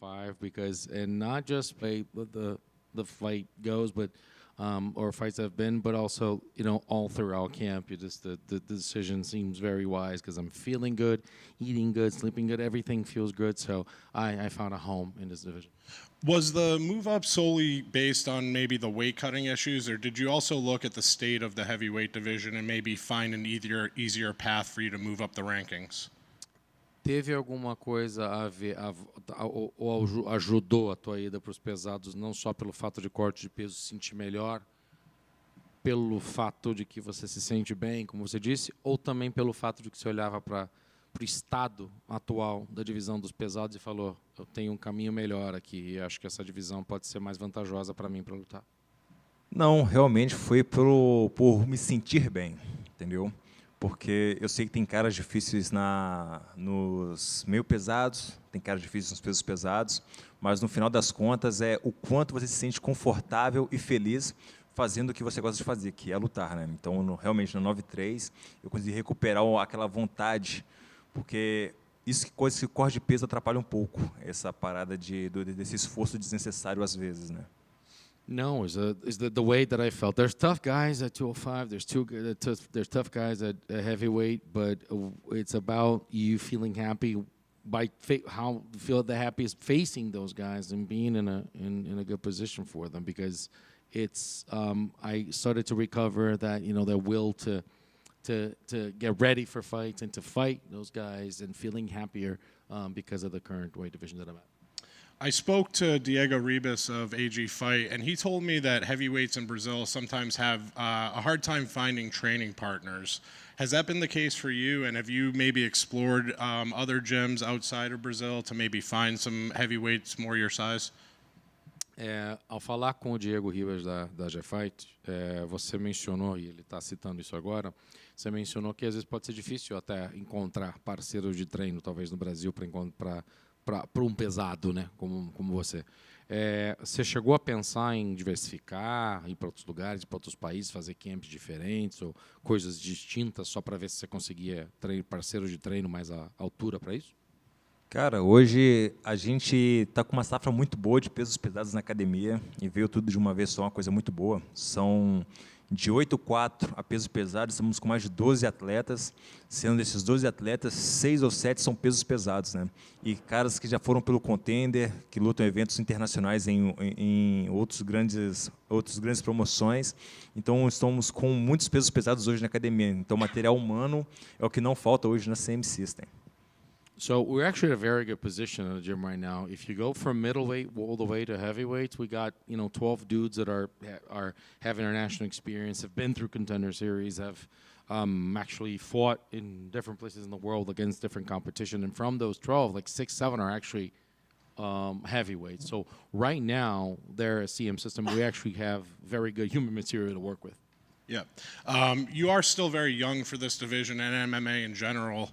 205 because, and not just the fight goes, but or fights have been, but also, you know, all throughout camp, you just the decision seems very wise because I'm feeling good, eating good, sleeping good, everything feels good. So I found a home in this division. Was the move up solely based on maybe the weight cutting issues, or did you also look at the state of the heavyweight division and maybe find an easier path for you to move up the rankings? Teve alguma coisa a ver, ou ajudou a tua ida para os pesados, não só pelo fato de corte de peso se sentir melhor, pelo fato de que você se sente bem, como você disse, ou também pelo fato de que você olhava para o estado atual da divisão dos pesados e falou, eu tenho um caminho melhor aqui e acho que essa divisão pode ser mais vantajosa para mim para lutar? Não, realmente foi por me sentir bem, entendeu? Porque eu sei que tem caras difíceis nos meio pesados, tem caras difíceis nos pesos pesados, mas no final das contas é o quanto você se sente confortável e feliz fazendo o que você gosta de fazer, que é lutar, né? Então, realmente, no 9-3, eu consegui recuperar aquela vontade, porque coisas que corte de peso atrapalha um pouco, essa parada desse esforço desnecessário às vezes, né? No, it's the way that I felt. There's tough guys at 205. There's tough guys at heavyweight, but it's about you feeling happy by how you feel the happiest facing those guys and being in a good position for them, because it's I started to recover that, you know, their will to get ready for fights and to fight those guys and feeling happier because of the current weight division that I'm at. I spoke to Diego Ribas of AG Fight, and he told me that heavyweights in Brazil sometimes have a hard time finding training partners. Has that been the case for you, and have you maybe explored other gyms outside of Brazil to maybe find some heavyweights more your size? Ao falar com o Diego Ribas da AG Fight, você mencionou, e ele está citando isso agora, você mencionou que às vezes pode ser difícil até encontrar parceiros de treino, talvez no Brasil, para um pesado, né, como você. Você chegou a pensar em diversificar, ir para outros lugares, para outros países, fazer camps diferentes ou coisas distintas só para ver se você conseguia parceiros de treino mais à altura para isso? Cara, hoje a gente está com uma safra muito boa de pesos pesados na academia e veio tudo de uma vez só, uma coisa muito boa. São de 8-4 a pesos pesados, estamos com mais de 12 atletas, sendo desses 12 atletas, 6 ou 7 são pesos pesados, né? E caras que já foram pelo Contender, que lutam em eventos internacionais em outras grandes promoções. Então, estamos com muitos pesos pesados hoje na academia. Então, material humano é o que não falta hoje na CM System. So we're actually in a very good position in the gym right now. If you go from middleweight all the way to heavyweights, we got 12 dudes that have international experience, have been through Contender Series, have actually fought in different places in the world against different competition. And from those 12, like 6, 7 are actually heavyweights. So right now, there at CM System, we actually have very good human material to work with. Yeah, you are still very young for this division and MMA in general.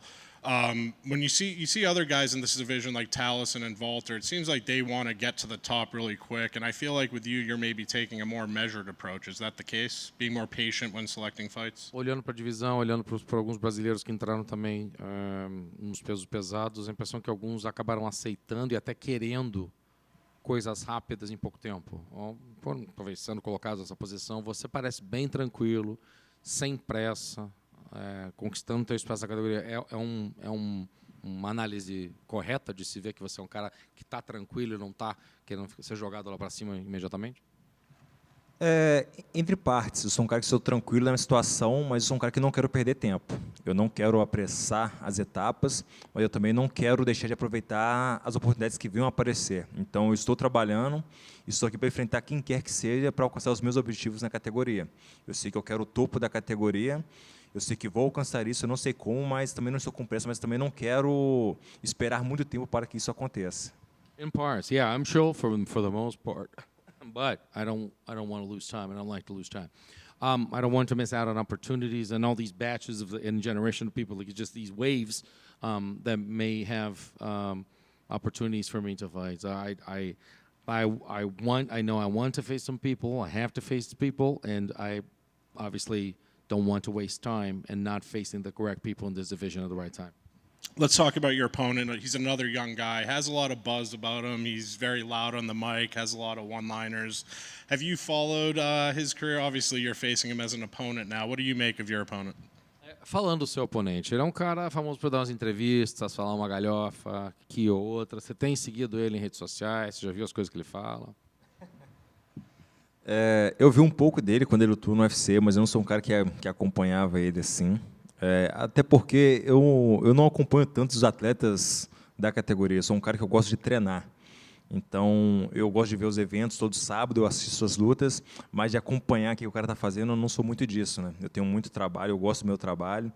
When you see other guys in this division like Taliesin and Walter, it seems like they want to get to the top really quick, and I feel like with you, you're maybe taking a more measured approach. Is that the case? Being more patient when selecting fights? Olhando para a divisão, olhando para alguns brasileiros que entraram também nos pesos pesados, a impressão que alguns acabaram aceitando e até querendo coisas rápidas em pouco tempo. Talvez sendo colocados nessa posição, você parece bem tranquilo, sem pressa, conquistando teu espaço na categoria. Uma análise correta de se ver que você é um cara que está tranquilo e não está querendo ser jogado lá para cima imediatamente? Entre partes, eu sou um cara que sou tranquilo na minha situação, mas eu sou um cara que não quero perder tempo. Eu não quero apressar as etapas, mas eu também não quero deixar de aproveitar as oportunidades que venham a aparecer. Então, eu estou trabalhando, estou aqui para enfrentar quem quer que seja para alcançar os meus objetivos na categoria. Eu sei que eu quero o topo da categoria, eu sei que vou alcançar isso, eu não sei como, mas também não estou com pressa, mas também não quero esperar muito tempo para que isso aconteça. In parts, yeah, I'm sure for the most part. But I don't want to lose time. I don't like to lose time. I don't want to miss out on opportunities and all these batches and generation of people, like just these waves that may have opportunities for me to fight. So I know I want to face some people. I have to face people, and I obviously don't want to waste time and not facing the correct people in this division at the right time. Let's talk about your opponent. He's another young guy, has a lot of buzz about him. He's very loud on the mic, has a lot of one-liners. Have you followed his career? Obviously, you're facing him as an opponent now. What do you make of your opponent? Falando do seu oponente, ele é um cara famoso por dar umas entrevistas, falar uma galhofa aqui ou outra. Você tem seguido ele em redes sociais? Você já viu as coisas que ele fala? Eu vi um pouco dele quando ele lutou no UFC, mas eu não sou um cara que acompanhava ele assim. Até porque eu não acompanho tantos atletas da categoria. Eu sou um cara que eu gosto de treinar. Então, eu gosto de ver os eventos todo sábado, eu assisto as lutas, mas de acompanhar o que o cara está fazendo, eu não sou muito disso, né? Eu tenho muito trabalho, eu gosto do meu trabalho,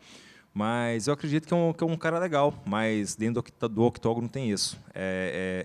mas eu acredito que é um cara legal, mas dentro do octógono tem isso.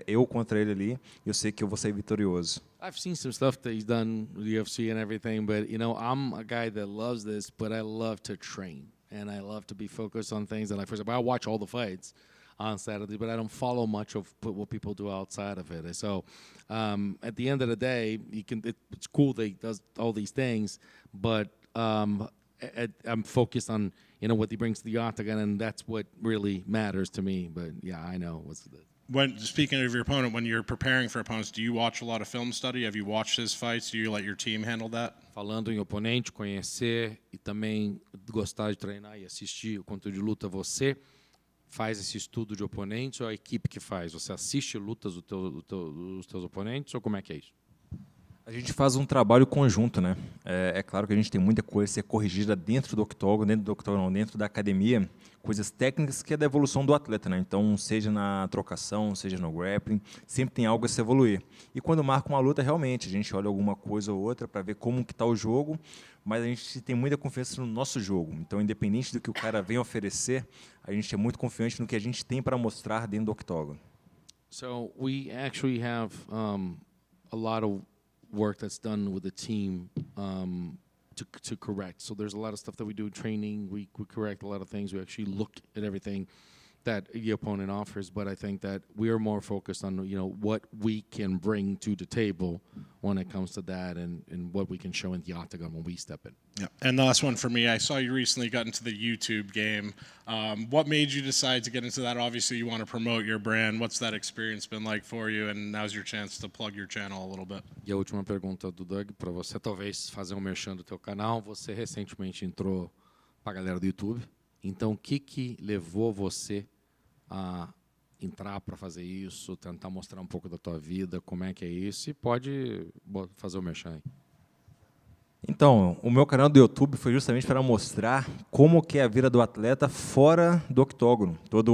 Eu contra ele ali, eu sei que eu vou sair vitorioso. I've seen some stuff that he's done with the UFC and everything, but, you know, I'm a guy that loves this, but I love to train, and I love to be focused on things. And for example, I watch all the fights on Saturday, but I don't follow much of what people do outside of it. So at the end of the day, it's cool that he does all these things, but I'm focused on, you know, what he brings to the octagon, and that's what really matters to me. But yeah, I know Speaking of your opponent, when you're preparing for opponents, do you watch a lot of film study? Have you watched his fights? Do you let your team handle that? Falando em oponente, conhecer e também gostar de treinar e assistir o conteúdo de luta, você faz esse estudo de oponentes ou a equipe que faz? Você assiste lutas dos teus oponentes ou como é que é isso? A gente faz um trabalho conjunto, né? É claro que a gente tem muita coisa a ser corrigida dentro do octógono, dentro da academia, coisas técnicas que é da evolução do atleta, né? Então, seja na trocação, seja no grappling, sempre tem algo a se evoluir. E quando marca uma luta, realmente, a gente olha alguma coisa ou outra para ver como que está o jogo, mas a gente tem muita confiança no nosso jogo. Então, independente do que o cara vem oferecer, a gente é muito confiante no que a gente tem para mostrar dentro do octógono. So, we actually have a lot of work that's done with the team to correct. So there's a lot of stuff that we do training. We correct a lot of things. We actually look at everything that the opponent offers, but I think that we are more focused on, you know, what we can bring to the table when it comes to that and what we can show in the octagon when we step in. Yeah. And the last one for me, I saw you recently got into the YouTube game. What made you decide to get into that? Obviously, you want to promote your brand. What's that experience been like for you? And now's your chance to plug your channel a little bit. E a última pergunta do Doug, para você talvez fazer um merchan do teu canal. Você recentemente entrou para a galera do YouTube. Então, o que levou você a entrar para fazer isso, tentar mostrar um pouco da tua vida, como é que é isso, e pode fazer o merchan aí. Então, o meu canal do YouTube foi justamente para mostrar como que é a vida do atleta fora do octógono. Toda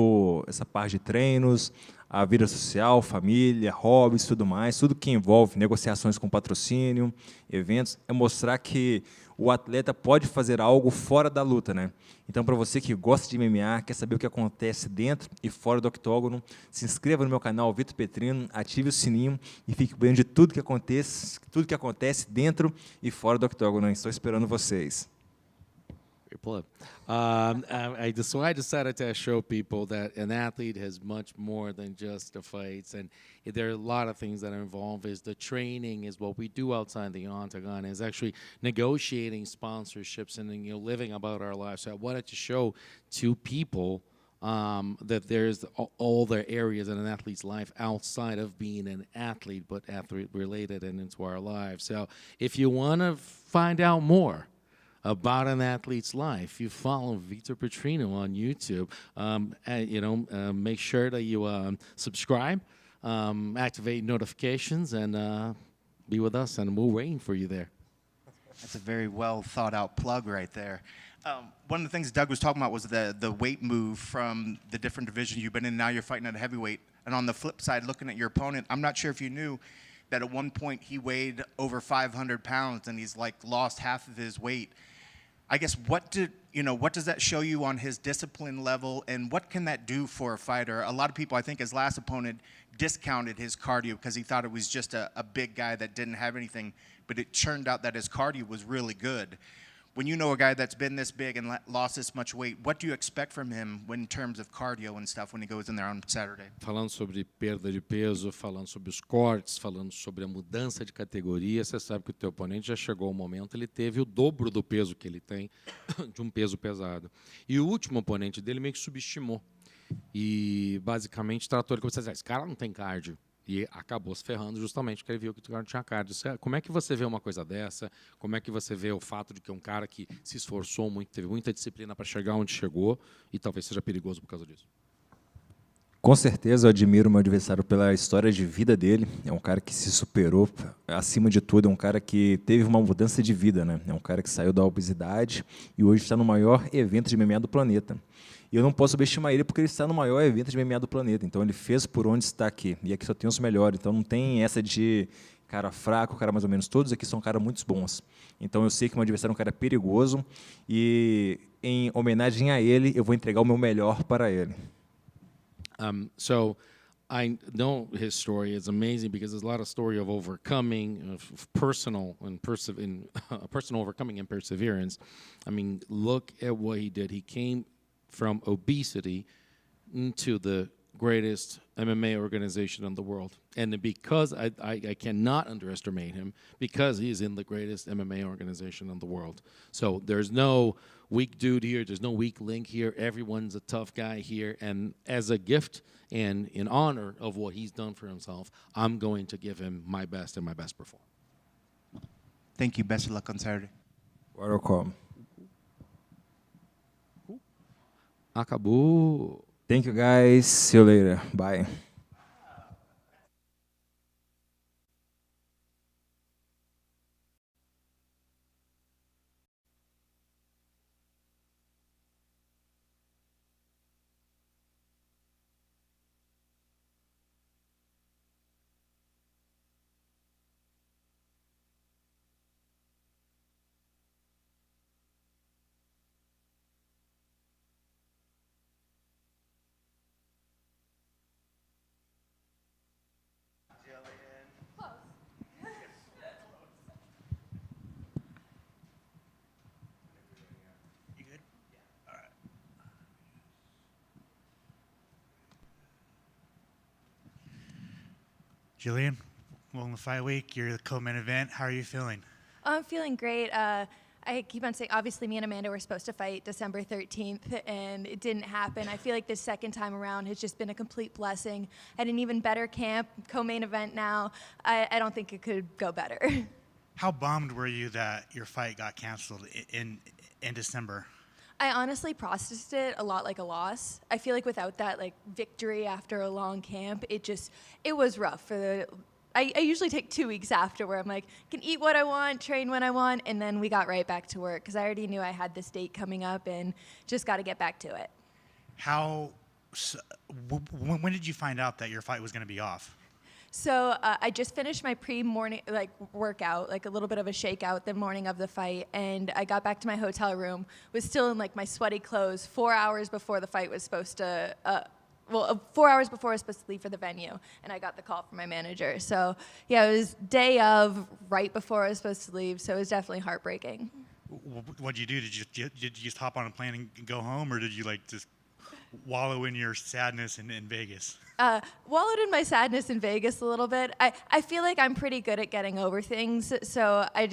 essa parte de treinos, a vida social, família, hobbies, tudo mais, tudo que envolve negociações com patrocínio, eventos, é mostrar que o atleta pode fazer algo fora da luta, né? Então, para você que gosta de MMA, quer saber o que acontece dentro e fora do octógono, se inscreva no meu canal Vitor Petrino, ative o sininho e fique bem de tudo que acontece dentro e fora do octógono. Estou esperando vocês. So I decided to show people that an athlete has much more than just the fights, and there are a lot of things that are involved. Is the training, is what we do outside the octagon, is actually negotiating sponsorships and, you know, living about our lives. So I wanted to show to people that there's all the areas in an athlete's life outside of being an athlete, but athlete related and into our lives. So if you want to find out more about an athlete's life, you follow Vitor Petrino on YouTube. Make sure that you subscribe, activate notifications, and be with us, and we're waiting for you there. That's a very well thought out plug right there. One of the things Doug was talking about was the weight move from the different divisions you've been in. Now you're fighting at heavyweight. And on the flip side, looking at your opponent, I'm not sure if you knew that at one point he weighed over 500 pounds and he's like lost half of his weight. I guess what does that show you on his discipline level, and what can that do for a fighter? A lot of people, I think, his last opponent discounted his cardio because he thought it was just a big guy that didn't have anything, but it turned out that his cardio was really good. When you know a guy that's been this big and lost this much weight, what do you expect from him in terms of cardio and stuff when he goes in there on Saturday? Falando sobre perda de peso, falando sobre os cortes, falando sobre a mudança de categoria, você sabe que o teu oponente já chegou ao momento, ele teve o dobro do peso que ele tem, de um peso pesado. E o último oponente dele meio que subestimou. E basicamente tratou ele como se esse cara não tem cardio. E acabou se ferrando justamente porque ele viu que o cara não tinha cardio. Como é que você vê uma coisa dessa? Como é que você vê o fato de que é um cara que se esforçou muito, teve muita disciplina para chegar onde chegou e talvez seja perigoso por causa disso? Com certeza eu admiro o meu adversário pela história de vida dele. É um cara que se superou, acima de tudo, é um cara que teve uma mudança de vida, né? É um cara que saiu da obesidade e hoje está no maior evento de MMA do planeta. E eu não posso subestimar ele porque ele está no maior evento de MMA do planeta. Então ele fez por onde está aqui. E aqui só tem os melhores. Então não tem essa de cara fraco, cara mais ou menos. Todos aqui são caras muito bons. Então eu sei que o meu adversário é um cara perigoso e em homenagem a ele, eu vou entregar o meu melhor para ele. So I know his story is amazing because there's a lot of story of overcoming, of personal and personal overcoming and perseverance. I mean, look at what he did. He came from obesity into the greatest MMA organization in the world. And because I cannot underestimate him, because he's in the greatest MMA organization in the world. So there's no weak dude here. There's no weak link here. Everyone's a tough guy here. And as a gift and in honor of what he's done for himself, I'm going to give him my best and my best performance. Thank you. Best of luck on Saturday. Welcome. Acabou. Thank you, guys. See you later. Bye. Jillian, welcome to Fight Week. You're the co-main event. How are you feeling? I'm feeling great. I keep on saying, obviously, me and Amanda were supposed to fight December 13th, and it didn't happen. I feel like this second time around has just been a complete blessing. At an even better camp, co-main event now. I don't think it could go better. How bummed were you that your fight got canceled in December? I honestly processed it a lot like a loss. I feel like without that victory after a long camp, it was rough. I usually take 2 weeks after where I'm like, can eat what I want, train when I want, and then we got right back to work because I already knew I had this date coming up and just got to get back to it. When did you find out that your fight was going to be off? So I just finished my pre-morning workout, a little bit of a shakeout the morning of the fight, and I got back to my hotel room, was still in my sweaty clothes 4 hours before the fight was supposed to, 4 hours before I was supposed to leave for the venue, and I got the call from my manager. So yeah, it was day of, right before I was supposed to leave, so it was definitely heartbreaking. What did you do? Did you just hop on a plane and go home, or did you just wallow in your sadness in Vegas? Wallowed in my sadness in Vegas a little bit. I feel like I'm pretty good at getting over things, so I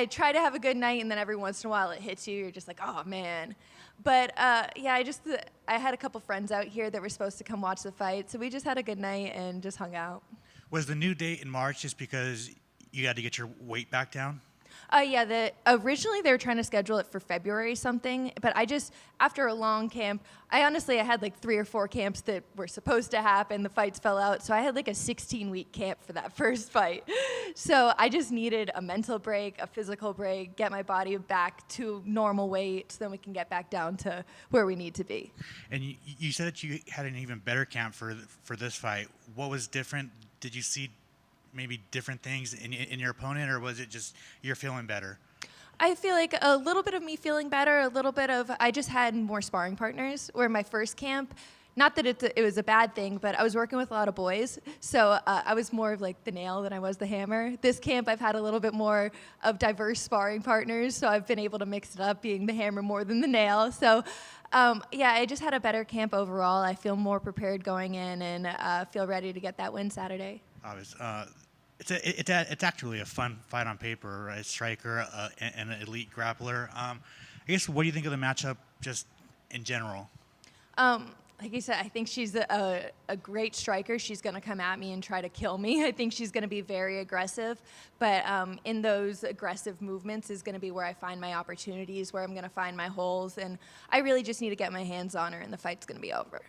try to have a good night, and then every once in a while it hits you. You're just like, oh man. But yeah, I had a couple friends out here that were supposed to come watch the fight, so we just had a good night and just hung out. Was the new date in March just because you had to get your weight back down? Yeah, originally they were trying to schedule it for February something, but after a long camp, I had 3 or 4 camps that were supposed to happen. The fights fell out, so I had a 16-week camp for that first fight. So I just needed a mental break, a physical break, get my body back to normal weight, so then we can get back down to where we need to be. And you said that you had an even better camp for this fight. What was different? Did you see maybe different things in your opponent, or was it just you're feeling better? I feel like a little bit of me feeling better, a little bit of I just had more sparring partners. Where my first camp, not that it was a bad thing, but I was working with a lot of boys, so I was more of the nail than I was the hammer. This camp, I've had a little bit more of diverse sparring partners, so I've been able to mix it up, being the hammer more than the nail. So yeah, I just had a better camp overall. I feel more prepared going in and feel ready to get that win Saturday. It's actually a fun fight on paper, a striker and an elite grappler. I guess, what do you think of the matchup just in general? Like you said, I think she's a great striker. She's going to come at me and try to kill me. I think she's going to be very aggressive. But in those aggressive movements is going to be where I find my opportunities, where I'm going to find my holes. And I really just need to get my hands on her, and the fight's going to be over.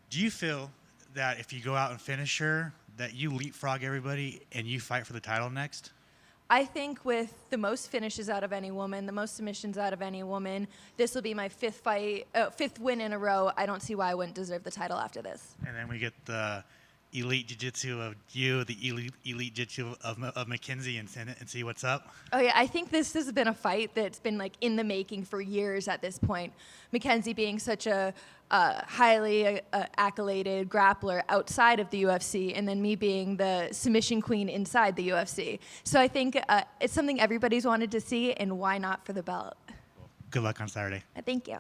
Do you feel that if you go out and finish her, that you leapfrog everybody and you fight for the title next? I think with the most finishes out of any woman, the most submissions out of any woman, this will be my fifth win in a row. I don't see why I wouldn't deserve the title after this. And then we get the elite jiu-jitsu of you, the elite jiu-jitsu of Mackenzie, and see what's up. Oh yeah, I think this has been a fight that's been like in the making for years at this point. Mackenzie being such a highly accoladed grappler outside of the UFC, and then me being the submission queen inside the UFC. So I think it's something everybody's wanted to see, and why not for the belt? Good luck on Saturday. Thank you.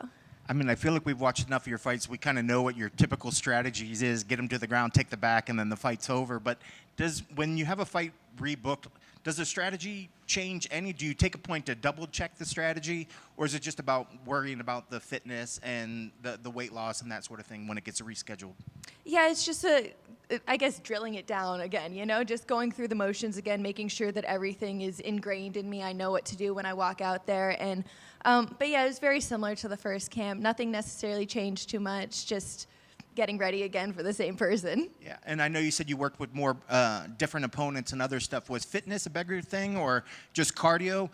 I mean, I feel like we've watched enough of your fights. We kind of know what your typical strategies is: get them to the ground, take the back, and then the fight's over. But when you have a fight rebooked, does the strategy change any? Do you take a point to double check the strategy, or is it just about worrying about the fitness and the weight loss and that sort of thing when it gets rescheduled? Yeah, it's just I guess drilling it down again, just going through the motions again, making sure that everything is ingrained in me. I know what to do when I walk out there. And, but yeah, it was very similar to the first camp. Nothing necessarily changed too much, just getting ready again for the same person. Yeah, and I know you said you worked with more different opponents and other stuff. Was fitness a bigger thing or just cardio?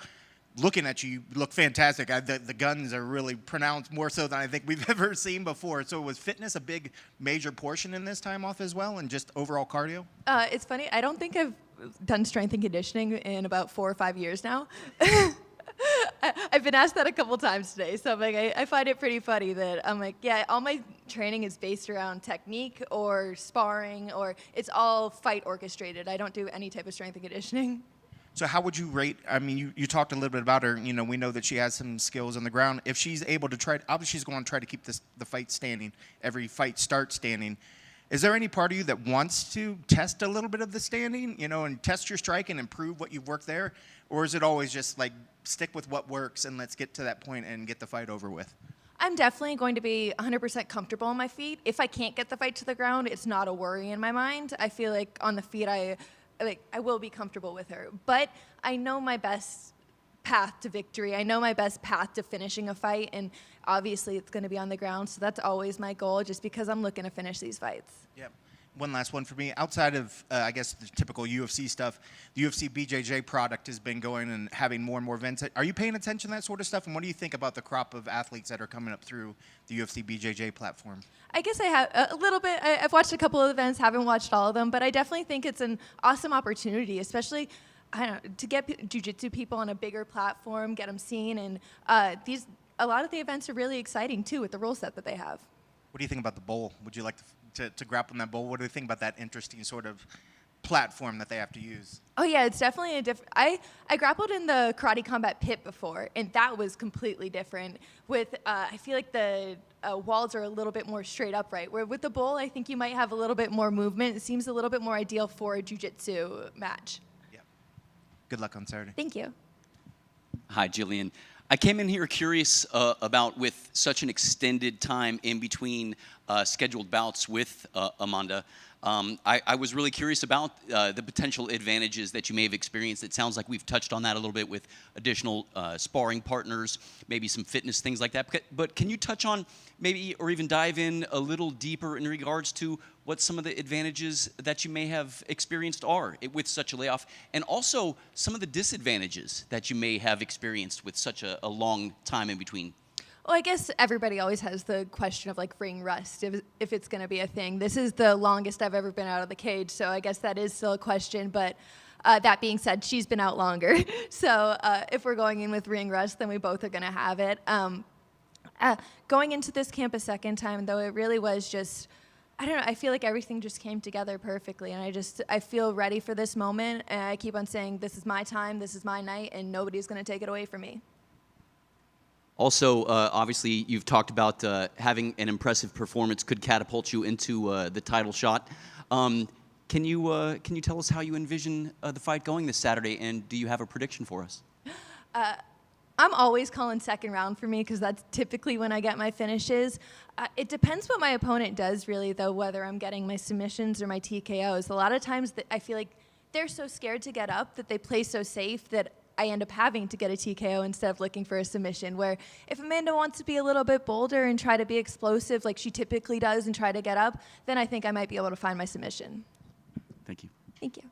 Looking at you, you look fantastic. The guns are really pronounced, more so than I think we've ever seen before. So was fitness a big, major portion in this time off as well, and just overall cardio? It's funny. I don't think I've done strength and conditioning in about 4 or 5 years now. I've been asked that a couple times today, so I'm like, I find it pretty funny that I'm like, yeah, all my training is based around technique or sparring, or it's all fight orchestrated. I don't do any type of strength and conditioning. So how would you rate, I mean, you talked a little bit about her, we know that she has some skills on the ground. If she's able to obviously she's going to try to keep the fight standing, every fight starts standing. Is there any part of you that wants to test a little bit of the standing, and test your strike and improve what you've worked there? Or is it always just like stick with what works and let's get to that point and get the fight over with? I'm definitely going to be 100% comfortable on my feet. If I can't get the fight to the ground, it's not a worry in my mind. I feel like on the feet, I will be comfortable with her. But I know my best path to victory. I know my best path to finishing a fight, and obviously it's going to be on the ground, so that's always my goal, just because I'm looking to finish these fights. Yep. One last one for me. Outside of, I guess, the typical UFC stuff, the UFC BJJ product has been going and having more and more events. Are you paying attention to that sort of stuff? And what do you think about the crop of athletes that are coming up through the UFC BJJ platform? I guess I have a little bit. I've watched a couple of events, haven't watched all of them, but I definitely think it's an awesome opportunity, especially to get jiu-jitsu people on a bigger platform, get them seen. And a lot of the events are really exciting, too, with the rule set that they have. What do you think about the bowl? Would you like to grapple in that bowl? What do you think about that interesting sort of platform that they have to use? Oh, yeah, it's definitely a different. I grappled in the Karate Combat pit before, and that was completely different. With I feel like the walls are a little bit more straight upright, where with the bowl, I think you might have a little bit more movement. It seems a little bit more ideal for a jiu-jitsu match. Yeah. Good luck on Saturday. Thank you. Hi, Jillian. I came in here curious about, with such an extended time in between scheduled bouts with Amanda, I was really curious about the potential advantages that you may have experienced. It sounds like we've touched on that a little bit with additional sparring partners, maybe some fitness, things like that. But can you touch on maybe, or even dive in a little deeper in regards to what some of the advantages that you may have experienced are with such a layoff, and also some of the disadvantages that you may have experienced with such a long time in between? Well, I guess everybody always has the question of like ring rust, if it's going to be a thing. This is the longest I've ever been out of the cage, so I guess that is still a question. But that being said, she's been out longer. So if we're going in with ring rust, then we both are going to have it. Going into this camp a second time, though, it really was just, I don't know, I feel like everything just came together perfectly, and I feel ready for this moment, and I keep on saying, this is my time, this is my night, and nobody's going to take it away from me. Also, obviously, you've talked about having an impressive performance could catapult you into the title shot. Can you tell us how you envision the fight going this Saturday, and do you have a prediction for us? I'm always calling second round for me because that's typically when I get my finishes. It depends what my opponent does, really, though, whether I'm getting my submissions or my TKOs. A lot of times I feel like they're so scared to get up that they play so safe that I end up having to get a TKO instead of looking for a submission, where if Amanda wants to be a little bit bolder and try to be explosive like she typically does and try to get up, then I think I might be able to find my submission. Thank you. Thank you.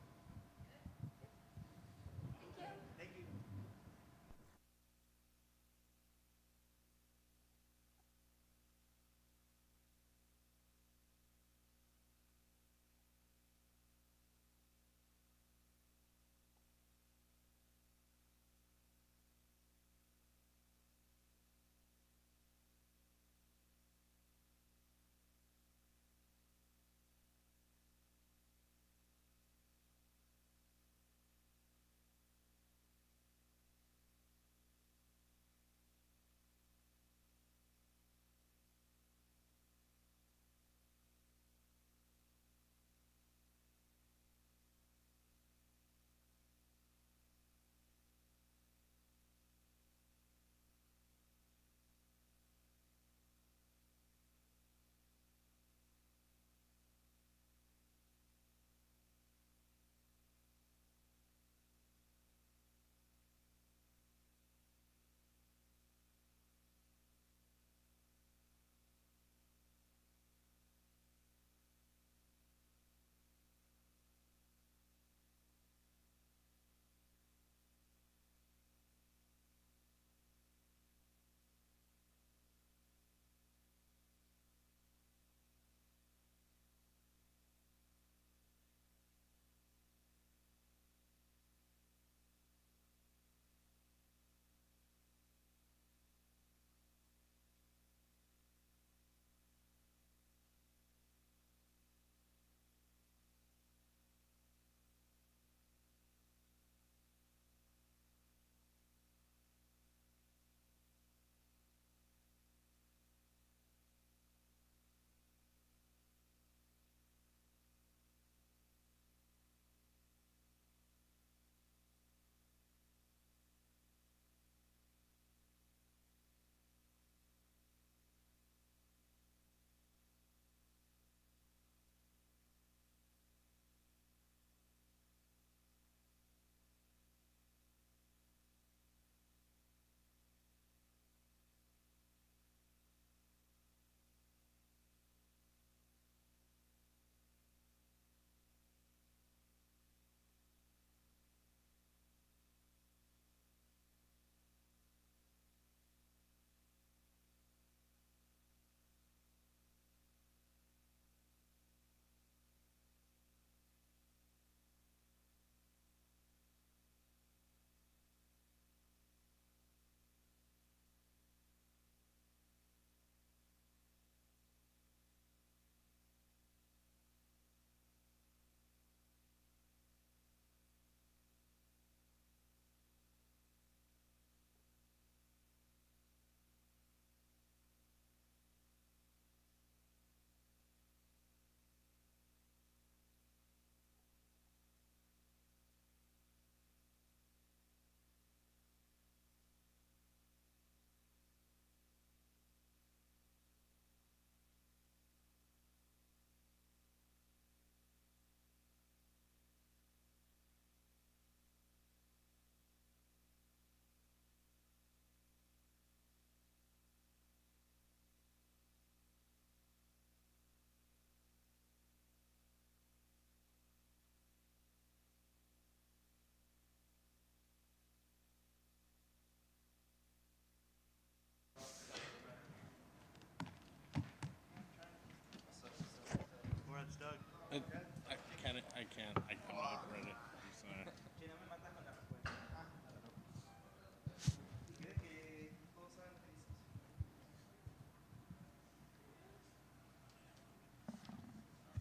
I'm not ready. I'm sorry.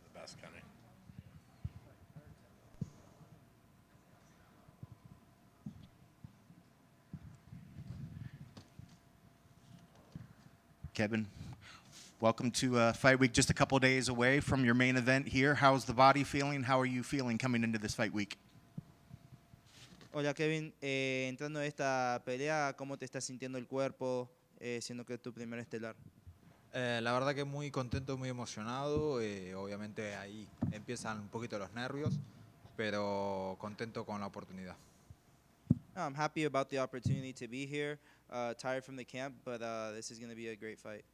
The best, Kenny. Kevin, welcome to Fight Week, just a couple days away from your main event here. How's the body feeling? How are you feeling coming into this fight week? Hola Kevin, entrando a esta pelea, ¿cómo te está sintiendo el cuerpo, siendo que es tu primer estelar? La verdad que muy contento, muy emocionado. Obviamente ahí empiezan un poquito los nervios, pero contento con la oportunidad. No, I'm happy about the opportunity to be here. Tired from the camp, but this is going to be a great fight.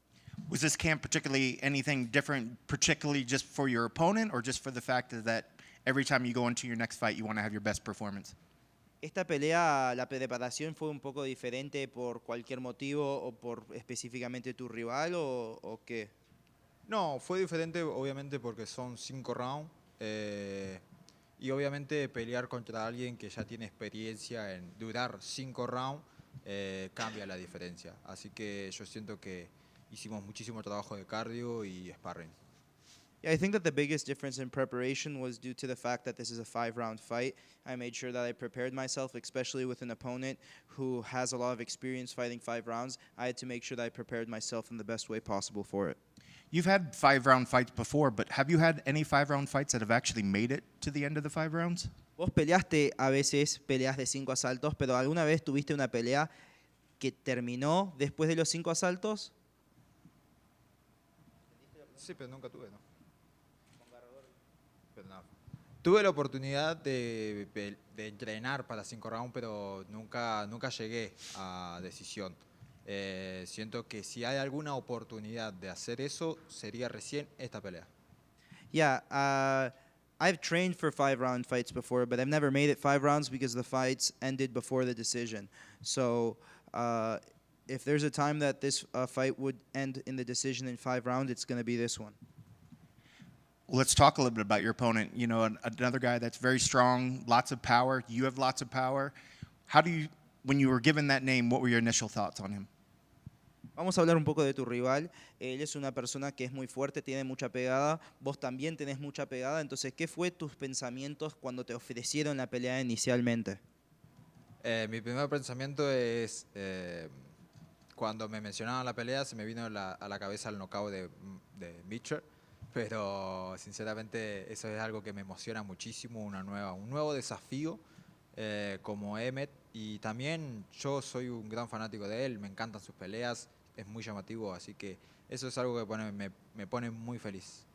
Was this camp particularly anything different, particularly just for your opponent, or just for the fact that every time you go into your next fight, you want to have your best performance? Esta pelea, la preparación fue un poco diferente por cualquier motivo o por específicamente tu rival o qué? No, fue diferente obviamente porque son 5 rounds y obviamente pelear contra alguien que ya tiene experiencia en durar 5 rounds cambia la diferencia. Así que yo siento que hicimos muchísimo trabajo de cardio y sparring. Yeah, I think that the biggest difference in preparation was due to the fact that this is a 5-round fight. I made sure that I prepared myself, especially with an opponent who has a lot of experience fighting 5 rounds. I had to make sure that I prepared myself in the best way possible for it. You've had 5-round fights before, but have you had any 5-round fights that have actually made it to the end of the 5 rounds? Vos peleaste a veces peleas de 5 asaltos, pero ¿alguna vez tuviste una pelea que terminó después de los 5 asaltos? Sí, pero nunca tuve, ¿no? Pero no. Tuve la oportunidad de entrenar para 5 rounds, pero nunca llegué a decisión. Siento que si hay alguna oportunidad de hacer eso, sería recién esta pelea. Yeah, I've trained for 5-round fights before, but I've never made it 5 rounds because the fights ended before the decision. So if there's a time that this fight would end in the decision in 5 rounds, it's going to be this one. Let's talk a little bit about your opponent. You know, another guy that's very strong, lots of power. You have lots of power. How do you, when you were given that name, what were your initial thoughts on him? Vamos a hablar un poco de tu rival. Él es una persona que es muy fuerte, tiene mucha pegada. Vos también tenés mucha pegada. Entonces, ¿qué fue tus pensamientos cuando te ofrecieron la pelea inicialmente? Mi primer pensamiento es, cuando me mencionaban la pelea, se me vino a la cabeza el knockout de Mitchell. Pero sinceramente eso es algo que me emociona muchísimo, un nuevo desafío como Emmett, y también yo soy un gran fanático de él, me encantan sus peleas, es muy llamativo, así que eso es algo que me pone muy feliz.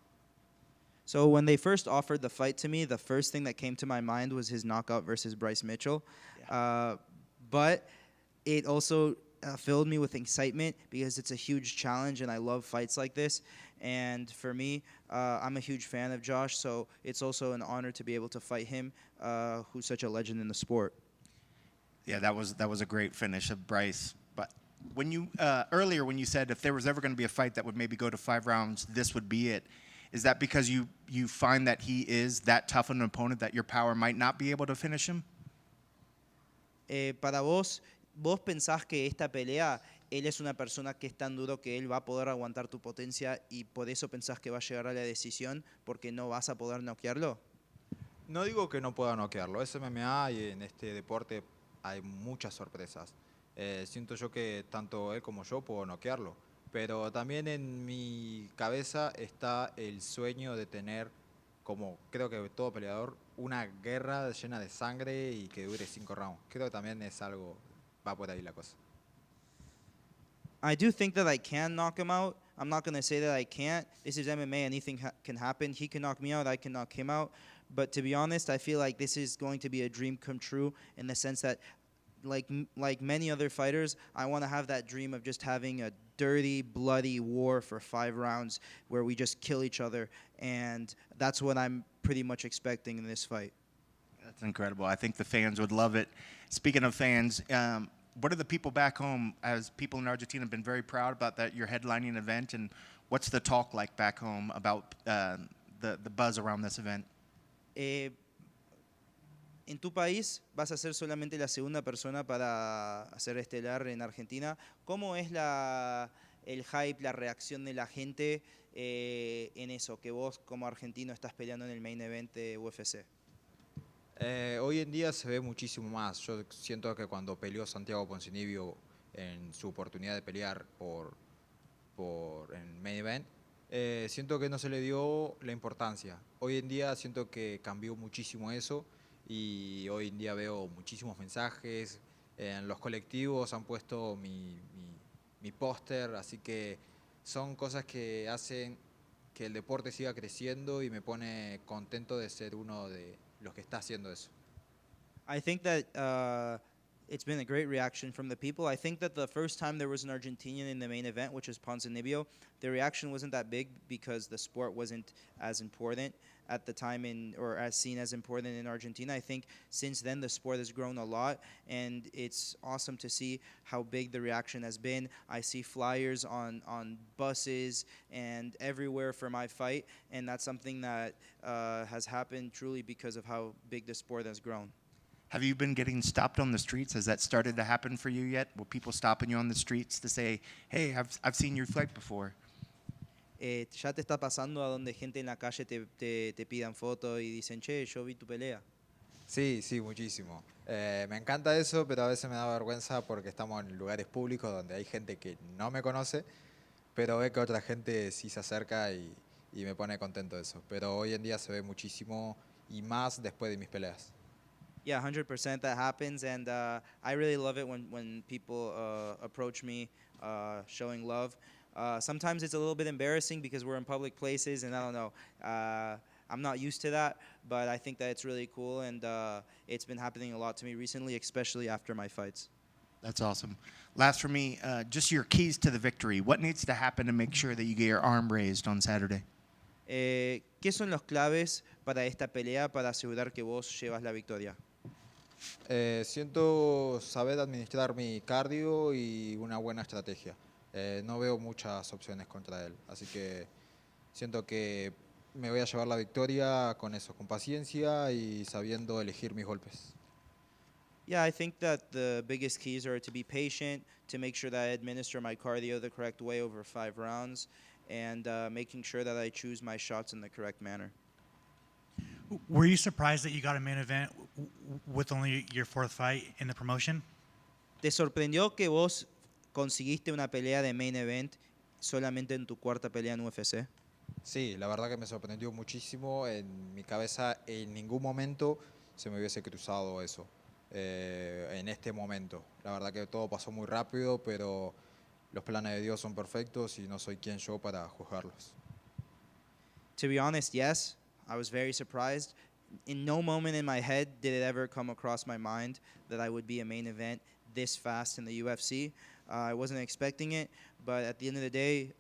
So when they first offered the fight to me, the first thing that came to my mind was his knockout versus Bryce Mitchell. But it also filled me with excitement because it's a huge challenge and I love fights like this. And for me, I'm a huge fan of Josh, so it's also an honor to be able to fight him, who's such a legend in the sport. Yeah, that was a great finish of Bryce. But when you earlier when you said if there was ever going to be a fight that would maybe go to 5 rounds, this would be it. Is that because you find that he is that tough an opponent that your power might not be able to finish him? Para vos pensás que esta pelea, él es una persona que es tan duro que él va a poder aguantar tu potencia y por eso pensás que va a llegar a la decisión porque no vas a poder noquearlo? No digo que no pueda noquearlo, es MMA y en este deporte hay muchas sorpresas. Siento yo que tanto él como yo puedo noquearlo, pero también en mi cabeza está el sueño de tener, como creo que todo peleador, una guerra llena de sangre y que dure 5 rounds. Creo que también es algo, va por ahí la cosa. I do think that I can knock him out. I'm not going to say that I can't. This is MMA. Anything can happen. He can knock me out. I can knock him out. But to be honest, I feel like this is going to be a dream come true in the sense that, like many other fighters, I want to have that dream of just having a dirty, bloody war for 5 rounds where we just kill each other. And that's what I'm pretty much expecting in this fight. That's incredible. I think the fans would love it. Speaking of fans, what are the people back home, as people in Argentina have been very proud about that you're headlining event, and what's the talk like back home about the buzz around this event? En tu país vas a ser solamente la segunda persona para hacer estelar en Argentina. ¿Cómo es el hype, la reacción de la gente en eso, que vos como argentino estás peleando en el main event de UFC? Hoy en día se ve muchísimo más. Yo siento que cuando peleó Santiago Ponzinibbio en su oportunidad de pelear en main event, siento que no se le dio la importancia. Hoy en día siento que cambió muchísimo eso y hoy en día veo muchísimos mensajes. En los colectivos han puesto mi póster, así que son cosas que hacen que el deporte siga creciendo y me pone contento de ser uno de los que está haciendo eso. I think that it's been a great reaction from the people. I think that the first time there was an Argentinian in the main event, which is Ponzinibbio, the reaction wasn't that big because the sport wasn't as important at the time or as seen as important in Argentina. I think since then the sport has grown a lot, and it's awesome to see how big the reaction has been. I see flyers on buses and everywhere for my fight, and that's something that has happened truly because of how big the sport has grown. Have you been getting stopped on the streets? Has that started to happen for you yet? Were people stopping you on the streets to say, hey, I've seen your fight before? ¿Ya te está pasando a donde gente en la calle te pidan fotos y dicen, che, yo vi tu pelea? Sí, sí, muchísimo. Me encanta eso, pero a veces me da vergüenza porque estamos en lugares públicos donde hay gente que no me conoce, pero ve que otra gente sí se acerca y me pone contento eso. Pero hoy en día se ve muchísimo y más después de mis peleas. Yeah, 100% that happens, and I really love it when people approach me showing love. Sometimes it's a little bit embarrassing because we're in public places, and I don't know, I'm not used to that, but I think that it's really cool, and it's been happening a lot to me recently, especially after my fights. That's awesome. Last for me, just your keys to the victory. What needs to happen to make sure that you get your arm raised on Saturday? ¿Qué son los claves para esta pelea para asegurar que vos llevas la victoria? Siento saber administrar mi cardio y una buena estrategia. No veo muchas opciones contra él, así que siento que me voy a llevar la victoria con eso, con paciencia y sabiendo elegir mis golpes. Yeah, I think that the biggest keys are to be patient, to make sure that I administer my cardio the correct way over 5 rounds, and making sure that I choose my shots in the correct manner. Were you surprised that you got a main event with only your 4th fight in the promotion? ¿Te sorprendió que vos conseguiste una pelea de main event solamente en tu 4ª pelea en UFC? Sí, la verdad que me sorprendió muchísimo. En mi cabeza en ningún momento se me hubiese cruzado eso. En este momento. La verdad que todo pasó muy rápido, pero los planes de Dios son perfectos y no soy quien yo para juzgarlos. To be honest, yes, I was very surprised. In no moment in my head did it ever come across my mind that I would be a main event this fast in the UFC. I wasn't expecting it, but at the end of the day,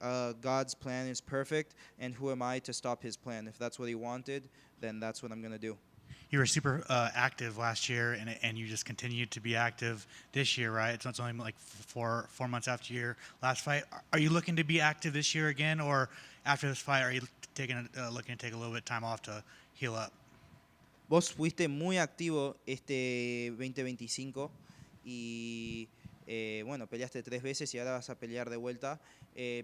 God's plan is perfect, and who am I to stop his plan? If that's what he wanted, then that's what I'm going to do. You were super active last year, and you just continued to be active this year, right? It's only like four months after your last fight. Are you looking to be active this year again, or after this fight, are you looking to take a little bit of time off to heal up? Vos fuiste muy activo este 2025 y bueno, peleaste 3 veces y ahora vas a pelear de vuelta.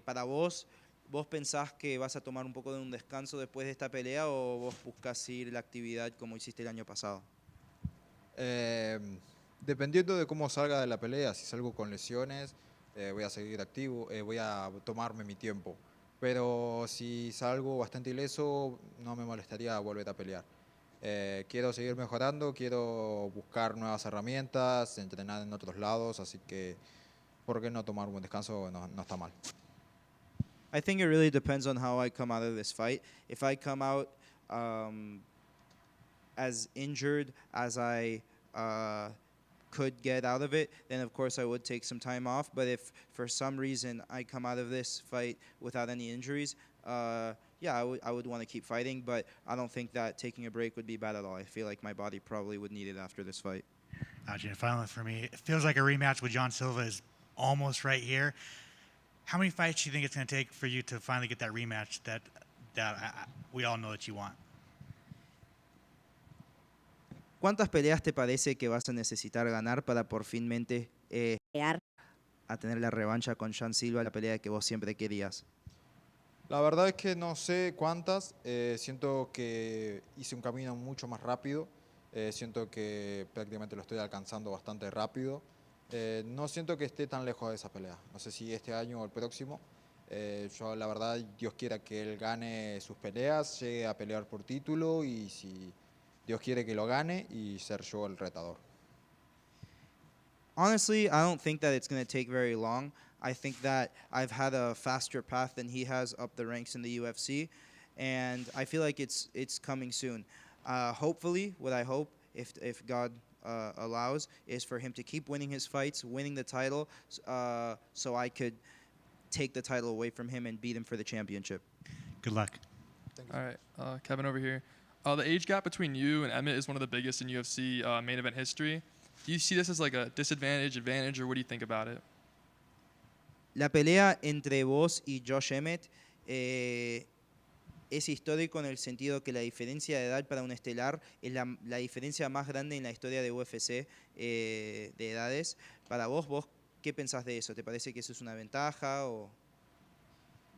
Para vos, ¿vos pensás que vas a tomar un poco de un descanso después de esta pelea o vos buscás seguir la actividad como hiciste el año pasado? Dependiendo de cómo salga de la pelea, si salgo con lesiones, voy a seguir activo, voy a tomarme mi tiempo. Pero si salgo bastante ileso, no me molestaría volver a pelear. Quiero seguir mejorando, quiero buscar nuevas herramientas, entrenar en otros lados, así que ¿por qué no tomar un descanso? No está mal. I think it really depends on how I come out of this fight. If I come out as injured as I could get out of it, then of course I would take some time off. But if for some reason I come out of this fight without any injuries, yeah, I would want to keep fighting, but I don't think that taking a break would be bad at all. I feel like my body probably would need it after this fight. And finally for me, it feels like a rematch with John Silva is almost right here. How many fights do you think it's going to take for you to finally get that rematch that we all know that you want? ¿Cuántas peleas te parece que vas a necesitar ganar para por finmente a tener la revancha con John Silva, la pelea que vos siempre querías? La verdad es que no sé cuántas. Siento que hice un camino mucho más rápido. Siento que prácticamente lo estoy alcanzando bastante rápido. No siento que esté tan lejos de esa pelea. No sé si este año o el próximo. Yo, la verdad, Dios quiera que él gane sus peleas, llegue a pelear por título y si Dios quiere que lo gane y ser yo el retador. Honestly, I don't think that it's going to take very long. I think that I've had a faster path than he has up the ranks in the UFC, and I feel like it's coming soon. Hopefully, what I hope, if God allows, is for him to keep winning his fights, winning the title, so I could take the title away from him and beat him for the championship. Good luck. All right, Kevin over here. The age gap between you and Emmett is one of the biggest in UFC main event history. Do you see this as like a disadvantage, advantage, or what do you think about it? La pelea entre vos y Josh Emmett es histórico en el sentido que la diferencia de edad para un estelar es la diferencia más grande en la historia de UFC de edades. Para vos, ¿qué pensás de eso? ¿Te parece que eso es una ventaja o...?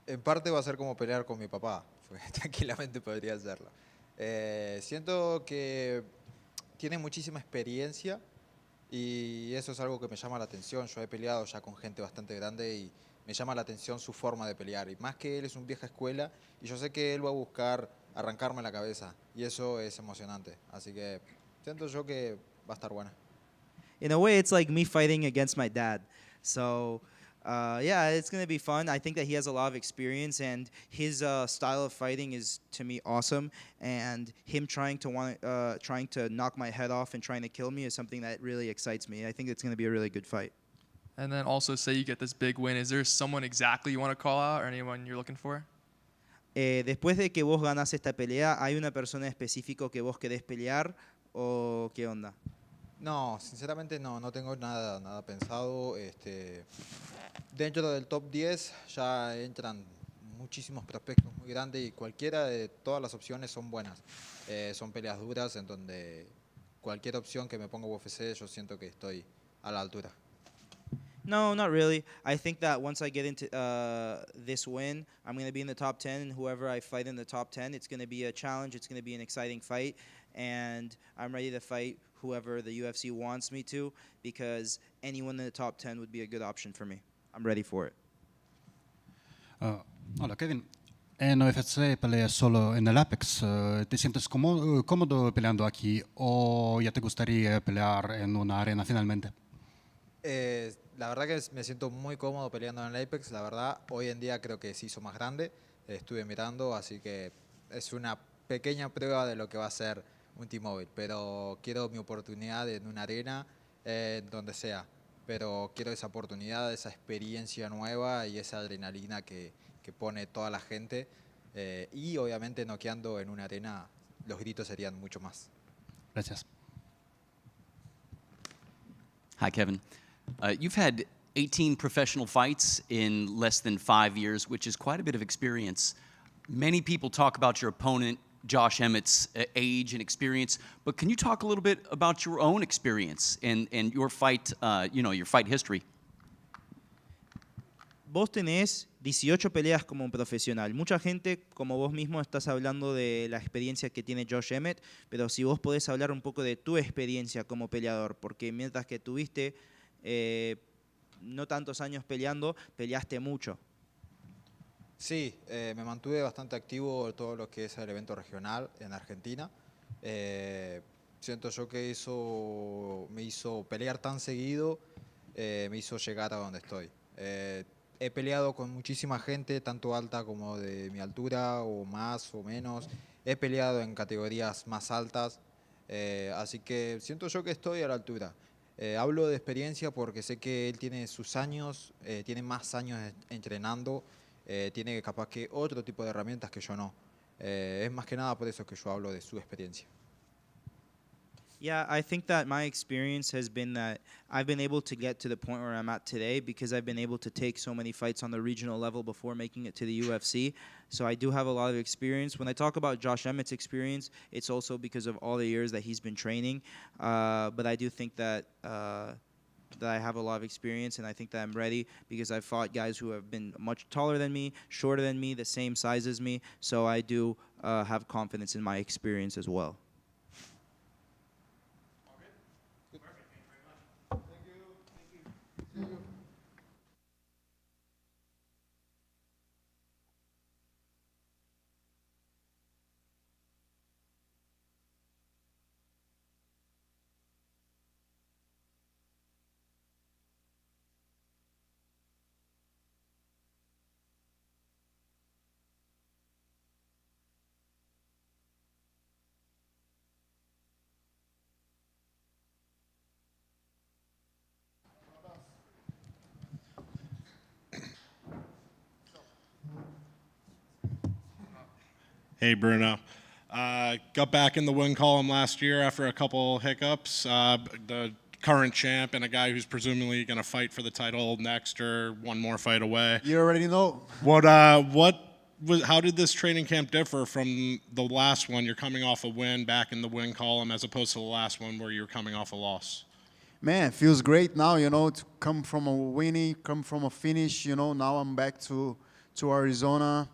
En parte va a ser como pelear con mi papá, porque tranquilamente podría hacerlo. Siento que tiene muchísima experiencia y eso es algo que me llama la atención. Yo he peleado ya con gente bastante grande y me llama la atención su forma de pelear. Y más que él es un vieja escuela y yo sé que él va a buscar arrancarme la cabeza y eso es emocionante. Así que siento yo que va a estar buena. In a way, it's like me fighting against my dad. So, yeah, it's going to be fun. I think that he has a lot of experience, and his style of fighting is, to me, awesome. And him trying to knock my head off and trying to kill me is something that really excites me. I think it's going to be a really good fight. And then also, say you get this big win, is there someone exactly you want to call out or anyone you're looking for? Después de que vos ganas esta pelea, ¿hay una persona específica que vos querés pelear o qué onda? No, sinceramente no tengo nada pensado. Dentro del top 10 ya entran muchísimos prospectos muy grandes y cualquiera de todas las opciones son buenas. Son peleas duras en donde cualquier opción que me ponga UFC yo siento que estoy a la altura. No, not really. I think that once I get into this win, I'm going to be in the top 10, and whoever I fight in the top 10, it's going to be a challenge. It's going to be an exciting fight, and I'm ready to fight whoever the UFC wants me to, because anyone in the top 10 would be a good option for me. I'm ready for it. Hola, Kevin. En UFC peleas solo en el Apex. ¿Te sientes cómodo peleando aquí o ya te gustaría pelear en una arena finalmente? La verdad que me siento muy cómodo peleando en el Apex. La verdad, hoy en día creo que se hizo más grande. Estuve mirando, así que es una pequeña prueba de lo que va a ser un T-Mobile. Pero quiero mi oportunidad en una arena, donde sea. Pero quiero esa oportunidad, esa experiencia nueva y esa adrenalina que pone toda la gente. Y obviamente noqueando en una arena, los gritos serían mucho más. Gracias. Hi, Kevin. You've had 18 professional fights in less than 5 years, which is quite a bit of experience. Many people talk about your opponent, Josh Emmett's age and experience, but can you talk a little bit about your own experience and your fight, your fight history? Vos tenés 18 peleas como profesional. Mucha gente, como vos mismo, estás hablando de la experiencia que tiene Josh Emmett, pero si vos podés hablar un poco de tu experiencia como peleador, porque mientras que tuviste no tantos años peleando, peleaste mucho. Sí, me mantuve bastante activo en todo lo que es el evento regional en Argentina. Siento yo que eso me hizo pelear tan seguido, me hizo llegar a donde estoy. He peleado con muchísima gente, tanto alta como de mi altura, o más o menos. He peleado en categorías más altas, así que siento yo que estoy a la altura. Hablo de experiencia porque sé que él tiene sus años, tiene más años entrenando, tiene capaz que otro tipo de herramientas que yo no. Es más que nada por eso que yo hablo de su experiencia. Yeah, I think that my experience has been that I've been able to get to the point where I'm at today because I've been able to take so many fights on the regional level before making it to the UFC. So I do have a lot of experience. When I talk about Josh Emmett's experience, it's also because of all the years that he's been training. But I do think that that I have a lot of experience, and I think that I'm ready because I've fought guys who have been much taller than me, shorter than me, the same size as me. So I do have confidence in my experience as well. Hey, Bruno. Got back in the win column last year after a couple hiccups. The current champ and a guy who's presumably going to fight for the title next or one more fight away. You already know. How did this training camp differ from the last one? You're coming off a win back in the win column as opposed to the last one where you're coming off a loss. Man, it feels great now, to come from a winning, come from a finish, now I'm back to Arizona,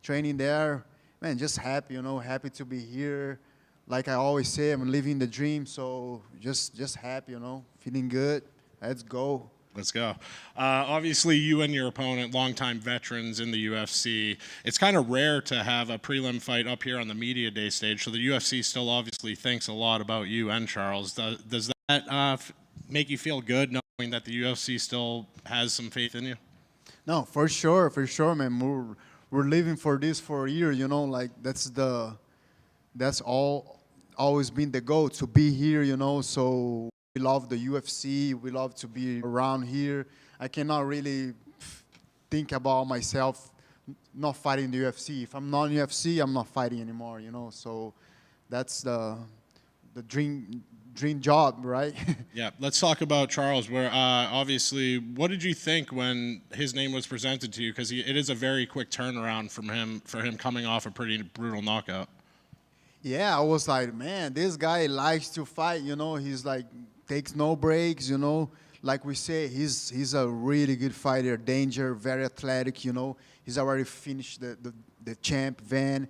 training there. Man, just happy, happy to be here. Like I always say, I'm living the dream, so just happy, feeling good. Let's go. Let's go. Obviously, you and your opponent, longtime veterans in the UFC. It's kind of rare to have a prelim fight up here on the media day stage, so the UFC still obviously thinks a lot about you and Charles. Does that make you feel good knowing that the UFC still has some faith in you? No, for sure, man. We're living for this for a year, like that's always been the goal, to be here, so we love the UFC, we love to be around here. I cannot really think about myself not fighting the UFC. If I'm not in UFC, I'm not fighting anymore, so that's the dream job, right? Yeah, let's talk about Charles. Where obviously, what did you think when his name was presented to you? Because it is a very quick turnaround for him coming off a pretty brutal knockout. Yeah, I was like, man, this guy likes to fight. He's like takes no breaks. Like we say, he's a really good fighter, danger, very athletic. He's already finished the champ Van.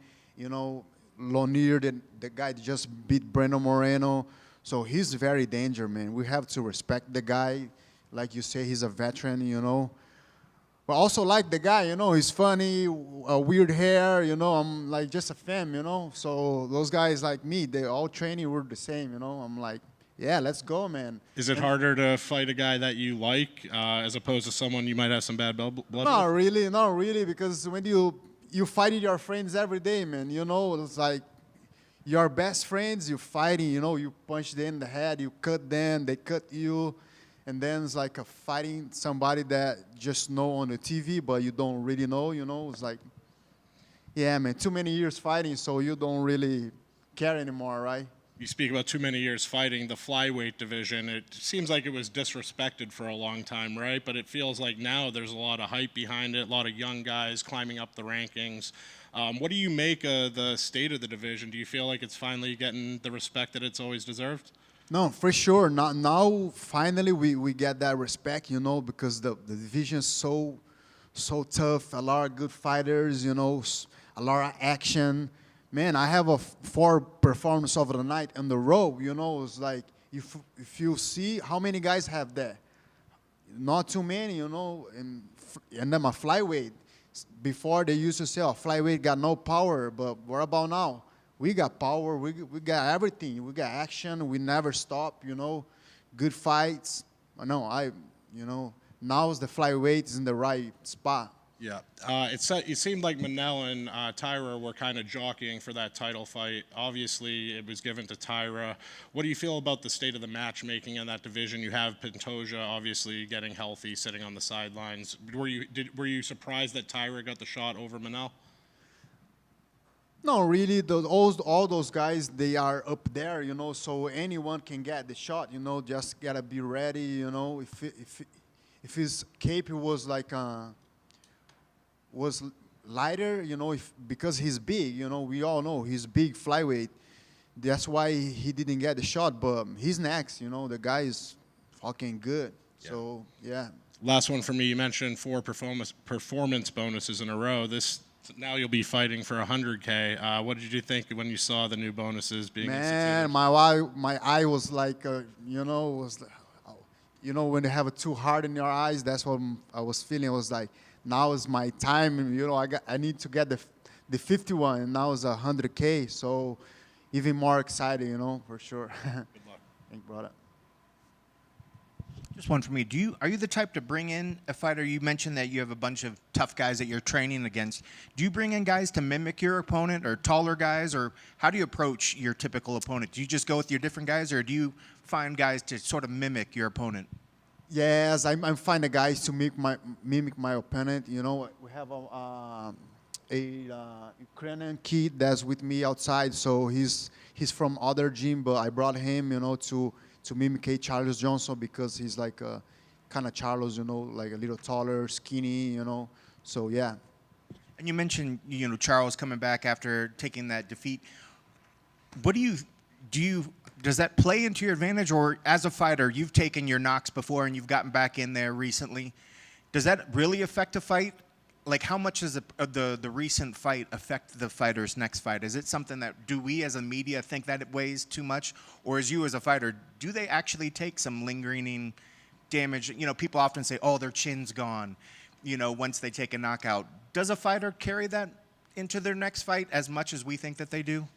Lonier, the guy that just beat Breno Moreno. So he's very dangerous, man. We have to respect the guy. Like you say, he's a veteran, But also like the guy, he's funny, weird hair, I'm like just a fan, So those guys like me, they all training, we're the same, I'm like, yeah, let's go, man. Is it harder to fight a guy that you like as opposed to someone you might have some bad blood with? Not really, because when you fight your friends every day, man, it's like, your best friends, you fighting, you punch them in the head, you cut them, they cut you, and then it's like a fighting somebody that just know on the TV, but you don't really know, it's like, yeah, man, too many years fighting, so you don't really care anymore, right? You speak about too many years fighting the flyweight division. It seems like it was disrespected for a long time, right? But it feels like now there's a lot of hype behind it, a lot of young guys climbing up the rankings. What do you make of the state of the division? Do you feel like it's finally getting the respect that it's always deserved? No, for sure. Now finally, we get that respect, because the division is so tough. A lot of good fighters, a lot of action. Man, I have 4 performances of the night on the road, It's like, if you see how many guys have that. Not too many, and then my flyweight. Before they used to say, flyweight got no power, but what about now? We got power, we got everything. We got action, we never stop, good fights. Now is the flyweight is in the right spot. Yeah, it seemed like Manel and Tyra were kind of jockeying for that title fight. Obviously, it was given to Tyra. What do you feel about the state of the matchmaking in that division? You have Pantoja obviously getting healthy, sitting on the sidelines. Were you surprised that Tyra got the shot over Manel? No, really. All those guys, they are up there, so anyone can get the shot, just gotta be ready, If his cape was like was lighter, because he's big, we all know he's big flyweight. That's why he didn't get the shot, but he's next, the guy is fucking good. Yeah. So, yeah. Last one for me, you mentioned 4 performance bonuses in a row. Now you'll be fighting for 100K. What did you think when you saw the new bonuses being instituted? Man, my eye was like, when they have it too hard in your eyes, that's what I was feeling. I was like, now is my time. I need to get the 51, and now it's 100K. So even more excited, for sure. Good luck. Thank you, brother. Just one for me. Are you the type to bring in a fighter? You mentioned that you have a bunch of tough guys that you're training against. Do you bring in guys to mimic your opponent, or taller guys, or how do you approach your typical opponent? Do you just go with your different guys, or do you find guys to sort of mimic your opponent? Yes, I'm finding guys to mimic my opponent. We have a Ukrainian kid that's with me outside. So he's from other gym, but I brought him, to mimic Charles Johnson because he's like kind of Charles, like a little taller, skinny, So yeah. And you mentioned, Charles coming back after taking that defeat. What does that play into your advantage, or as a fighter, you've taken your knocks before and you've gotten back in there recently? Does that really affect a fight? Like, how much does the recent fight affect the fighter's next fight? Is it something that, do we as a media think that it weighs too much? Or as you as a fighter, do they actually take some lingering damage? People often say, oh, their chin's gone, once they take a knockout. Does a fighter carry that into their next fight as much as we think that they do?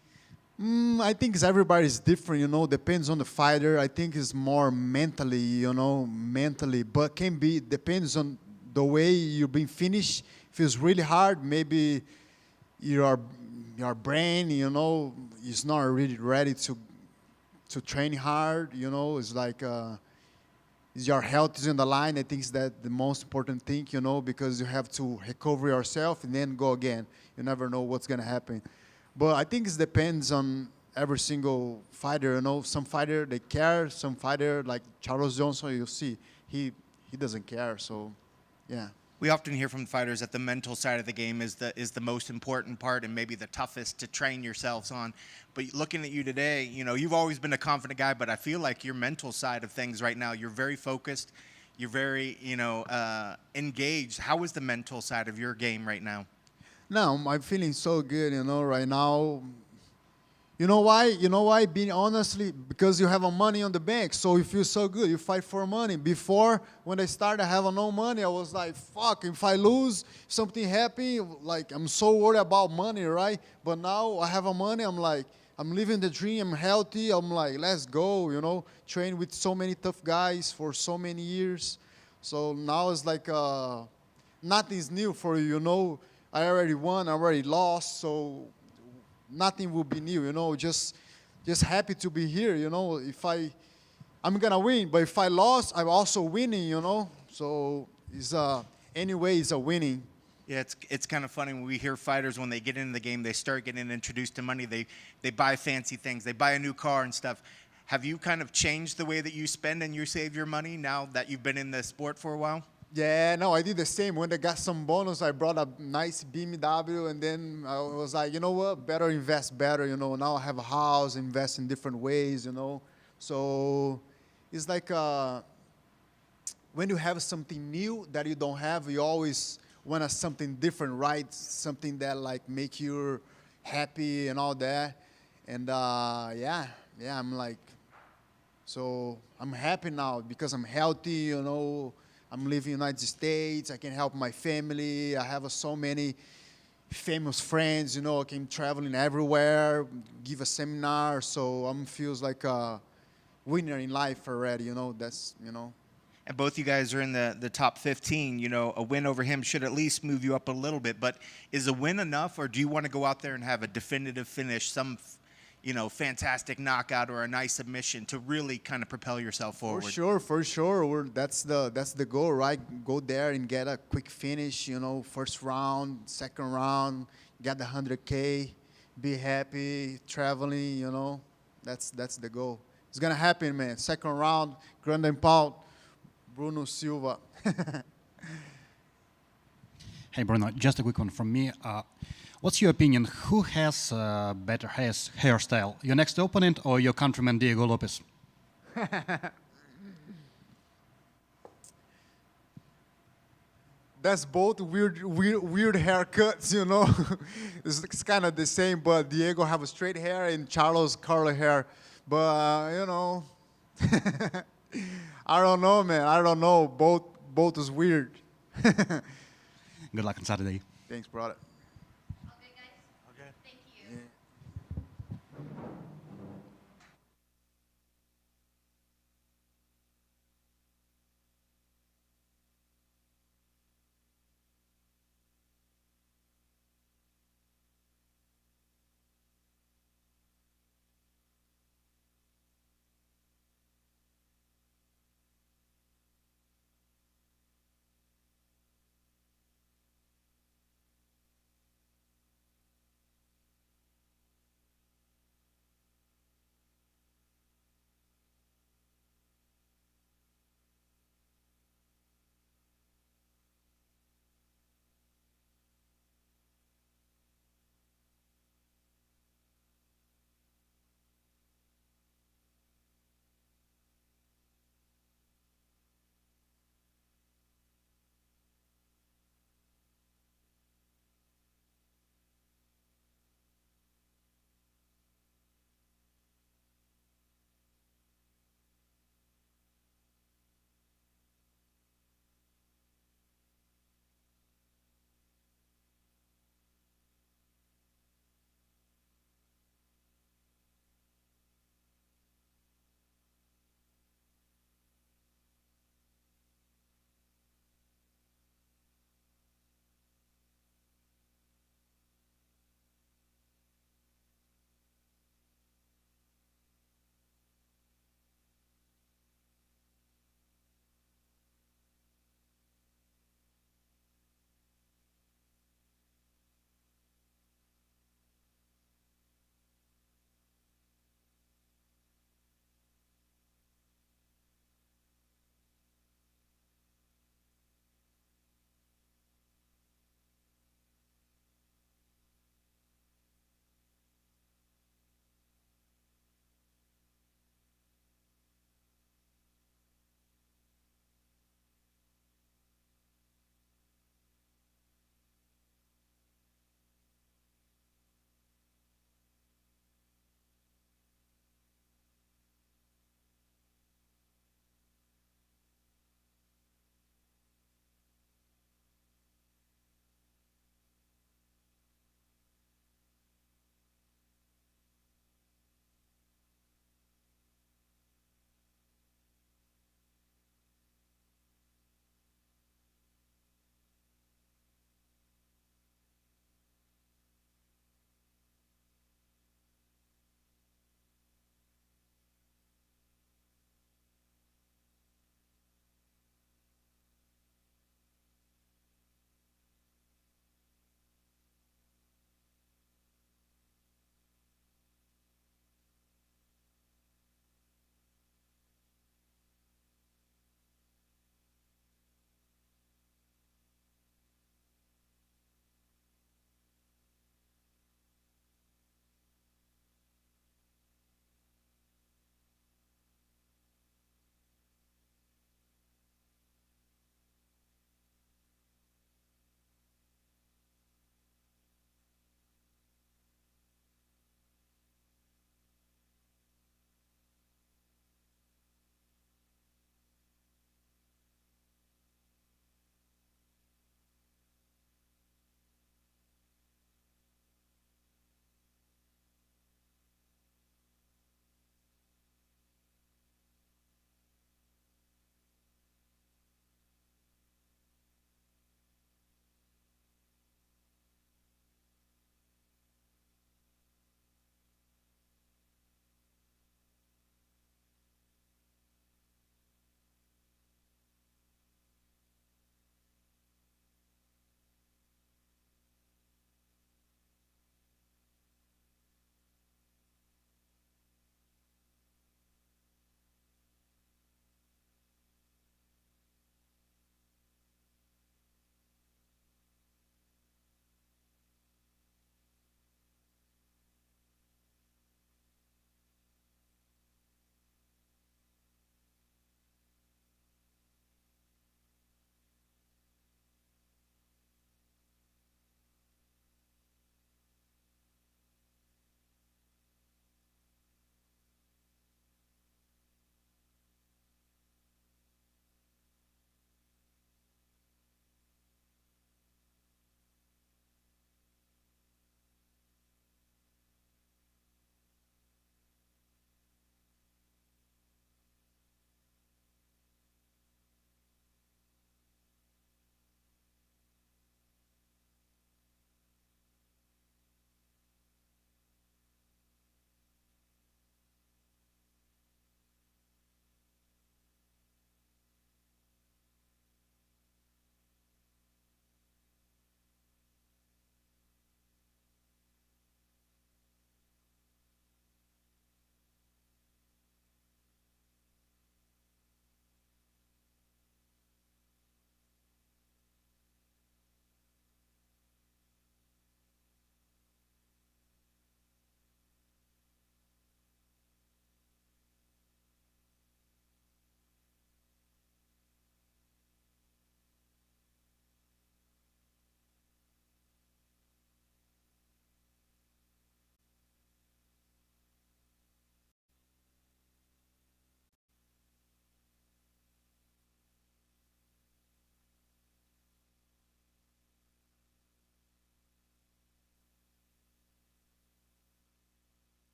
I think everybody's different, depends on the fighter. I think it's more mentally, but depends on the way you're being finished. If it's really hard, maybe your brain, is not really ready to train hard, It's like your health is on the line. I think that's the most important thing, because you have to recover yourself and then go again. You never know what's going to happen. But I think it depends on every single fighter. Some fighter, they care. Some fighter, like Charles Johnson, you'll see, he doesn't care. So, yeah. We often hear from fighters that the mental side of the game is the most important part and maybe the toughest to train yourselves on. But looking at you today, you've always been a confident guy, but I feel like your mental side of things right now, you're very focused. You're very, engaged. How is the mental side of your game right now? No, I'm feeling so good, right now. You know why? Being honestly, because you have money on the bank, so you feel so good. You fight for money. Before, when I started, I have no money. I was like, fuck, if I lose, something happen, like, I'm so worried about money, right? But now I have money. I'm like, I'm living the dream. I'm healthy. I'm like, let's go, train with so many tough guys for so many years. So now it's like nothing's new for you, I already won, I already lost, so nothing will be new, just happy to be here, If I'm gonna win, but if I lost, I'm also winning, So it's anyway, it's a winning. Yeah, it's kind of funny when we hear fighters, when they get into the game, they start getting introduced to money, they buy fancy things, they buy a new car and stuff. Have you kind of changed the way that you spend and you save your money now that you've been in the sport for a while? Yeah, no, I did the same. When I got some bonus, I brought a nice BMW, and then I was like, you know what, better invest better, Now I have a house, invest in different ways, So it's like when you have something new that you don't have, you always want something different, right? Something that like make you happy and all that. And yeah, I'm like, so I'm happy now because I'm healthy, I'm living in the United States. I can help my family. I have so many famous friends, I can traveling everywhere, give a seminar. So feels like a winner in life already, That's. And both you guys are in the top 15. A win over him should at least move you up a little bit. But is a win enough, or do you want to go out there and have a definitive finish, some fantastic knockout or a nice submission to really kind of propel yourself forward? For sure. That's the goal, right? Go there and get a quick finish, first round, second round, get the 100K, be happy, traveling, that's the goal. It's gonna happen, man. Second round, Grand and Pound, Bruno Silva. Hey, Bruno, just a quick one from me. What's your opinion? Who has better hairstyle, your next opponent or your countryman Diego Lopez? That's both weird haircuts, It's kind of the same, but Diego have a straight hair and Charles curly hair. But I don't know, man. I don't know. Both is weird. Good luck on Saturday. Thanks, brother.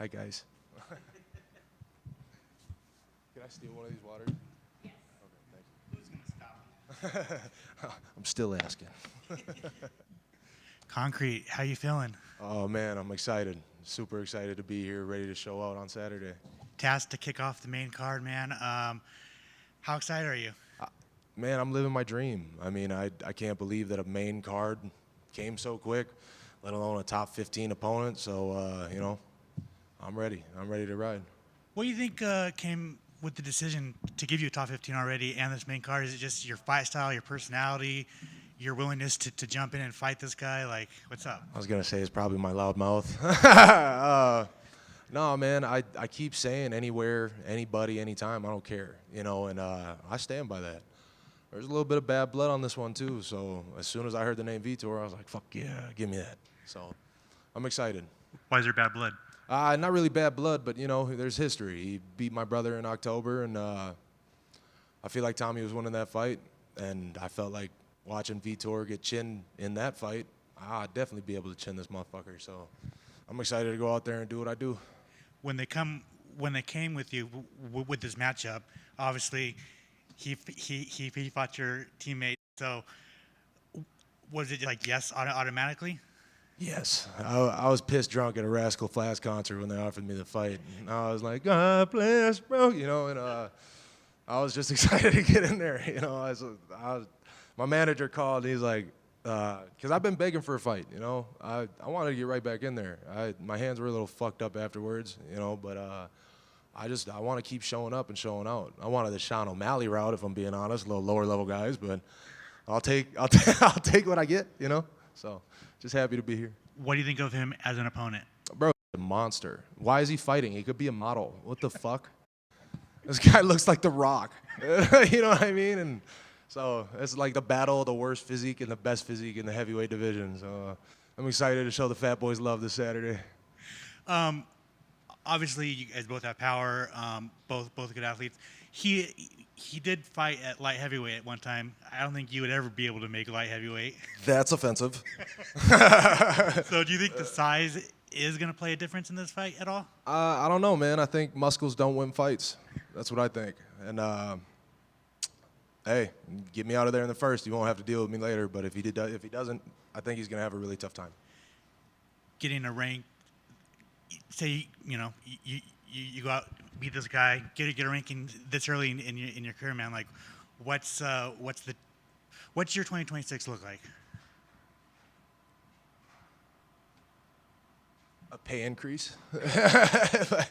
Hi, guys. Can I steal one of these waters? Yes. Okay, thanks. Who's going to stop? I'm still asking. Concrete, how you feeling? Oh, man, I'm excited. Super excited to be here, ready to show out on Saturday. Tasked to kick off the main card, man. How excited are you? Man, I'm living my dream. I mean, I can't believe that a main card came so quick, let alone a top 15 opponent. So, you know, I'm ready. I'm ready to ride. What do you think came with the decision to give you a top 15 already and this main card? Is it just your fight style, your personality, your willingness to jump in and fight this guy? Like, what's up? I was going to say it's probably my loud mouth. No, man, I keep saying anywhere, anybody, anytime, I don't care, you know, and I stand by that. There's a little bit of bad blood on this one, too, so as soon as I heard the name Vitor, I was like, fuck yeah, give me that. So I'm excited. Why is there bad blood? Not really bad blood, but, you know, there's history. He beat my brother in October, and I feel like Tommy was winning that fight, and I felt like watching Vitor get chinned in that fight, I'd definitely be able to chin this motherfucker, so I'm excited to go out there and do what I do. When they came with you with this matchup, obviously he fought your teammate. So was it like yes automatically? Yes, I was pissed drunk at a Rascal Flatts concert when they offered me the fight. And I was like, God bless, bro, you know, and I was just excited to get in there. You know, my manager called. And he's like, because I've been begging for a fight, you know. I wanted to get right back in there. My hands were a little fucked up afterwards, you know, but I want to keep showing up and showing out. I wanted the Sean O'Malley route, if I'm being honest, a little lower level guys, but I'll take what I get, you know. So just happy to be here. What do you think of him as an opponent? Bro, a monster. Why is he fighting? He could be a model. What the fuck? This guy looks like The Rock. You know what I mean? And so it's like the battle of the worst physique and the best physique in the heavyweight division. So I'm excited to show the fat boys love this Saturday. Obviously, you guys both have power, both good athletes. He did fight at light heavyweight at one time. I don't think you would ever be able to make light heavyweight. That's offensive. So do you think the size is going to play a difference in this fight at all? I don't know, man. I think muscles don't win fights. That's what I think. And hey, get me out of there in the first. You won't have to deal with me later. But if he doesn't, I think he's going to have a really tough time. Getting a rank, say you know you go out, beat this guy, get a ranking this early in your career, man. Like, what's your 2026 look like? A pay increase? Get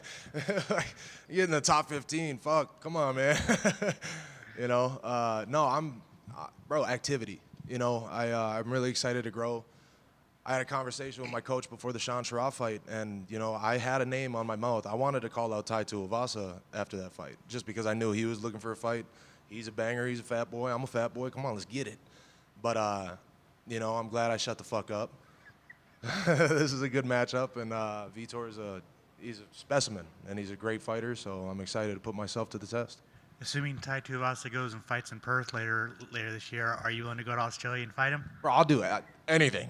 in the top 15. Fuck, come on, man. You know, no, bro, activity. You know, I'm really excited to grow. I had a conversation with my coach before the Sean Sharaf fight, and, you know, I had a name on my mouth. I wanted to call out Tai Tuivasa after that fight, just because I knew he was looking for a fight. He's a banger. He's a fat boy. I'm a fat boy. Come on, let's get it. But, you know, I'm glad I shut the fuck up. This is a good matchup, and Vitor he's a specimen, and he's a great fighter, so I'm excited to put myself to the test. Assuming Tai Tuivasa goes and fights in Perth later this year, are you willing to go to Australia and fight him? Bro, I'll do it. Anything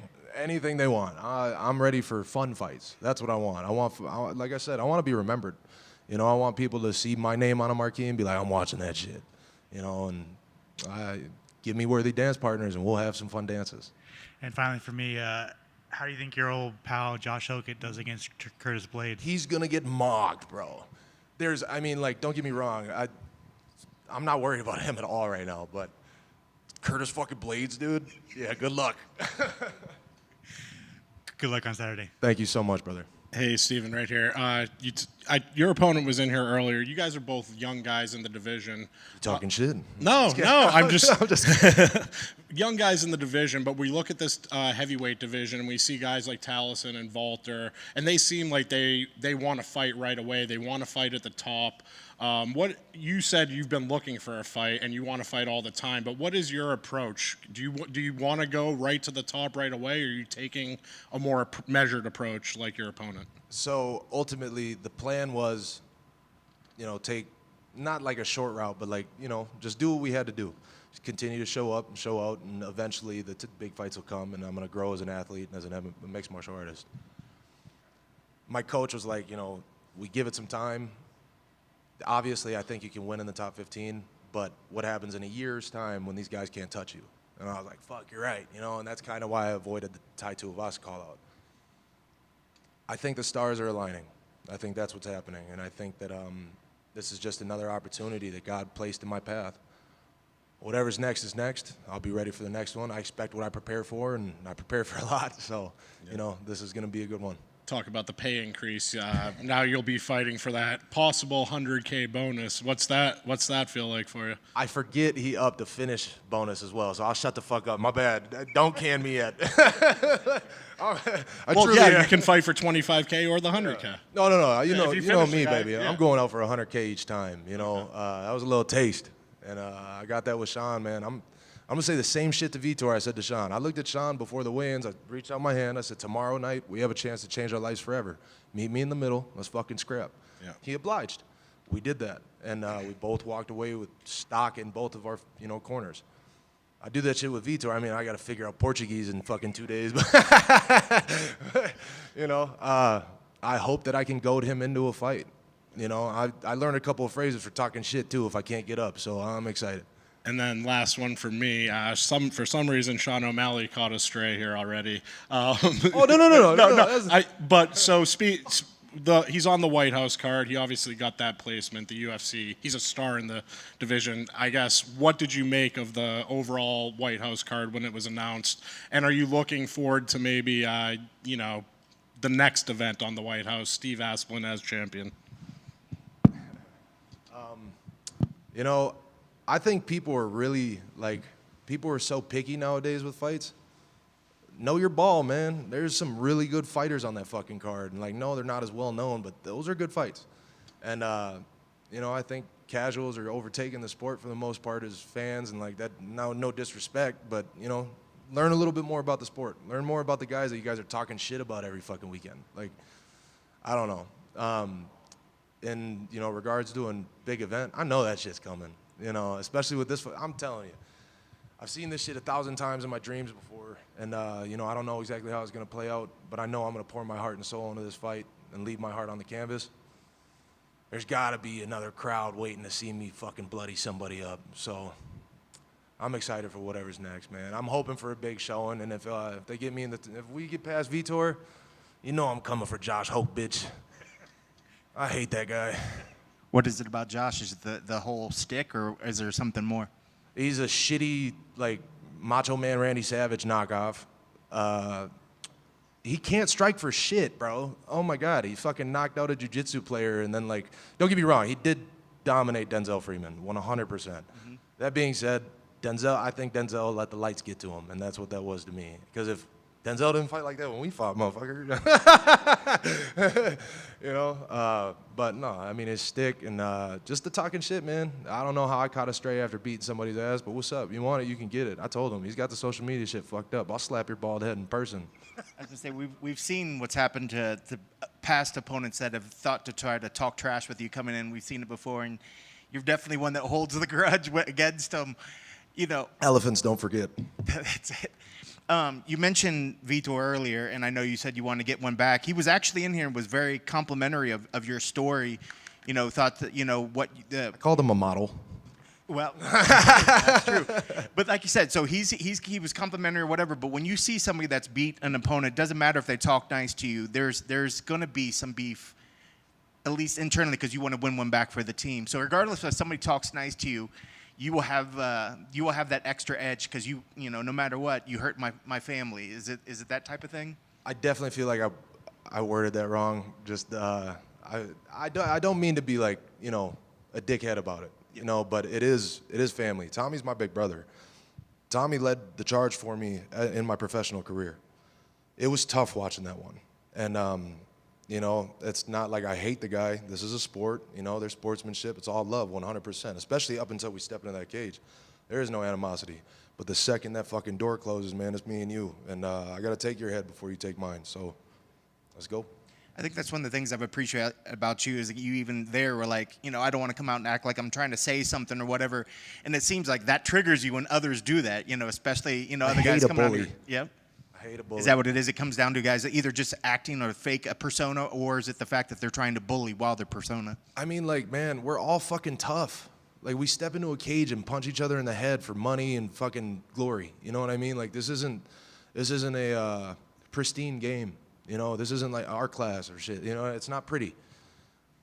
they want. I'm ready for fun fights. That's what I want. Like I said, I want to be remembered. You know, I want people to see my name on a marquee and be like, I'm watching that shit. You know, and give me worthy dance partners, and we'll have some fun dances. And finally, for me, how do you think your old pal Josh Hokett does against Curtis Blade? He's gonna get mogged, bro. Don't get me wrong. I'm not worried about him at all right now, but Curtis fucking Blades, dude. Yeah, good luck. Good luck on Saturday. Thank you so much, brother. Hey, Steven, right here. Your opponent was in here earlier. You guys are both young guys in the division. You talking shit? No, I'm just young guys in the division. But we look at this heavyweight division, and we see guys like Taliesin and Walter, and they seem like they want to fight right away. They want to fight at the top. What you said, you've been looking for a fight, and you want to fight all the time. But what is your approach? Do you want to go right to the top right away, or are you taking a more measured approach like your opponent? So ultimately, the plan was, you know, take not like a short route, but like, you know, just do what we had to do. Just continue to show up and show out, and eventually the big fights will come, and I'm going to grow as an athlete and as a mixed martial artist. my coach was like, we give it some time. Obviously, I think you can win in the top 15, but what happens in a year's time when these guys can't touch you? And I was like, fuck, you're right, and that's kind of why I avoided the Tai Tuivasa call-out. I think the stars are aligning. I think that's what's happening, and I think that this is just another opportunity that God placed in my path. Whatever's next is next. I'll be ready for the next one. I expect what I prepare for, and I prepare for a lot, so, this is going to be a good one. Talk about the pay increase. Now you'll be fighting for that possible 100K bonus. What's that feel like for you? I forget he upped the finish bonus as well, so I'll shut the fuck up. My bad. Don't can me yet. You can fight for 25K or the 100K. No. You know me, guy, baby. yeah. I'm going out for 100K each time. That was a little taste, and I got that with Sean, man. I'm gonna say the same shit to Vitor I said to Sean. I looked at Sean before the weigh-ins. I reached out my hand. I said, tomorrow night we have a chance to change our lives forever. Meet me in the middle. Let's fucking scrap. Yeah. He obliged. We did that, and we both walked away with stock in both of our corners. I do that shit with Vitor. I mean, I got to figure out Portuguese in fucking 2 days. I hope that I can goad him into a fight. I learned a couple of phrases for talking shit too if I can't get up, so I'm excited. And then last one for me. For some reason, Sean O'Malley caught a stray here already. No. He's on the White House card. He obviously got that placement. The UFC. He's a star in the division. I guess. What did you make of the overall White House card when it was announced? And are you looking forward to maybe the next event on the White House, Steve Asplund as champion? I think people are really, people are so picky nowadays with fights. Know your ball, man. There's some really good fighters on that fucking card. And, no, they're not as well known, but those are good fights. And, I think casuals are overtaking the sport for the most part as fans and, that. No disrespect, but, learn a little bit more about the sport. Learn more about the guys that you guys are talking shit about every fucking weekend. I don't know. In, regards to a big event, I know that shit's coming. Especially with this, I'm telling you, I've seen this shit 1,000 times in my dreams before, and I don't know exactly how it's gonna play out, but I know I'm gonna pour my heart and soul into this fight and leave my heart on the canvas. There's gotta be another crowd waiting to see me fucking bloody somebody up, so I'm excited for whatever's next, man. I'm hoping for a big showing, and if they get me if we get past Vitor, I'm coming for Josh Hope, bitch. I hate that guy. What is it about Josh? Is it the whole stick, or is there something more? He's a shitty, Macho Man Randy Savage knockoff. He can't strike for shit, bro. Oh, my God. He fucking knocked out a jiu-jitsu player, and then, don't get me wrong, he did dominate Denzel Freeman, 100%. Mm-hmm. That being said, I think Denzel let the lights get to him, and that's what that was to me. Because if Denzel didn't fight like that when we fought, motherfucker. But no, I mean, his stick and just the talking shit, man. I don't know how I caught a stray after beating somebody's ass, but what's up? You want it, you can get it. I told him. He's got the social media shit fucked up. I'll slap your bald head in person. I was going to say, we've seen what's happened to past opponents that have thought to try to talk trash with you coming in. We've seen it before, and you're definitely one that holds the grudge against them. Elephants don't forget. That's it. You mentioned Vitor earlier, and I know you said you want to get one back. He was actually in here and was very complimentary of your story. Thought that, I called him a model. Well, that's true. But like you said, so he was complimentary or whatever, but when you see somebody that's beat an opponent, it doesn't matter if they talk nice to you, there's going to be some beef, at least internally, because you want to win one back for the team. So regardless if somebody talks nice to you, you will have that extra edge because no matter what, you hurt my family. Is it that type of thing? I definitely feel like I worded that wrong. Just I don't mean to be a dickhead about it, but it is family. Tommy's my big brother. Tommy led the charge for me in my professional career. It was tough watching that one, and it's not like I hate the guy. This is a sport. There's sportsmanship. It's all love, 100%, especially up until we step into that cage. There is no animosity. But the second that fucking door closes, man, it's me and you. And I got to take your head before you take mine. So let's go. I think that's one of the things I've appreciated about you is that you even there were I don't want to come out and act like I'm trying to say something or whatever. And it seems like that triggers you when others do that, especially, other guys come out here. Yep. I hate a bully. Is that what it is? It comes down to guys either just acting or fake a persona, or is it the fact that they're trying to bully while they're persona? I mean, like, man, we're all fucking tough. Like, we step into a cage and punch each other in the head for money and fucking glory. You know what I mean? Like, this isn't a pristine game. You know, this isn't like our class or shit. You know, it's not pretty.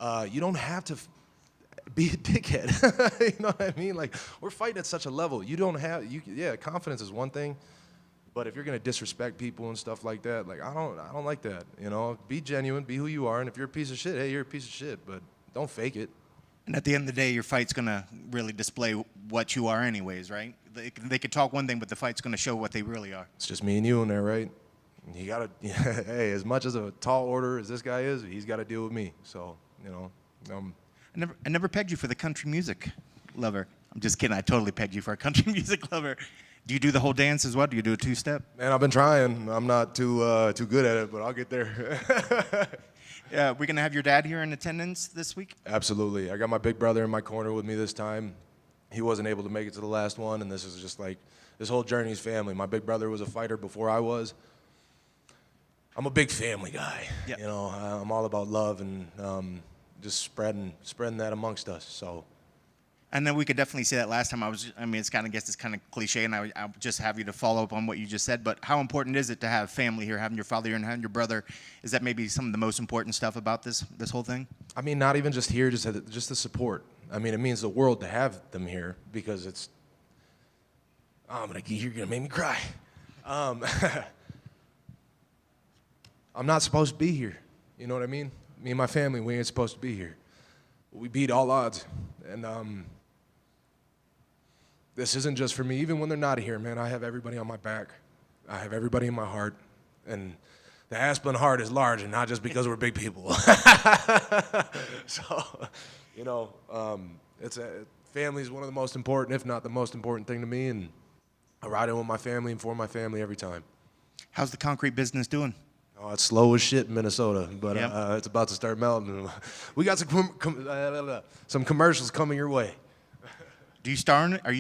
You don't have to be a dickhead. You know what I mean? Like, we're fighting at such a level. You don't have, confidence is one thing. But if you're gonna disrespect people and stuff like that, like I don't like that. You know, be genuine, be who you are, and if you're a piece of shit, hey, you're a piece of shit. But don't fake it. And at the end of the day, your fight's gonna really display what you are, anyways, right? They could talk one thing, but the fight's gonna show what they really are. It's just me and you in there, right? You gotta, hey, as much as a tall order as this guy is, he's got to deal with me. So, you know, I never pegged you for the country music lover. I'm just kidding. I totally pegged you for a country music lover. Do you do the whole dance as well? Do you do a two-step? Man, I've been trying. I'm not too good at it, but I'll get there. Yeah, we're gonna have your dad here in attendance this week. Absolutely. I got my big brother in my corner with me this time. He wasn't able to make it to the last one, and this is just like, this whole journey's family. My big brother was a fighter before I was. I'm a big family guy. Yep. You know, I'm all about love and just spreading that amongst us. So. And then we could definitely say that last time I mean, it's kind of cliche, and I'll just have you to follow up on what you just said, but how important is it to have family here, having your father here and having your brother? Is that maybe some of the most important stuff about this whole thing? I mean, not even just here, just the support. I mean, it means the world to have them here because it's, you're gonna make me cry. I'm not supposed to be here. You know what I mean? Me and my family, we ain't supposed to be here. We beat all odds, and this isn't just for me. Even when they're not here, man, I have everybody on my back. I have everybody in my heart. And the Asplund heart is large, and not just because we're big people. So, you know, family is one of the most important, if not the most important thing to me. And I ride in with my family and for my family every time. How's the concrete business doing? Oh, it's slow as shit in Minnesota, but Yep. It's about to start melting. We got some commercials coming your way. Are you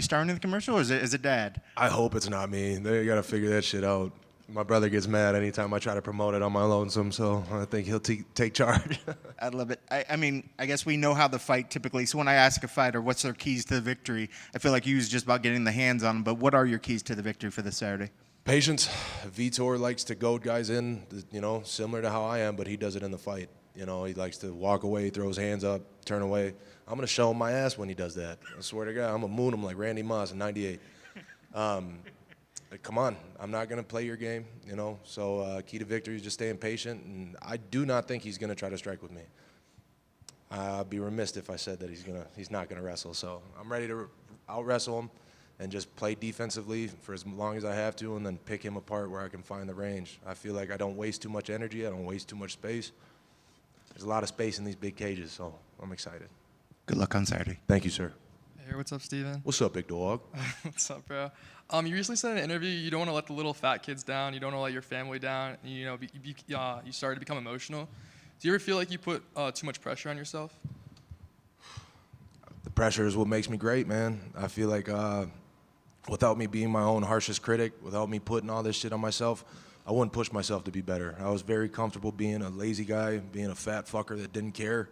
starring in the commercial, or is it Dad? I hope it's not me. They got to figure that shit out. My brother gets mad anytime I try to promote it on my lonesome, so I think he'll take charge. I love it. I mean, I guess we know how the fight typically, so when I ask a fighter what's their keys to the victory, I feel like you was just about getting the hands on them, but what are your keys to the victory for this Saturday? Patience. Vitor likes to goad guys in, you know, similar to how I am, but he does it in the fight. You know, he likes to walk away, throw his hands up, turn away. I'm going to show him my ass when he does that. I swear to God, I'm going to moon him like Randy Moss in '98. Come on, I'm not going to play your game, you know. So key to victory is just staying patient, and I do not think he's going to try to strike with me. I'd be remiss if I said that he's not going to wrestle. So I'm ready to out-wrestle him and just play defensively for as long as I have to, and then pick him apart where I can find the range. I feel like I don't waste too much energy. I don't waste too much space. There's a lot of space in these big cages, so I'm excited. Good luck on Saturday. Thank you, sir. Hey, what's up, Steven? What's up, big dog? What's up, bro? You recently said in an interview you don't want to let the little fat kids down. You don't want to let your family down. You know, you started to become emotional. Do you ever feel like you put too much pressure on yourself? The pressure is what makes me great, man. I feel like without me being my own harshest critic, without me putting all this shit on myself, I wouldn't push myself to be better. I was very comfortable being a lazy guy, being a fat fucker that didn't care.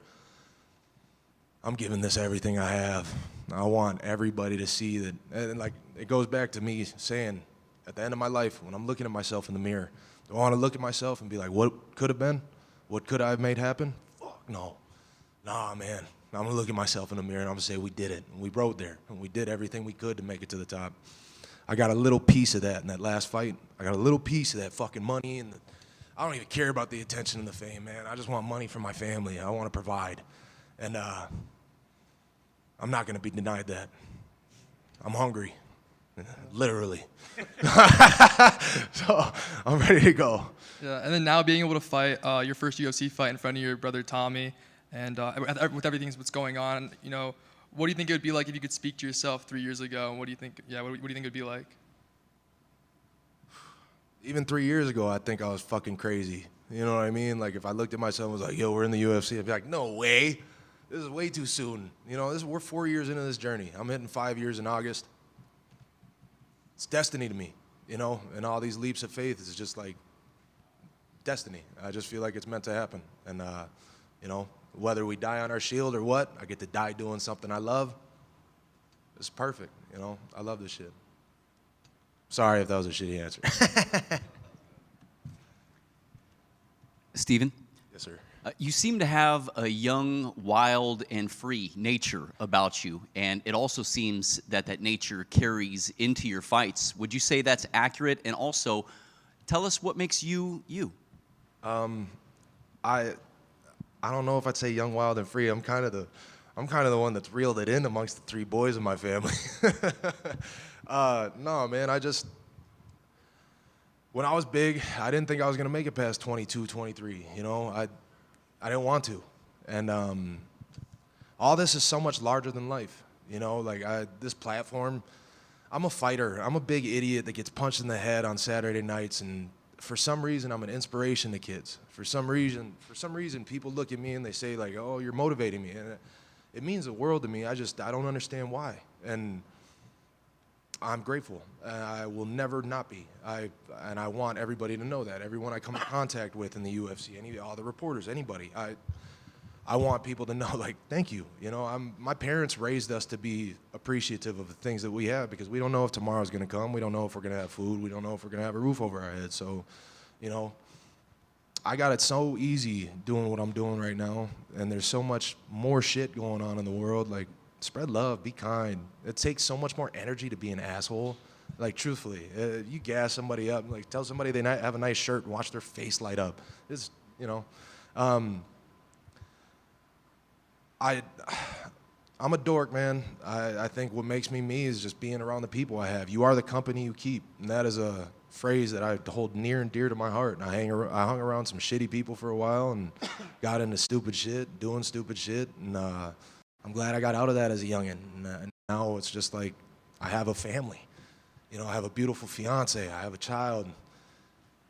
I'm giving this everything I have. I want everybody to see that, and like, it goes back to me saying, at the end of my life, when I'm looking at myself in the mirror, do I want to look at myself and be like, what could have been? What could I have made happen? Fuck, no. Nah, man. I'm going to look at myself in the mirror and I'm going to say, we did it. And we rode there. And we did everything we could to make it to the top. I got a little piece of that in that last fight. I got a little piece of that fucking money. And I don't even care about the attention and the fame, man. I just want money for my family. I want to provide. And I'm not going to be denied that. I'm hungry. Literally. So I'm ready to go. Yeah, and then now being able to fight your first UFC fight in front of your brother Tommy, and with everything that's going on, you know, what do you think it would be like if you could speak to yourself 3 years ago? And what do you think? Yeah, what do you think it would be like? Even 3 years ago, I think I was fucking crazy. You know what I mean? Like, if I looked at myself and was like, yo, we're in the UFC, I'd be like, no way. This is way too soon. You know, we're 4 years into this journey. I'm hitting 5 years in August. It's destiny to me. you know, and all these leaps of faith is just like destiny. I just feel like it's meant to happen. And, you know, whether we die on our shield or what, I get to die doing something I love. It's perfect, you know. I love this shit. Sorry if that was a shitty answer. Steven? Yes, sir. You seem to have a young, wild, and free nature about you, and it also seems that that nature carries into your fights. Would you say that's accurate? And also, tell us what makes you you. I don't know if I'd say young, wild, and free. I'm kind of the one that's reeled it in amongst the three boys in my family. No, man, when I was big, I didn't think I was gonna make it past 22, 23. You know, I didn't want to, and all this is so much larger than life. You know, like this platform. I'm a fighter. I'm a big idiot that gets punched in the head on Saturday nights, and for some reason, I'm an inspiration to kids. For some reason, people look at me and they say like, "Oh, you're motivating me," and it means the world to me. I don't understand why, and I'm grateful. I will never not be. And I want everybody to know that. Everyone I come in contact with in the UFC, all the reporters, anybody, I want people to know, like, thank you. You know, my parents raised us to be appreciative of the things that we have because we don't know if tomorrow's going to come. We don't know if we're going to have food. We don't know if we're going to have a roof over our heads. So, you know, I got it so easy doing what I'm doing right now, and there's so much more shit going on in the world. Like, spread love, be kind. It takes so much more energy to be an asshole. Like, truthfully, you gas somebody up, like, tell somebody they have a nice shirt and watch their face light up. It's, you know, I'm a dork, man. I think what makes me me is just being around the people I have. You are the company you keep, and that is a phrase that I hold near and dear to my heart. And I hung around some shitty people for a while and got into stupid shit, doing stupid shit, and I'm glad I got out of that as a youngin'. And now it's just like I have a family. You know, I have a beautiful fiance. I have a child.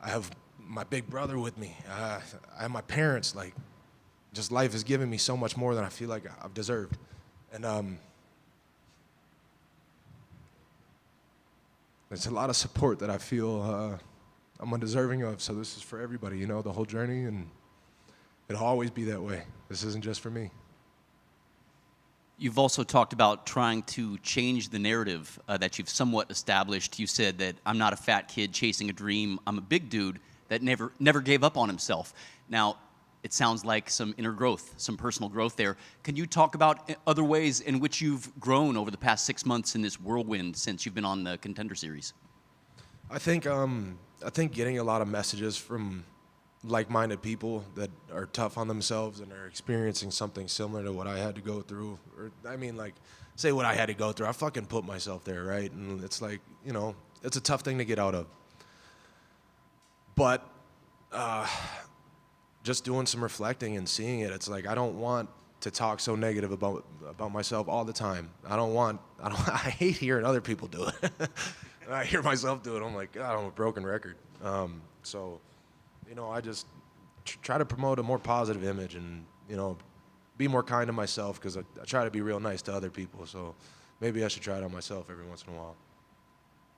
I have my big brother with me. I have my parents. Like, just life has given me so much more than I feel like I've deserved. And there's a lot of support that I feel I'm undeserving of. So this is for everybody, you know, the whole journey. And it'll always be that way. This isn't just for me. You've also talked about trying to change the narrative that you've somewhat established. You said that I'm not a fat kid chasing a dream. I'm a big dude that never gave up on himself. Now, it sounds like some inner growth, some personal growth there. Can you talk about other ways in which you've grown over the past 6 months in this whirlwind since you've been on the Contender Series? I think getting a lot of messages from like-minded people that are tough on themselves and are experiencing something similar to what I had to go through, or I mean, like, say what I had to go through. I fucking put myself there, right? And it's like, you know, it's a tough thing to get out of. But just doing some reflecting and seeing it, it's like I don't want to talk so negative about myself all the time. I hate hearing other people do it. And I hear myself do it, I'm like, God, I'm a broken record. So, you know, I just try to promote a more positive image and, you know, be more kind to myself because I try to be real nice to other people. So maybe I should try it on myself every once in a while.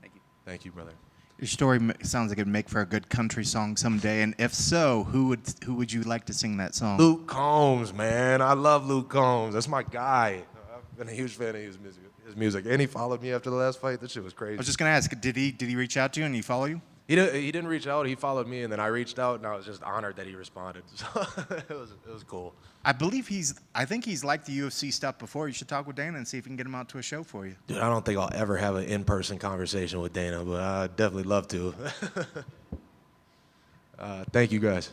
Thank you. Thank you, brother. Your story sounds like it'd make for a good country song someday. And if so, who would you like to sing that song? Luke Combs, man. I love Luke Combs. That's my guy. I've been a huge fan of his music. And he followed me after the last fight. That shit was crazy. I was just going to ask, did he reach out to you and he follow you? He didn't reach out. He followed me, and then I reached out, and I was just honored that he responded. So it was cool. I think he's liked the UFC stuff before. You should talk with Dana and see if you can get him out to a show for you. Dude, I don't think I'll ever have an in-person conversation with Dana, but I'd definitely love to. Thank you, guys.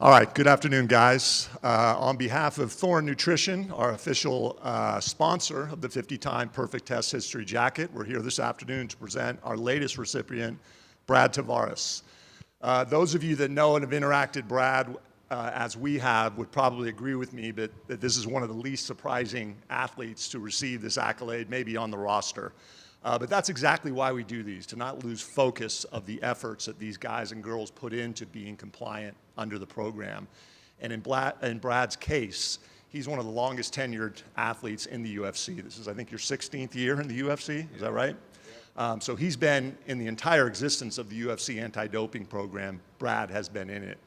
All right, good afternoon, guys. On behalf of Thorne Nutrition, our official sponsor of the 50-time Perfect Test History Jacket, we're here this afternoon to present our latest recipient, Brad Tavares. Those of you that know and have interacted Brad as we have would probably agree with me that this is one of the least surprising athletes to receive this accolade, maybe on the roster. But that's exactly why we do these, to not lose focus of the efforts that these guys and girls put into being compliant under the program. And in Brad's case, he's one of the longest tenured athletes in the UFC. This is, I think, your 16th year in the UFC, is that right? So he's been in the entire existence of the UFC anti-doping program. Brad has been in it.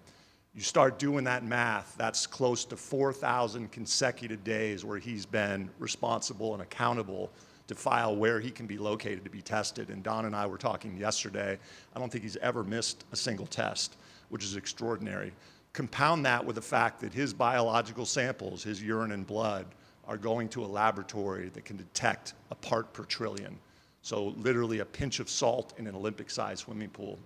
You start doing that math, that's close to 4,000 consecutive days where he's been responsible and accountable to file where he can be located to be tested. And Don and I were talking yesterday. I don't think he's ever missed a single test, which is extraordinary. Compound that with the fact that his biological samples, his urine and blood, are going to a laboratory that can detect a part per trillion. So literally a pinch of salt in an Olympic-sized swimming pool.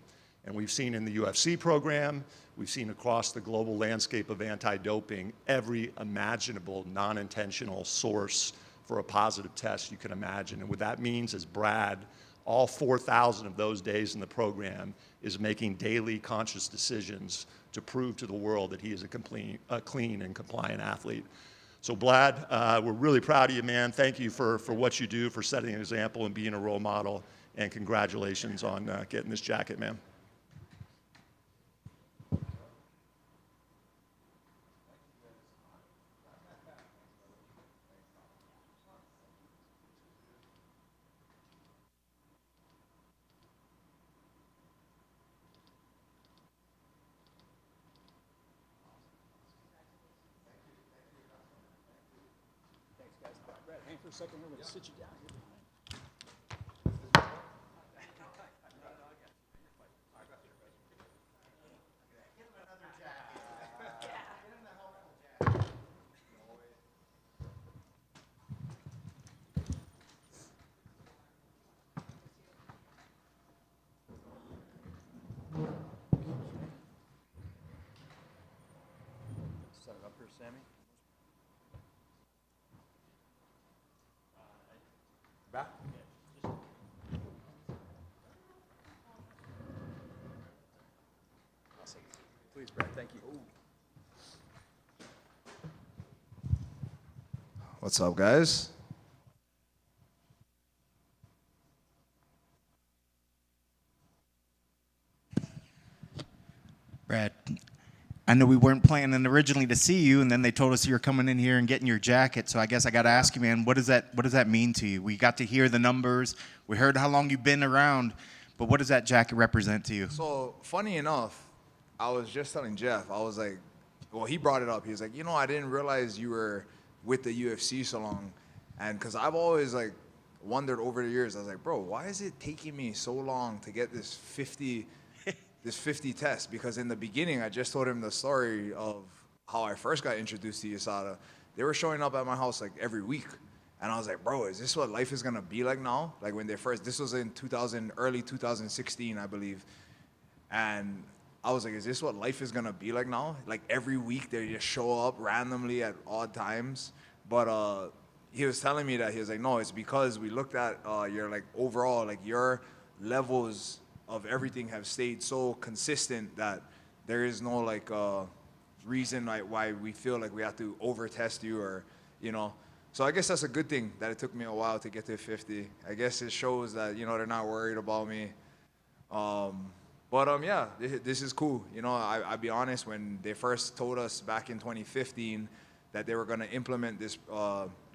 And we've seen in the UFC program, we've seen across the global landscape of anti-doping, every imaginable non-intentional source for a positive test you can imagine. And what that means is Brad, all 4,000 of those days in the program, is making daily conscious decisions to prove to the world that he is a clean and compliant athlete. So Brad, we're really proud of you, man. Thank you for what you do, for setting an example and being a role model, and congratulations on getting this jacket, man. For a second, we're going to sit you down here. Set it up here, Sammy. Back? Awesome. Please, Brad, thank you. What's up, guys? Brad, I know we weren't planning originally to see you, and then they told us you were coming in here and getting your jacket. So I guess I got to ask you, man, what does that mean to you? We got to hear the numbers. We heard how long you've been around, but what does that jacket represent to you? So funny enough, I was just telling Jeff, I was like, well, he brought it up. He was like, I didn't realize you were with the UFC so long. And because I've always like wondered over the years, I was like, bro, why is it taking me so long to get this 50 test? Because in the beginning, I just told him the story of how I first got introduced to USADA. They were showing up at my house like every week. And I was like, bro, is this what life is gonna be like now? Like when they first, this was in early 2016, I believe. And I was like, is this what life is gonna be like now? Like every week they just show up randomly at odd times. But he was telling me that he was like, no, it's because we looked at your like overall, like your levels of everything have stayed so consistent that there is no like reason like why we feel like we have to over test you or, So I guess that's a good thing that it took me a while to get to 50. I guess it shows that, they're not worried about me. Yeah, this is cool. I'll be honest, when they first told us back in 2015 that they were going to implement this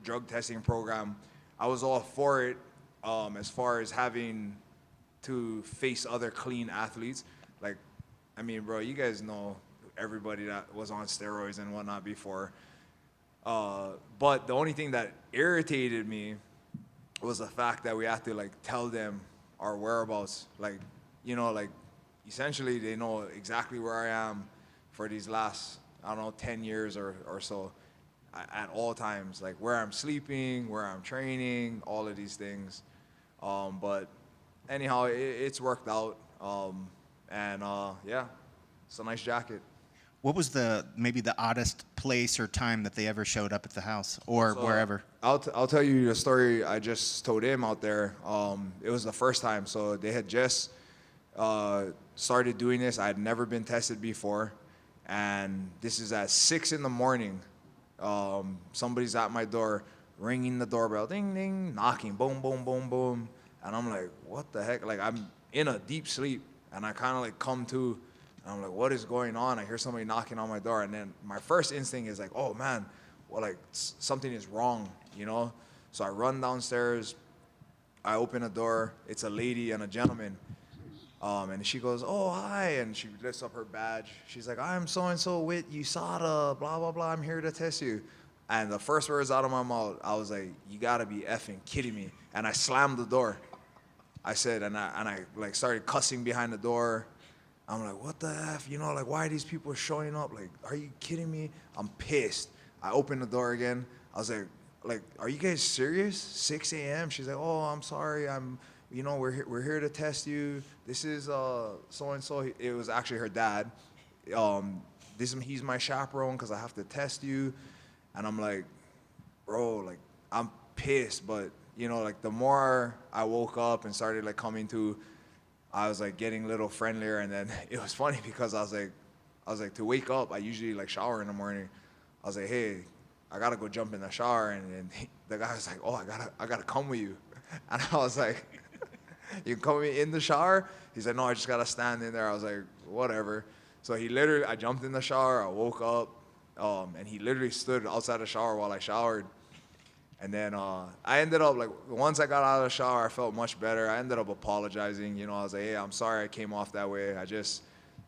drug testing program, I was all for it as far as having to face other clean athletes. Like, I mean, bro, you guys know everybody that was on steroids and whatnot before. But the only thing that irritated me was the fact that we had to like tell them our whereabouts. Like, essentially they know exactly where I am for these last, 10 years or so at all times. Like where I'm sleeping, where I'm training, all of these things. But anyhow, it's worked out. Yeah, it's a nice jacket. What was maybe the oddest place or time that they ever showed up at the house or wherever? I'll tell you the story I just told him out there. It was the first time. So they had just started doing this. I had never been tested before. And this is at 6 in the morning. Somebody's at my door, ringing the doorbell, ding, ding, knocking, boom, boom, boom, boom. And I'm like, what the heck? Like, I'm in a deep sleep. And I kind of like come to, and I'm like, what is going on? I hear somebody knocking on my door. And then my first instinct is like, oh man, well, like something is wrong, you know? So I run downstairs. I open the door. It's a lady and a gentleman. And she goes, oh, hi. And she lifts up her badge. She's like, I'm so-and-so with USADA, blah, blah, blah. I'm here to test you. And the first words out of my mouth, I was like, you got to be effing kidding me. And I slammed the door. I said, and I like started cussing behind the door. I'm like, what the F? You know, like, why are these people showing up? Like, are you kidding me? I'm pissed. I opened the door again. I was like, are you guys serious? 6 a.m.? She's like, oh, I'm sorry. You know, we're here to test you. This is so-and-so. It was actually her dad. He's my chaperone because I have to test you. And I'm like, bro, like, I'm pissed, but you know, like the more I woke up and started like coming to, I was like getting a little friendlier. And then it was funny because I was like to wake up, I usually like shower in the morning. I was like, hey, I gotta go jump in the shower. And the guy was like, oh, I gotta come with you. And I was like, you can come with me in the shower? He's like, no, I just gotta stand in there. I was like, whatever. So I jumped in the shower, I woke up, and he literally stood outside the shower while I showered. And then I ended up, like, once I got out of the shower, I felt much better. I ended up apologizing. You know, I was like, hey, I'm sorry I came off that way. I just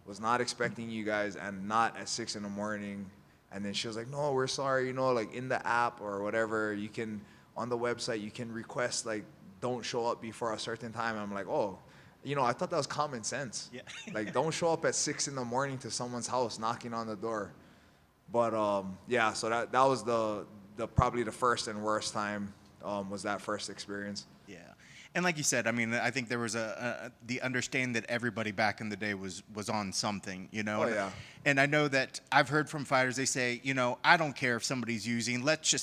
was not expecting you guys and not at 6 in the morning. And then she was like, no, we're sorry. You know, like in the app or whatever, you can, on the website, you can request, like, don't show up before a certain time. And I'm like, oh, you know, I thought that was common sense. Yeah. Like, don't show up at 6 in the morning to someone's house knocking on the door. But, yeah, so that was probably the first and worst time was that first experience. Yeah, and like you said, I mean, I think there was the understanding that everybody back in the day was on something, you know. Oh, yeah. And I know that I've heard from fighters, they say, you know, I don't care if somebody's using. Let's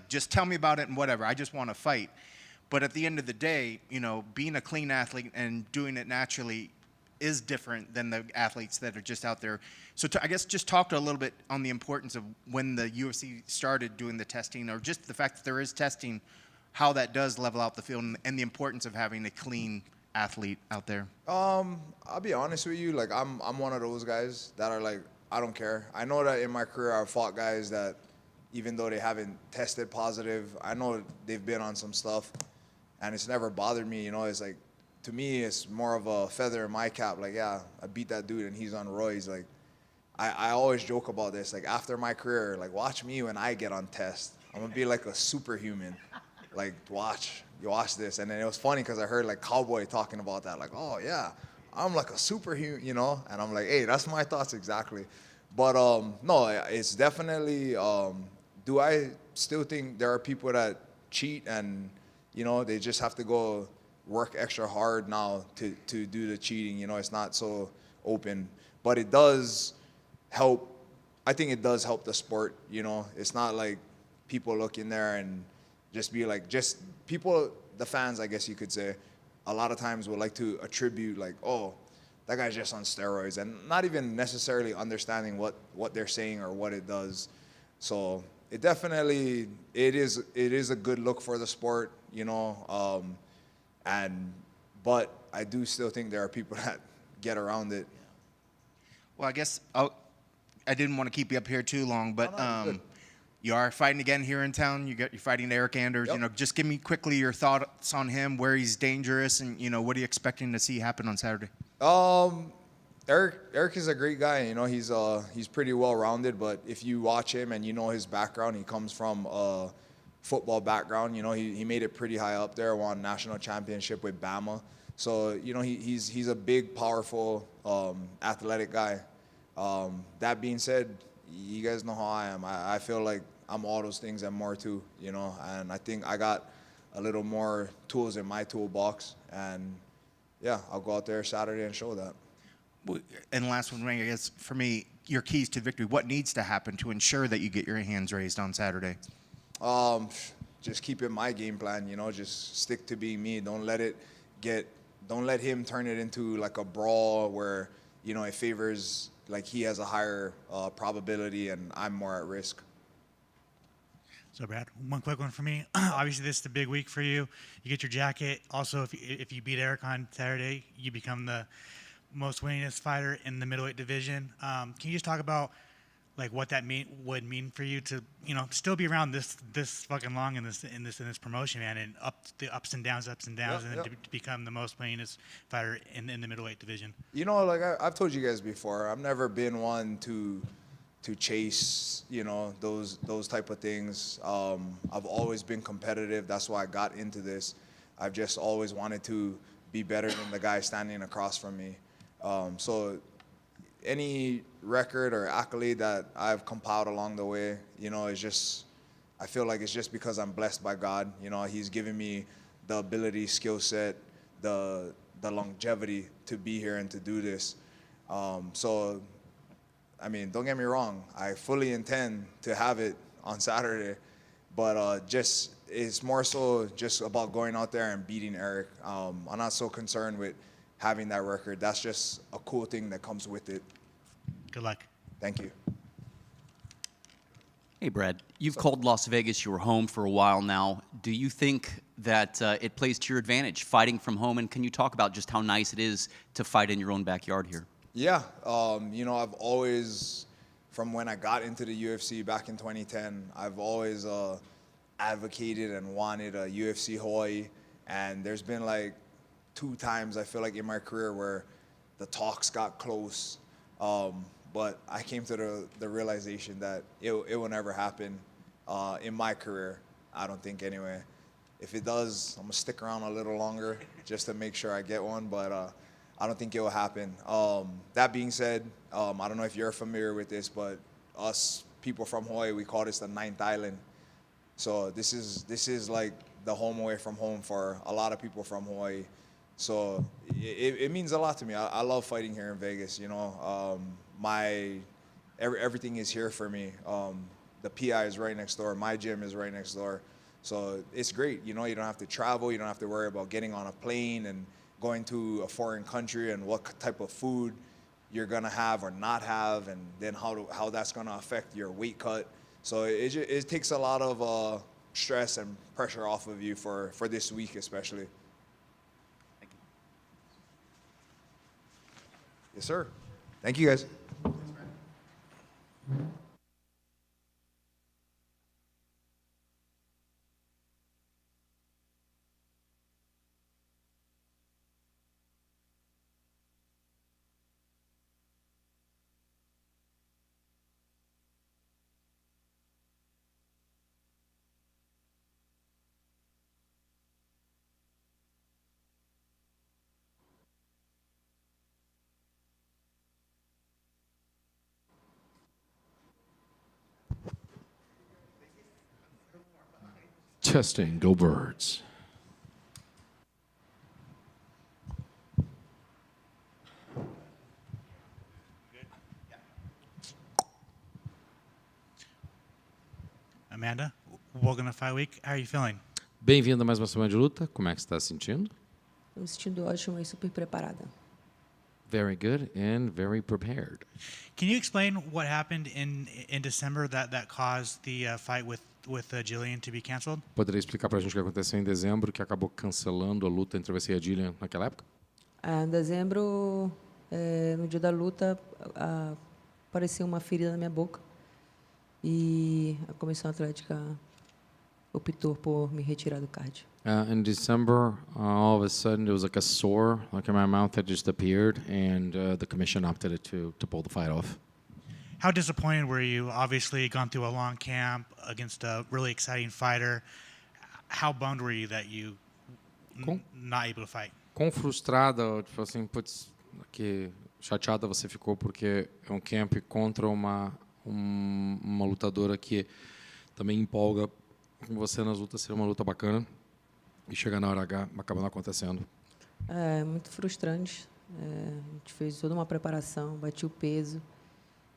just tell me about it and whatever. I just want to fight. But at the end of the day, you know, being a clean athlete and doing it naturally is different than the athletes that are just out there. So I guess just talk a little bit on the importance of when the UFC started doing the testing, or just the fact that there is testing, how that does level out the field, and the importance of having a clean athlete out there. I'll be honest with you, like I'm one of those guys that are like, I don't care. I know that in my career I've fought guys that even though they haven't tested positive, I know they've been on some stuff and it's never bothered me, you know. It's like, to me, it's more of a feather in my cap. Like, yeah, I beat that dude and he's on roids. Like, I always joke about this. Like, after my career, like, watch me when I get on test. I'm gonna be like a superhuman. Like, watch this. And then it was funny because I heard like Cowboy talking about that. Like, oh yeah, I'm like a superhuman, you know. And I'm like, hey, that's my thoughts exactly. But no, it's definitely. Do I still think there are people that cheat and, you know, they just have to go work extra hard now to do the cheating, you know. It's not so open, but it does help. I think it does help the sport, you know. It's not like people look in there and just be like, just people, the fans, I guess you could say, a lot of times would like to attribute like, oh, that guy's just on steroids, and not even necessarily understanding what they're saying or what it does. So it definitely, it is a good look for the sport, you know. But I do still think there are people that get around it. Well, I guess I didn't want to keep you up here too long, but you are fighting again here in town. You're fighting Eric Anders. Yep. You know, just give me quickly your thoughts on him, where he's dangerous, and, you know, what are you expecting to see happen on Saturday? Eric is a great guy. You know, he's pretty well-rounded, but if you watch him and you know his background, he comes from a football background. You know, he made it pretty high up there, won national championship with Bama. So, you know, he's a big, powerful, athletic guy. That being said, you guys know how I am. I feel like I'm all those things and more too, you know, and I think I got a little more tools in my toolbox, and yeah, I'll go out there Saturday and show that. And last one, I guess, for me, your keys to victory. What needs to happen to ensure that you get your hands raised on Saturday? Just keep it my game plan, you know, just stick to being me. Don't let him turn it into like a brawl where, you know, it favors, like he has a higher probability and I'm more at risk. So Brad, one quick one for me. Obviously, this is the big week for you. You get your jacket. Also, if you beat Eric on Saturday, you become the most winningest fighter in the middleweight division. Can you just talk about like what that would mean for you to, you know, still be around this fucking long in this promotion, man, and the ups and downs, and then to become the most winningest fighter in the middleweight division? You know, like I've told you guys before, I've never been one to chase, you know, those type of things. I've always been competitive. That's why I got into this. I've just always wanted to be better than the guy standing across from me. So any record or accolade that I've compiled along the way, you know, is just, I feel like it's just because I'm blessed by God. You know, he's given me the ability, skill set, the longevity to be here and to do this. So, I mean, don't get me wrong. I fully intend to have it on Saturday, but just it's more so just about going out there and beating Eric. I'm not so concerned with having that record. That's just a cool thing that comes with it. Good luck. Thank you. Hey, Brad, you've called Las Vegas your home for a while now. Do you think that it plays to your advantage, fighting from home? And can you talk about just how nice it is to fight in your own backyard here? Yeah, you know, I've always, from when I got into the UFC back in 2010, I've always advocated and wanted a UFC Hawaii. And there's been like 2 times I feel like in my career where the talks got close. But I came to the realization that it will never happen in my career. I don't think anyway. If it does, I'm gonna stick around a little longer just to make sure I get one, but I don't think it will happen. That being said, I don't know if you're familiar with this, but us people from Hawaii, we call this the 9th island. So this is like the home away from home for a lot of people from Hawaii. So it means a lot to me. I love fighting here in Vegas, you know. Everything is here for me. The PI is right next door. My gym is right next door. So it's great, you know. You don't have to travel. You don't have to worry about getting on a plane and going to a foreign country and what type of food you're gonna have or not have, and then how that's gonna affect your weight cut. So it takes a lot of stress and pressure off of you for this week especially. Thank you. Yes, sir. Thank you, guys. Testing, go Birds. Amanda, welcome to Fight Week. How are you feeling? Bem-vindo a mais uma semana de luta. Como é que você está se sentindo? Estou me sentindo ótima e super preparada. Very good and very prepared. Can you explain what happened in December that caused the fight with Jillian to be canceled? Poderia explicar para a gente o que aconteceu em dezembro que acabou cancelando a luta entre você e a Gillian naquela época? Em dezembro, no dia da luta, apareceu uma ferida na minha boca e a comissão atlética optou por me retirar do card. In December, all of a sudden, there was like a sore, like in my mouth, that just appeared, and the commission opted to pull the fight off. How disappointed were you? Obviously, gone through a long camp against a really exciting fighter. How bummed were you that you not able to fight? Quão frustrada, tipo assim, putz, que chateada você ficou porque é um camp contra uma lutadora que também empolga com você nas lutas, ser uma luta bacana. E chega na hora H, acaba não acontecendo. É muito frustrante. A gente fez toda uma preparação, bati o peso.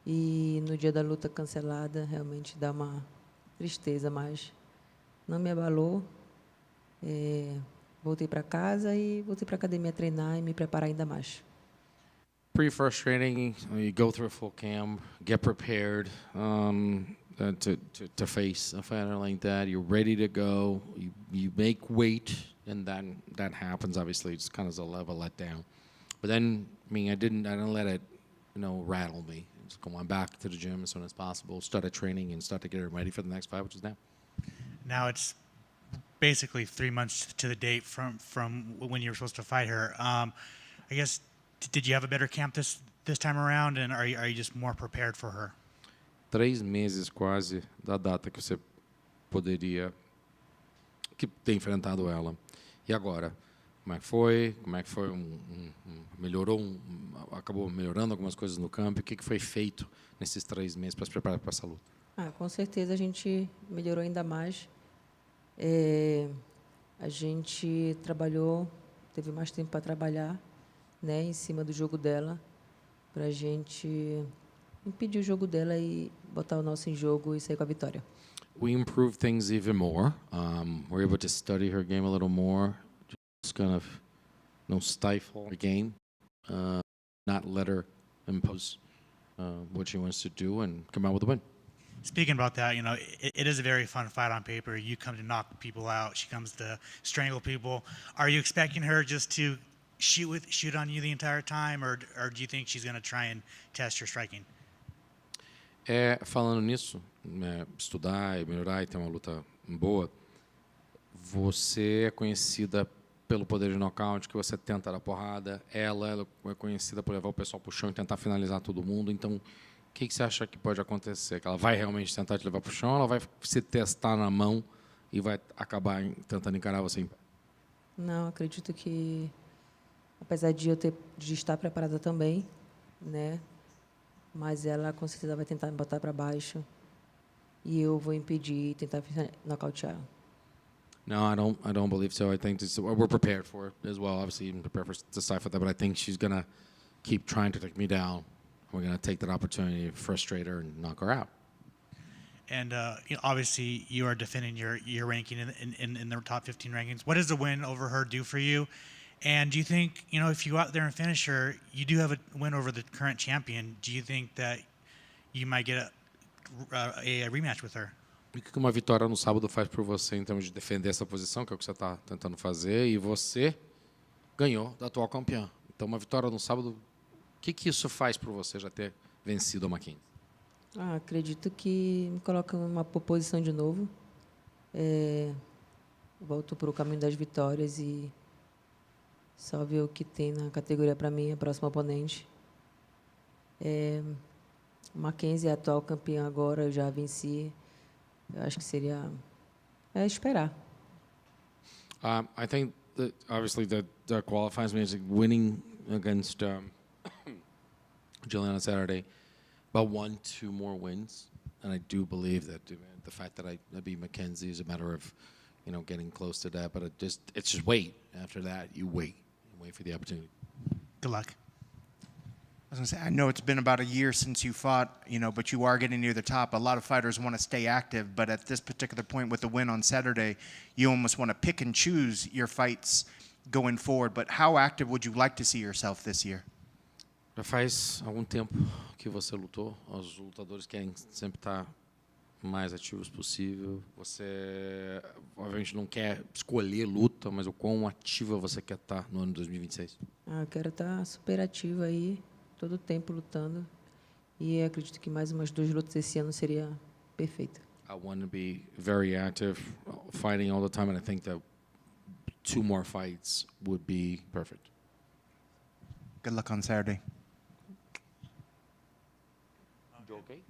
E no dia da luta cancelada, realmente dá uma tristeza, mas não me abalou. Voltei para casa e voltei para a academia treinar e me preparar ainda mais. Pretty frustrating. You go through a full camp, get prepared to face a fighter like that. You're ready to go. You make weight, and then that happens. Obviously, it's kind of a level letdown. But then, I mean, I didn't let it, rattle me. Just go on back to the gym as soon as possible. Started training and started getting ready for the next fight, which is now. Now it's basically 3 months to the date from when you were supposed to fight her. I guess, did you have a better camp this time around, and are you just more prepared for her? 3 meses quase da data que você poderia ter enfrentado ela. E agora? Como é que foi? Como é que foi? Melhorou? Acabou melhorando algumas coisas no campo? O que foi feito nesses 3 meses para se preparar para essa luta? Com certeza a gente melhorou ainda mais. A gente trabalhou, teve mais tempo para trabalhar, né, em cima do jogo dela, para a gente impedir o jogo dela e botar o nosso em jogo e sair com a vitória. We improved things even more. We're able to study her game a little more, just kind of stifle her game, not let her impose what she wants to do and come out with a win. Speaking about that, it is a very fun fight on paper. You come to knock people out. She comes to strangle people. Are you expecting her just to shoot on you the entire time, or do you think she's going to try and test your striking? Falando nisso, estudar e melhorar e ter uma luta boa, você é conhecida pelo poder de nocaute, que você tenta dar porrada. Ela é conhecida por levar o pessoal para o chão e tentar finalizar todo mundo. Então, o que você acha que pode acontecer? Que ela vai realmente tentar te levar para o chão, ou ela vai se testar na mão e vai acabar tentando encarar você em pé? Não, acredito que, apesar de de estar preparada também, né? Mas ela com certeza vai tentar me botar para baixo e eu vou impedir e tentar nocautear. No, I don't believe so. I think we're prepared for it as well. Obviously, even prepared for to fight that, but I think she's gonna keep trying to take me down. We're gonna take that opportunity to frustrate her and knock her out. And obviously, you are defending your ranking in the top 15 rankings. What does the win over her do for you? And do you think, if you go out there and finish her, you do have a win over the current champion? Do you think that you might get a rematch with her? O que uma vitória no sábado faz por você em termos de defender essa posição, que é o que você está tentando fazer, e você ganhou da atual campeã. Então, uma vitória no sábado, o que isso faz por você já ter vencido a Mackenzie? Acredito que me coloca numa posição de novo. Volto para o caminho das vitórias e só ver o que tem na categoria para mim, a próxima oponente. Mackenzie é a atual campeã agora, eu já venci. Eu acho que seria esperar. I think that obviously that qualifies me as winning against Jillian on Saturday. About 1-2 more wins, and I do believe that the fact that I beat Mackenzie is a matter of, getting close to that. But it's just wait. After that, you wait for the opportunity. Good luck. I was going to say, I know it's been about a year since you fought, but you are getting near the top. A lot of fighters want to stay active, but at this particular point with the win on Saturday, you almost want to pick and choose your fights going forward. But how active would you like to see yourself this year? Já faz algum tempo que você lutou. Os lutadores querem sempre estar mais ativos possível. Você, obviamente, não quer escolher luta, mas o quão ativa você quer estar no ano 2026? Eu quero estar super ativa aí, todo o tempo lutando. E acredito que mais umas 2 lutas esse ano seria perfeita. I want to be very active, fighting all the time, and I think that 2 more fights would be perfect. Good luck on Saturday. You okay?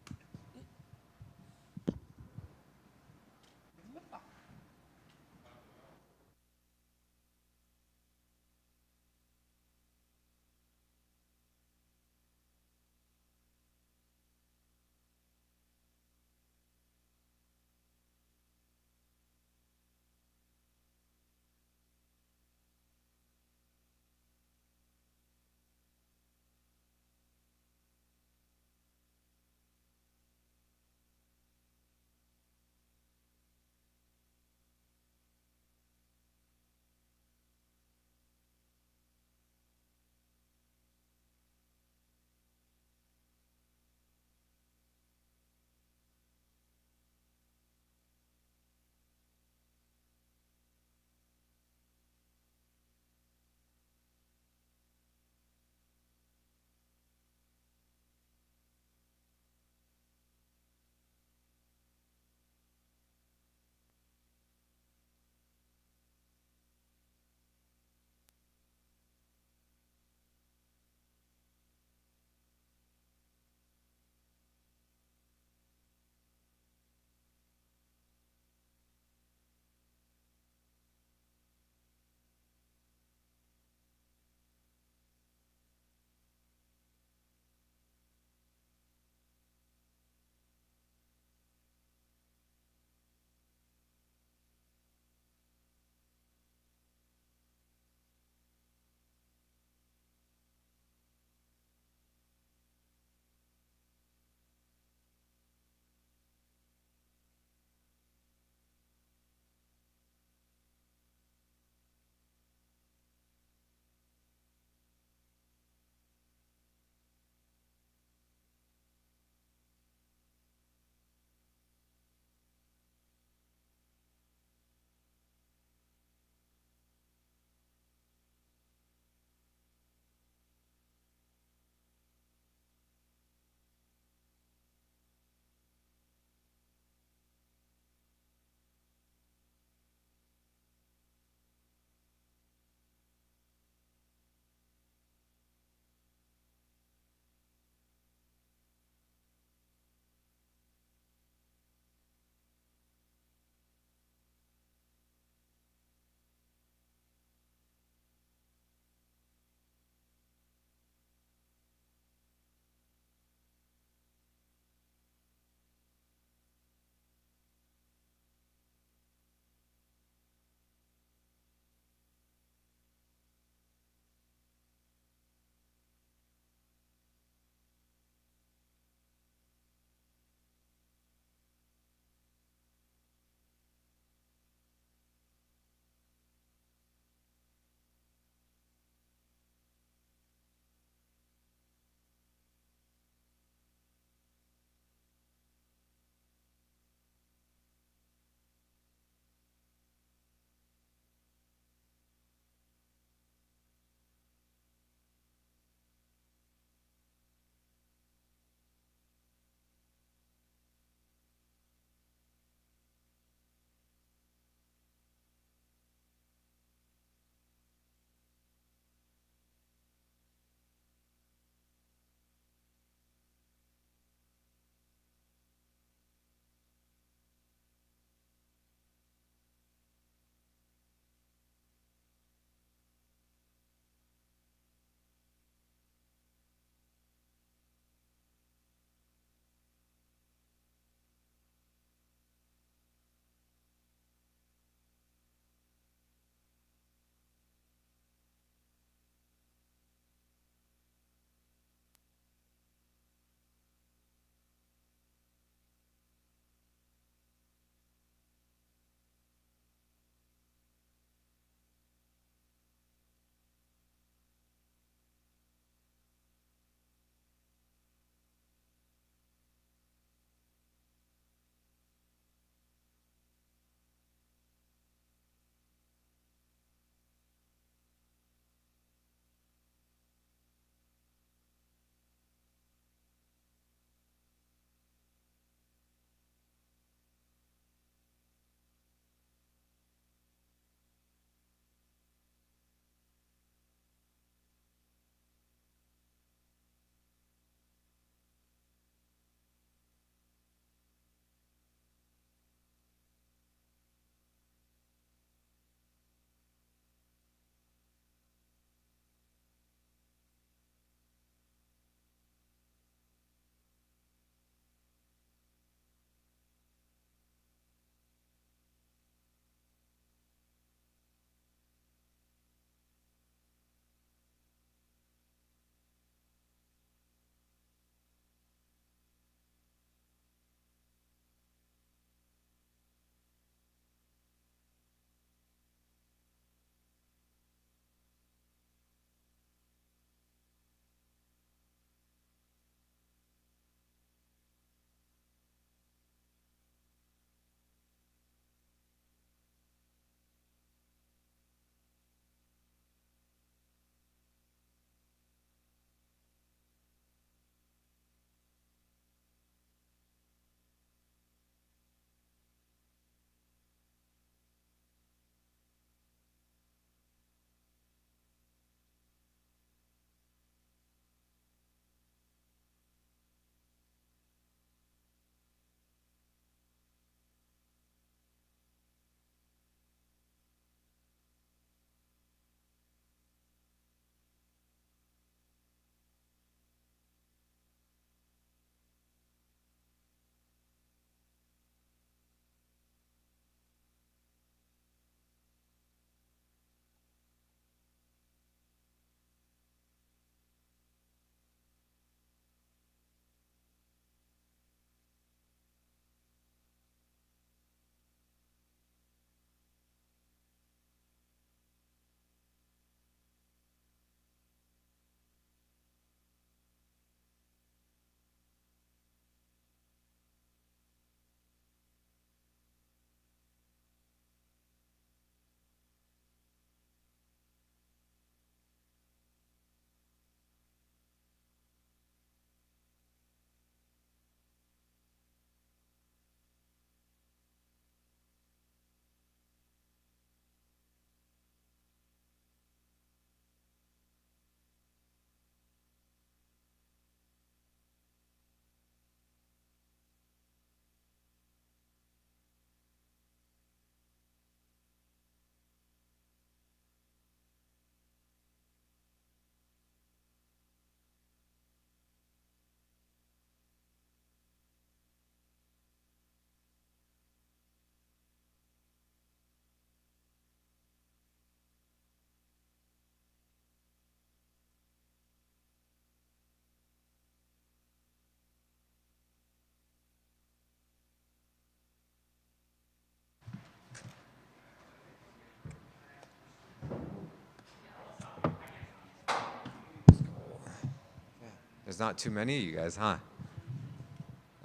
There's not too many of you guys, huh?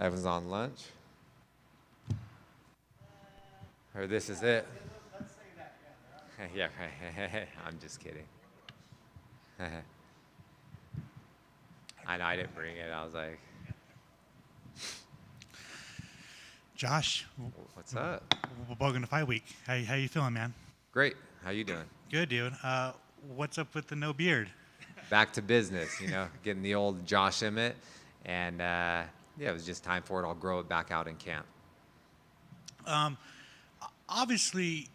Everyone's on lunch. Or this is it. Yeah, right. I'm just kidding. I know I didn't bring it. I was like, Josh, what's up? Welcome to Fight Week. How you feeling, man? Great. How you doing? Good, dude. What's up with the no beard? Back to business, you know, getting the old Josh Emmett. And yeah, it was just time for it. I'll grow it back out in camp. Obviously,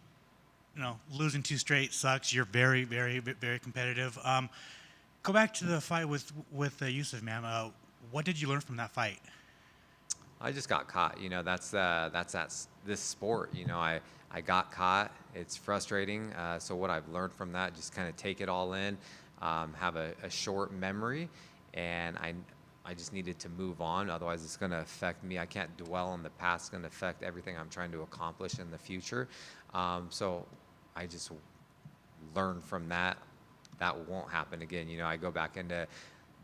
you know, losing 2 straight sucks. You're very, very, very competitive. Go back to the fight with Yusuf, man. What did you learn from that fight? I just got caught. You know, that's this sport. You know, I got caught. It's frustrating. So what I've learned from that, just kind of take it all in, have a short memory, and I just needed to move on. Otherwise, it's going to affect me. I can't dwell on the past. It's going to affect everything I'm trying to accomplish in the future. So I just learned from that. That won't happen again. You know, I go back into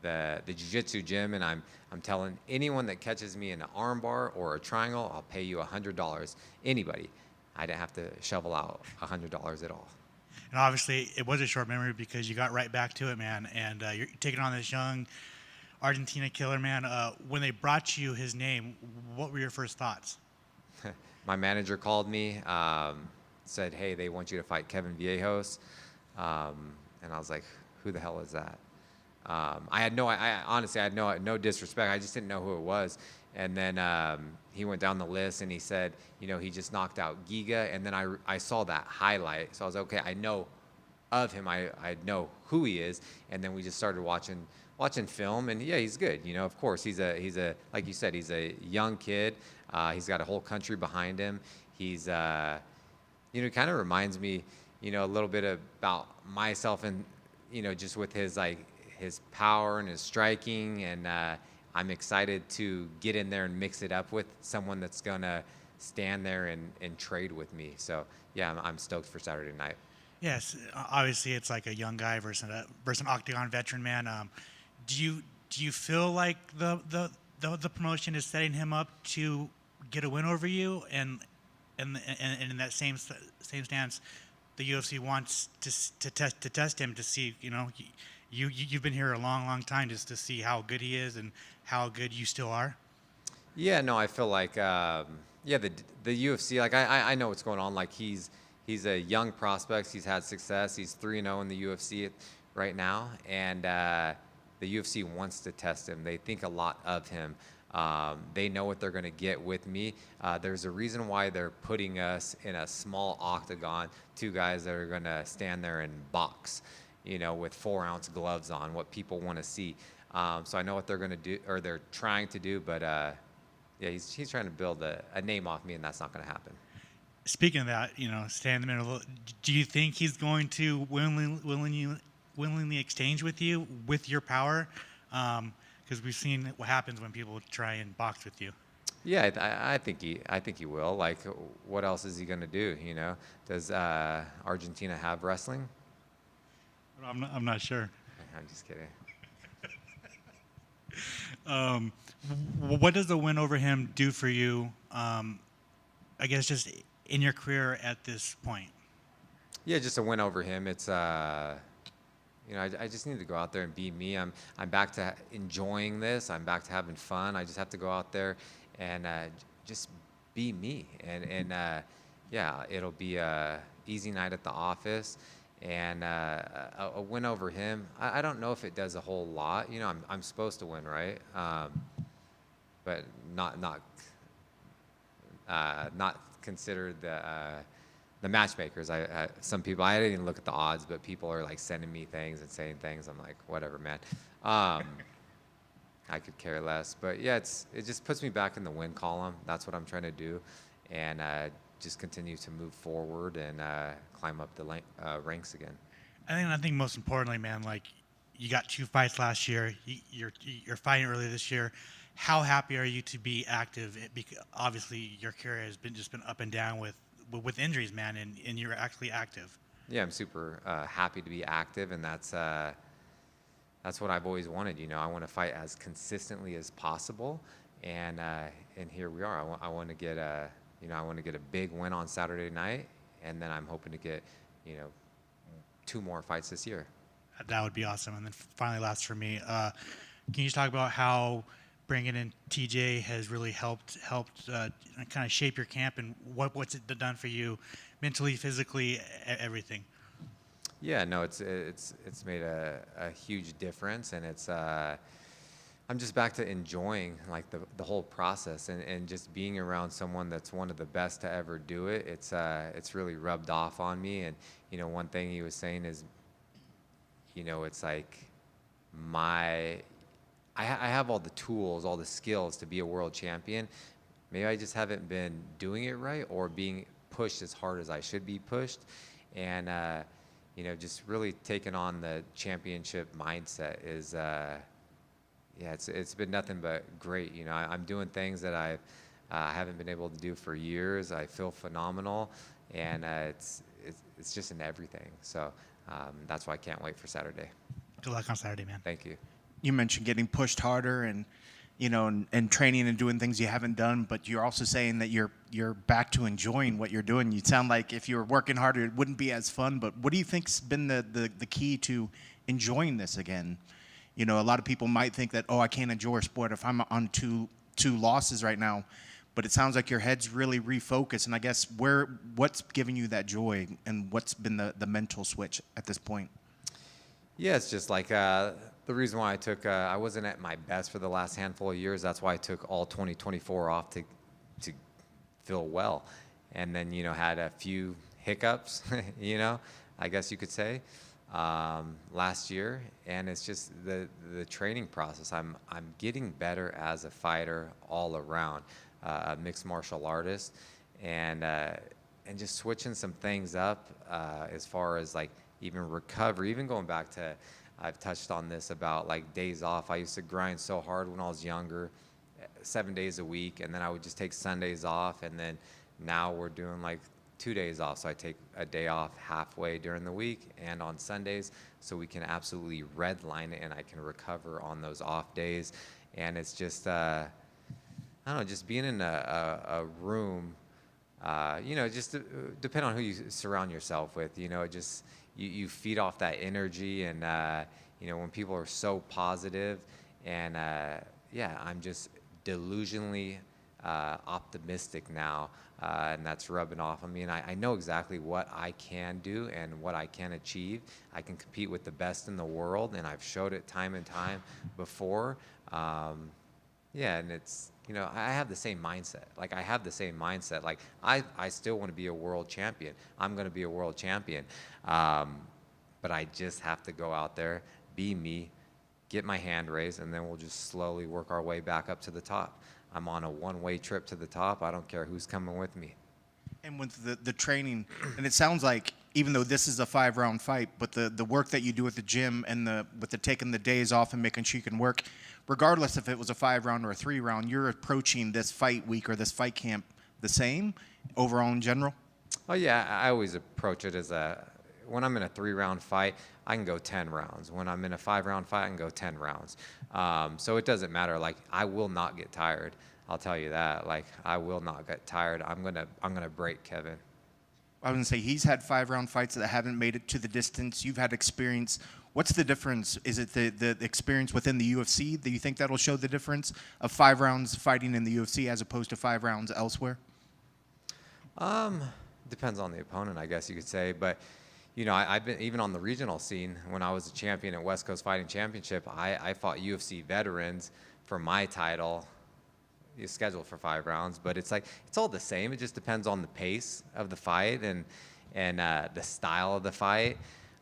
the jiu-jitsu gym, and I'm telling anyone that catches me in an arm bar or a triangle, I'll pay you $100. Anybody. I didn't have to shovel out $100 at all. And obviously, it was a short memory because you got right back to it, man. And you're taking on this young Argentina killer, man. When they brought you his name, what were your first thoughts? My manager called me, said, hey, they want you to fight Kevin Vallejos. And I was like, who the hell is that? Honestly, I had no disrespect. I just didn't know who it was. And then he went down the list and he said, you know, he just knocked out Giga. And then I saw that highlight. So I was like, okay, I know of him. I know who he is. And then we just started watching film. And yeah, he's good. You know, of course, he's a like you said, he's a young kid. He's got a whole country behind him. He's, you know, kind of reminds me, you know, a little bit about myself and, you know, just with his power and his striking. And I'm excited to get in there and mix it up with someone that's going to stand there and trade with me. So, yeah, I'm stoked for Saturday night. Yes, obviously it's like a young guy versus an octagon veteran, man. Do you feel like the promotion is setting him up to get a win over you, and in that same stance, the UFC wants to test him to see, you know, you've been here a long time just to see how good he is and how good you still are? Yeah, no, I feel like the UFC, like I know what's going on. Like he's a young prospect. He's had success. He's 3-0 in the UFC right now, and the UFC wants to test him. They think a lot of him. They know what they're going to get with me. There's a reason why they're putting us in a small octagon, 2 guys that are going to stand there and box, you know, with 4-ounce gloves on, what people want to see. So I know what they're going to do, or they're trying to do, but yeah, he's trying to build a name off me, and that's not going to happen. Speaking of that, you know, stay in the middle. Do you think he's going to willingly exchange with you with your power? Because we've seen what happens when people try and box with you. Yeah, I think he will. Like, what else is he going to do? You know, does Argentina have wrestling? I'm not sure. I'm just kidding. What does the win over him do for you? I guess just in your career at this point. Yeah, just a win over him. It's you know, I just need to go out there and be me. I'm back to enjoying this. I'm back to having fun. I just have to go out there and just be me. And yeah, it'll be a easy night at the office, and a win over him. I don't know if it does a whole lot. You know, I'm supposed to win, right? But not considered the matchmakers. Some people, I didn't even look at the odds, but people are like sending me things and saying things. I'm like, whatever, man. I could care less. But yeah, it just puts me back in the win column. That's what I'm trying to do, and just continue to move forward and climb up the ranks again. I think most importantly, man, like you got 2 fights last year. You're fighting early this year. How happy are you to be active? Because obviously your career has been up and down with injuries, man, and you're actually active. Yeah, I'm super happy to be active, and that's that's what I've always wanted. You know, I want to fight as consistently as possible, and here we are. I want to get I want to get a big win on Saturday night, and then I'm hoping to get 2 more fights this year. That would be awesome. And then finally, last for me, can you just talk about how bringing in TJ has really helped kind of shape your camp, and what's it done for you mentally, physically, everything? Yeah, no, it's made a huge difference, and it's I'm just back to enjoying like the whole process and just being around someone that's one of the best to ever do it. It's really rubbed off on me, and one thing he was saying is, it's like I have all the tools, all the skills to be a world champion. Maybe I just haven't been doing it right or being pushed as hard as I should be pushed, and just really taking on the championship mindset is, it's been nothing but great. I'm doing things that I haven't been able to do for years. I feel phenomenal, and it's just in everything. So that's why I can't wait for Saturday. Good luck on Saturday, man. Thank you. You mentioned getting pushed harder and and training and doing things you haven't done, but you're also saying that you're back to enjoying what you're doing. You sound like if you were working harder, it wouldn't be as fun. But what do you think's been the key to enjoying this again? A lot of people might think that, I can't enjoy a sport if I'm on two losses right now. But it sounds like your head's really refocused. And I guess what's giving you that joy, and what's been the mental switch at this point? Yeah, it's just like the reason why I wasn't at my best for the last handful of years. That's why I took all 2024 off to feel well, and then had a few hiccups, I guess you could say, last year. And it's just the training process. I'm getting better as a fighter all around, a mixed martial artist, and just switching some things up as far as like even recovery, even going back to. I've touched on this about like days off. I used to grind so hard when I was younger, 7 days a week, and then I would just take Sundays off, and then now we're doing like 2 days off. So I take a day off halfway during the week and on Sundays, so we can absolutely redline it and I can recover on those off days. And it's just, I don't know, just being in a room, just depend on who you surround yourself with, just, you feed off that energy, and when people are so positive, and I'm just delusionally optimistic now, and that's rubbing off on me, and I know exactly what I can do and what I can achieve. I can compete with the best in the world, and I've showed it time and time before. And it's, I have the same mindset. Like, I have the same mindset. Like, I still want to be a world champion. I'm going to be a world champion. But I just have to go out there, be me, get my hand raised, and then we'll just slowly work our way back up to the top. I'm on a one-way trip to the top. I don't care who's coming with me. And with the training, and it sounds like, even though this is a 5-round fight, but the work that you do at the gym and with the taking the days off and making sure you can work, regardless if it was a 5-round or a 3-round, you're approaching this fight week or this fight camp the same overall in general? Oh, yeah. I always approach it as when I'm in a 3-round fight, I can go 10 rounds. When I'm in a 5-round fight, I can go 10 rounds. So it doesn't matter. Like, I will not get tired. I'll tell you that. Like, I will not get tired. I'm gonna break Kevin. I was gonna say, he's had 5-round fights that haven't made it to the distance. You've had experience. What's the difference? Is it the experience within the UFC? Do you think that'll show the difference of 5 rounds fighting in the UFC as opposed to 5 rounds elsewhere? Depends on the opponent, I guess you could say. But, I've been, even on the regional scene, when I was a champion at West Coast Fighting Championship, I fought UFC veterans for my title. It's scheduled for 5 rounds, but it's like, it's all the same. It just depends on the pace of the fight and the style of the fight.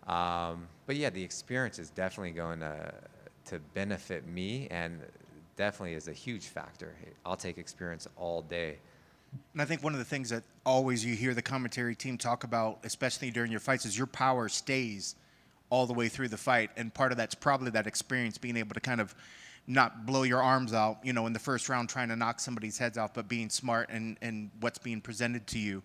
But yeah, the experience is definitely going to benefit me, and definitely is a huge factor. I'll take experience all day. And I think one of the things that always you hear the commentary team talk about, especially during your fights, is your power stays all the way through the fight. And part of that's probably that experience, being able to kind of not blow your arms out, in the first round trying to knock somebody's heads off, but being smart and what's being presented to you.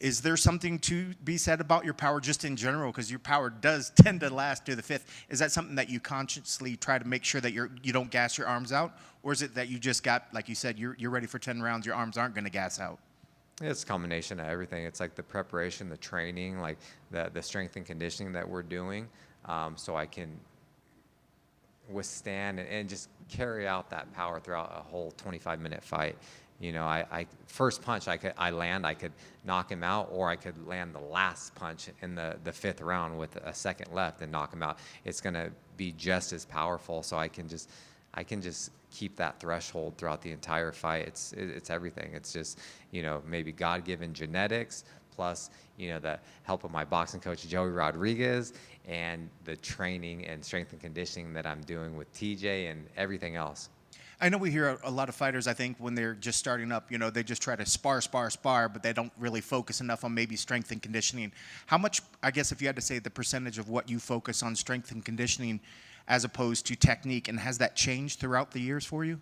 Is there something to be said about your power just in general? Because your power does tend to last to the fifth. Is that something that you consciously try to make sure that you don't gas your arms out? Or is it that you just got, like you said, you're ready for 10 rounds, your arms aren't going to gas out? It's a combination of everything. It's like the preparation, the training, like the strength and conditioning that we're doing, so I can withstand and just carry out that power throughout a whole 25-minute fight. You know, I first punch I could knock him out, or I could land the last punch in the fifth round with a second left and knock him out. It's gonna be just as powerful. So I can just keep that threshold throughout the entire fight. It's everything. It's just, you know, maybe God-given genetics plus, you know, the help of my boxing coach Joey Rodriguez and the training and strength and conditioning that I'm doing with TJ and everything else. I know we hear a lot of fighters, I think, when they're just starting up, you know, they just try to spar, but they don't really focus enough on maybe strength and conditioning. How much, I guess, if you had to say the percentage of what you focus on strength and conditioning as opposed to technique, and has that changed throughout the years for you?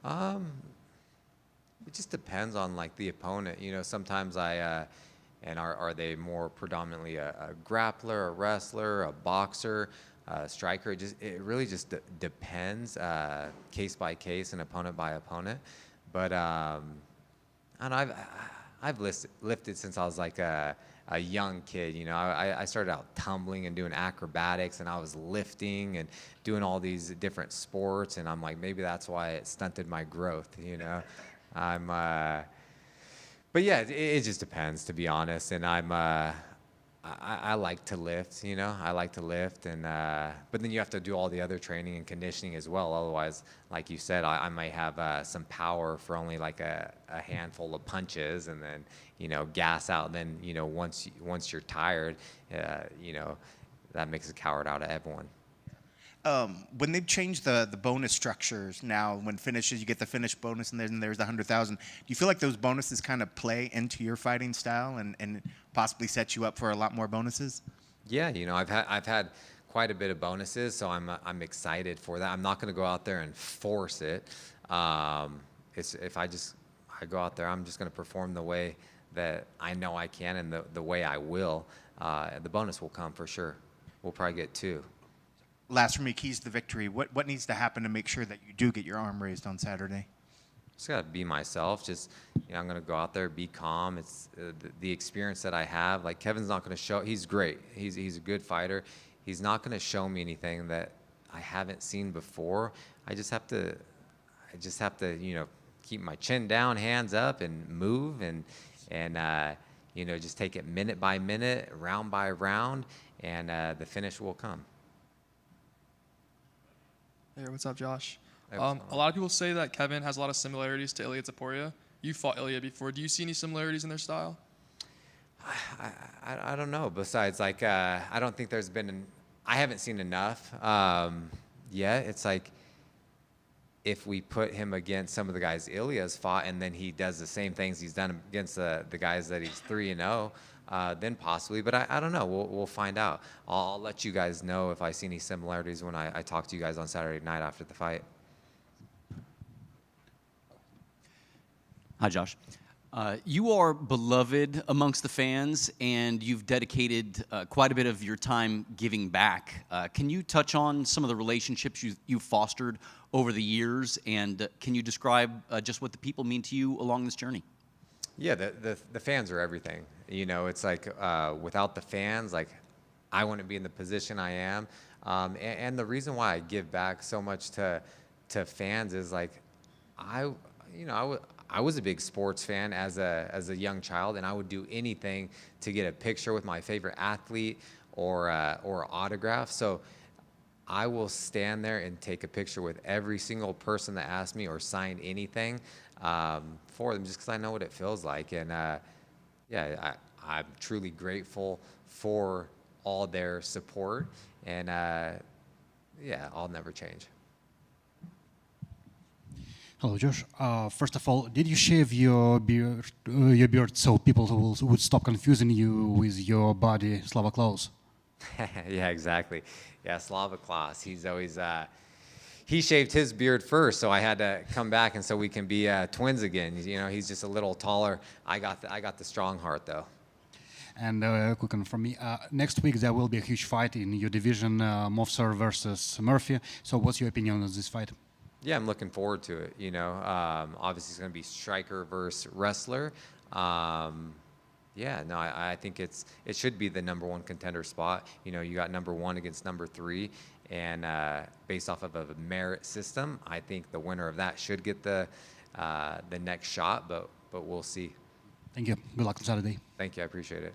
It just depends on like the opponent. You know, sometimes and are they more predominantly a grappler, a wrestler, a boxer? Striker, it really just depends, case by case and opponent by opponent. But I don't know, I've lifted since I was like a young kid. You know, I started out tumbling and doing acrobatics, and I was lifting and doing all these different sports, and I'm like, maybe that's why it stunted my growth. You know, but yeah, it just depends, to be honest. And I like to lift, you know. I like to lift, and but then you have to do all the other training and conditioning as well. Otherwise, like you said, I might have some power for only like a handful of punches, and then, you know, gas out. Then, you know, once you're tired, you know, that makes a coward out of everyone. When they've changed the bonus structures now, when finishes, you get the finish bonus, and then there's the 100,000. Do you feel like those bonuses kind of play into your fighting style and possibly set you up for a lot more bonuses? Yeah, you know, I've had quite a bit of bonuses, so I'm excited for that. I'm not going to go out there and force it. If I go out there, I'm just going to perform the way that I know I can and the way I will. The bonus will come for sure. We'll probably get 2. Last for me, keys to the victory. What needs to happen to make sure that you do get your arm raised on Saturday? Just gotta be myself. Just, you know, I'm gonna go out there, be calm. It's the experience that I have. Like, Kevin's not gonna show. He's great. He's a good fighter. He's not gonna show me anything that I haven't seen before. I just have to, you know, keep my chin down, hands up, and move, and you know, just take it minute by minute, round by round, and the finish will come. Hey, what's up, Josh? Hey, A lot of people say that Kevin has a lot of similarities to Ilia Topuria. You fought Ilia before. Do you see any similarities in their style? I don't know. Besides, like, I don't think there's been I haven't seen enough yet. It's like, if we put him against some of the guys Ilya's fought, and then he does the same things he's done against the guys that he's 3-0, then possibly. But I don't know. We'll find out. I'll let you guys know if I see any similarities when I talk to you guys on Saturday night after the fight. Hi, Josh. You are beloved amongst the fans, and you've dedicated quite a bit of your time giving back. Can you touch on some of the relationships you've fostered over the years, and can you describe just what the people mean to you along this journey? Yeah, the fans are everything. You know, it's like without the fans, like, I wouldn't be in the position I am. And the reason why I give back so much to fans is, like, I was a big sports fan as a young child, and I would do anything to get a picture with my favorite athlete or autograph. So I will stand there and take a picture with every single person that asks me or sign anything for them, just because I know what it feels like. And yeah, I'm truly grateful for all their support, and yeah, I'll never change. Hello, Josh. First of all, did you shave your beard so people would stop confusing you with your body, Slava Klaus? Yeah, exactly. Yeah, Slava Klaus. He's always he shaved his beard first, so I had to come back, and so we can be twins again. You know, he's just a little taller. I got the strong heart though. And quick one from me. Next week there will be a huge fight in your division, Movsar versus Murphy. So what's your opinion on this fight? Yeah, I'm looking forward to it. You know, obviously it's going to be striker versus wrestler. Yeah, no, I think it should be the #1 contender spot. You know, you got #1 against #3, and based off of a merit system, I think the winner of that should get the next shot. But we'll see. Thank you. Good luck on Saturday. Thank you. I appreciate it.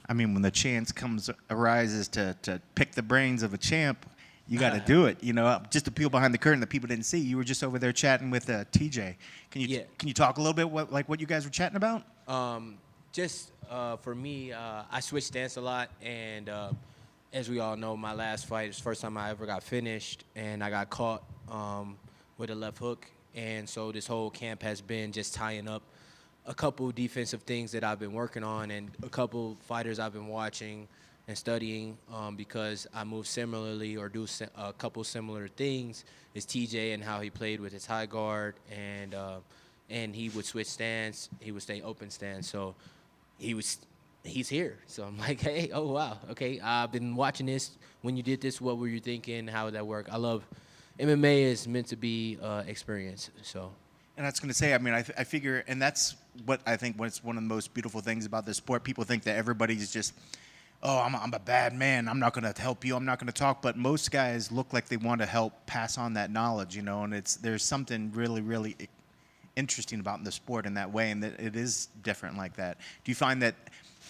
I mean, when the chance arises to pick the brains of a champ, you got to do it. You know, just to peel behind the curtain that people didn't see. You were just over there chatting with TJ. Can you talk a little bit what you guys were chatting about? For me, I switch stance a lot, and as we all know, my last fight is the first time I ever got finished, and I got caught with a left hook, and so this whole camp has been just tying up a couple defensive things that I've been working on, and a couple fighters I've been watching and studying because I move similarly or do a couple similar things is TJ and how he played with his high guard, and he would switch stance, he would stay open stance, so he's here. So I'm like, hey, oh wow, okay, I've been watching this. When you did this, what were you thinking? How would that work? I love MMA is meant to be experience, so. And that's going to say, I mean, I figure, and that's what I think what's one of the most beautiful things about this sport. People think that everybody's just, oh, I'm a bad man. I'm not going to help you. I'm not going to talk. But most guys look like they want to help pass on that knowledge, you know, and there's something really, really interesting about the sport in that way, and that it is different like that. Do you find that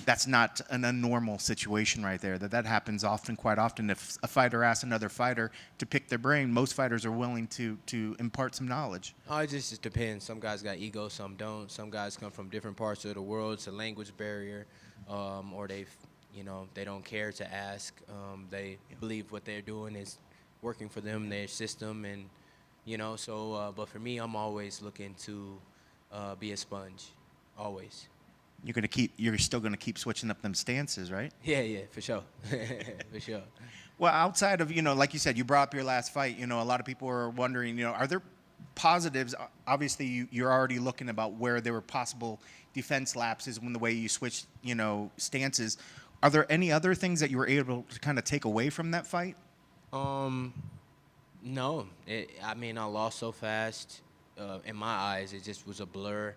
that's not an unnormal situation right there. That happens often, quite often. If a fighter asks another fighter to pick their brain, most fighters are willing to impart some knowledge. Oh, it just depends. Some guys got ego, some don't. Some guys come from different parts of the world. It's a language barrier, or they don't care to ask. They believe what they're doing is working for them, their system, and but for me, I'm always looking to be a sponge, always. You're still gonna keep switching up them stances, right? Yeah, for sure. For sure. Well, outside of, like you said, you brought up your last fight, a lot of people are wondering, are there positives? Obviously, you're already looking about where there were possible defense lapses when the way you switched, stances. Are there any other things that you were able to kind of take away from that fight? No. I lost so fast. In my eyes, it just was a blur.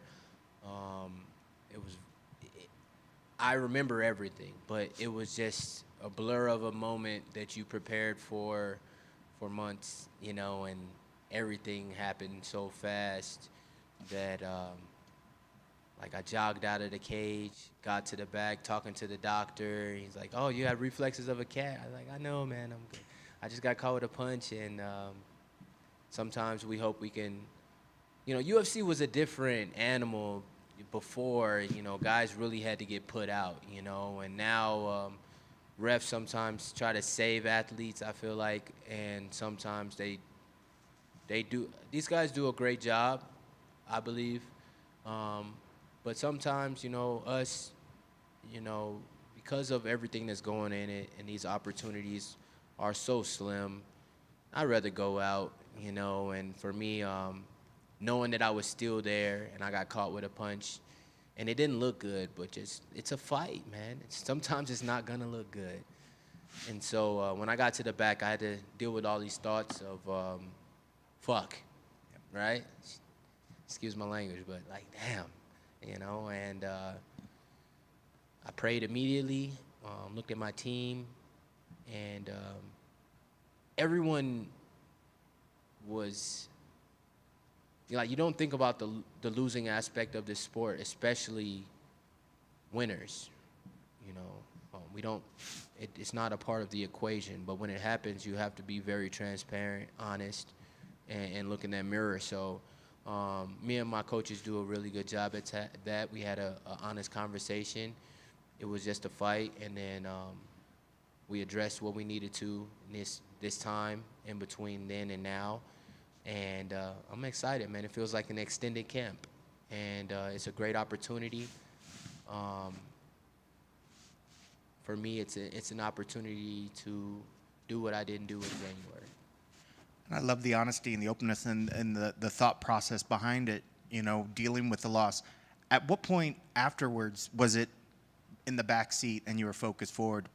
I remember everything, but it was just a blur of a moment that you prepared for months, and everything happened so fast that I jogged out of the cage, got to the back, talking to the doctor. He's like, "Oh, you have reflexes of a cat." I was like, "I know, man. I'm good. I just got caught with a punch." And sometimes we hope we can, UFC was a different animal before, guys really had to get put out, and now refs sometimes try to save athletes, I feel like, and sometimes they do. These guys do a great job, I believe, but sometimes, us, because of everything that's going in it and these opportunities are so slim, I'd rather go out, and for me, knowing that I was still there and I got caught with a punch and it didn't look good, but it's a fight, man. Sometimes it's not gonna look good. And so when I got to the back, I had to deal with all these thoughts of fuck, right? Excuse my language, but damn, and I prayed immediately, looked at my team, and everyone was, you don't think about the losing aspect of this sport, especially winners. We don't. It's not a part of the equation. But when it happens, you have to be very transparent, honest, and look in that mirror. So, me and my coaches do a really good job at that. We had a honest conversation. It was just a fight, and then we addressed what we needed to this time in between then and now. And I'm excited, man. It feels like an extended camp, and it's a great opportunity. For me, it's an opportunity to do what I didn't do in January. And I love the honesty and the openness and the thought process behind it, dealing with the loss. At what point afterwards was it in the back seat and you were focused forward?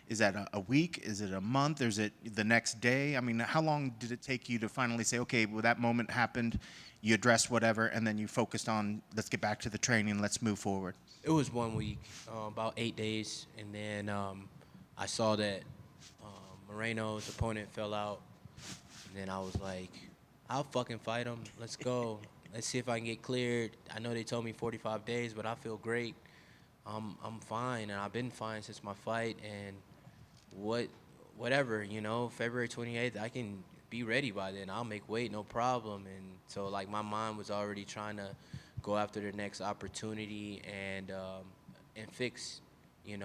Is that a week? Is it a month? Or is it the next day? I mean, how long did it take you to finally say, okay, well, that moment happened, you addressed whatever, and then you focused on, let's get back to the training, let's move forward? It was 1 week, about 8 days, and then I saw that Moreno's opponent fell out, and then I was like, I'll fucking fight him. Let's go. Let's see if I can get cleared. I know they told me 45 days, but I feel great. I'm fine, and I've been fine since my fight, and whatever, February 28th, I can be ready by then. I'll make weight, no problem. And so, my mind was already trying to go after the next opportunity and fix, the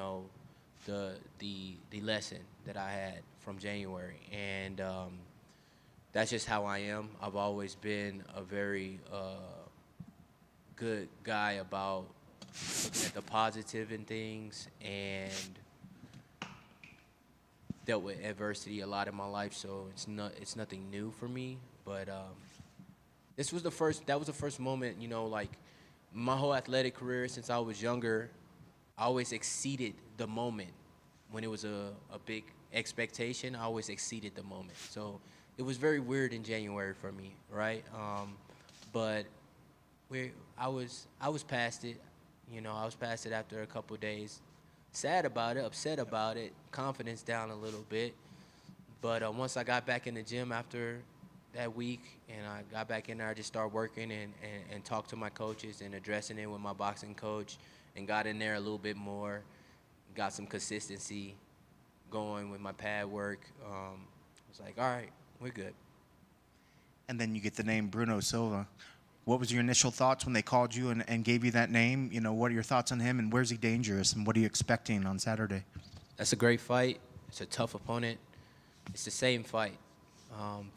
lesson that I had from January. And that's just how I am. I've always been a very good guy about looking at the positive in things, and dealt with adversity a lot in my life, so it's nothing new for me. But that was the first moment, my whole athletic career since I was younger, I always exceeded the moment. When it was a big expectation, I always exceeded the moment. So it was very weird in January for me, right? But I was past it. I was past it after a couple of days. Sad about it, upset about it, confidence down a little bit. But once I got back in the gym after that week and I got back in there, I just started working and talked to my coaches and addressing it with my boxing coach and got in there a little bit more, got some consistency going with my pad work. I was like, all right, we're good. And then you get the name Bruno Silva. What was your initial thoughts when they called you and gave you that name? You know, what are your thoughts on him, and where's he dangerous, and what are you expecting on Saturday? That's a great fight. It's a tough opponent. It's the same fight.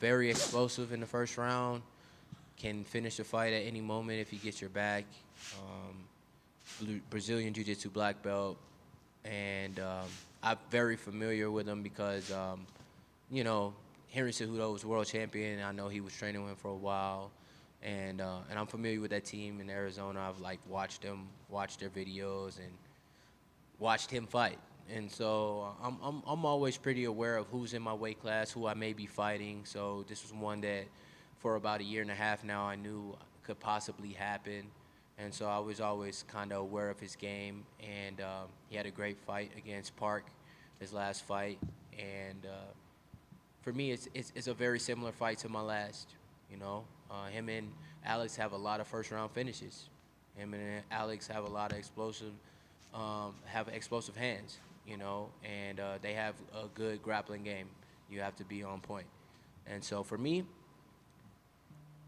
Very explosive in the first round. Can finish the fight at any moment if he gets your back. Brazilian Jiu-Jitsu black belt. And I'm very familiar with him because, you know, Henry Cejudo was world champion, and I know he was training with him for a while. And I'm familiar with that team in Arizona. I've like watched them, watched their videos, and watched him fight. And so I'm always pretty aware of who's in my weight class, who I may be fighting. So this was one that for about a year and a half now I knew could possibly happen. And so I was always kind of aware of his game. And he had a great fight against Park, his last fight. And for me, it's a very similar fight to my last, you know. Him and Alex have a lot of first-round finishes. Him and Alex have a lot of explosive hands, you know, and they have a good grappling game. You have to be on point. And so for me,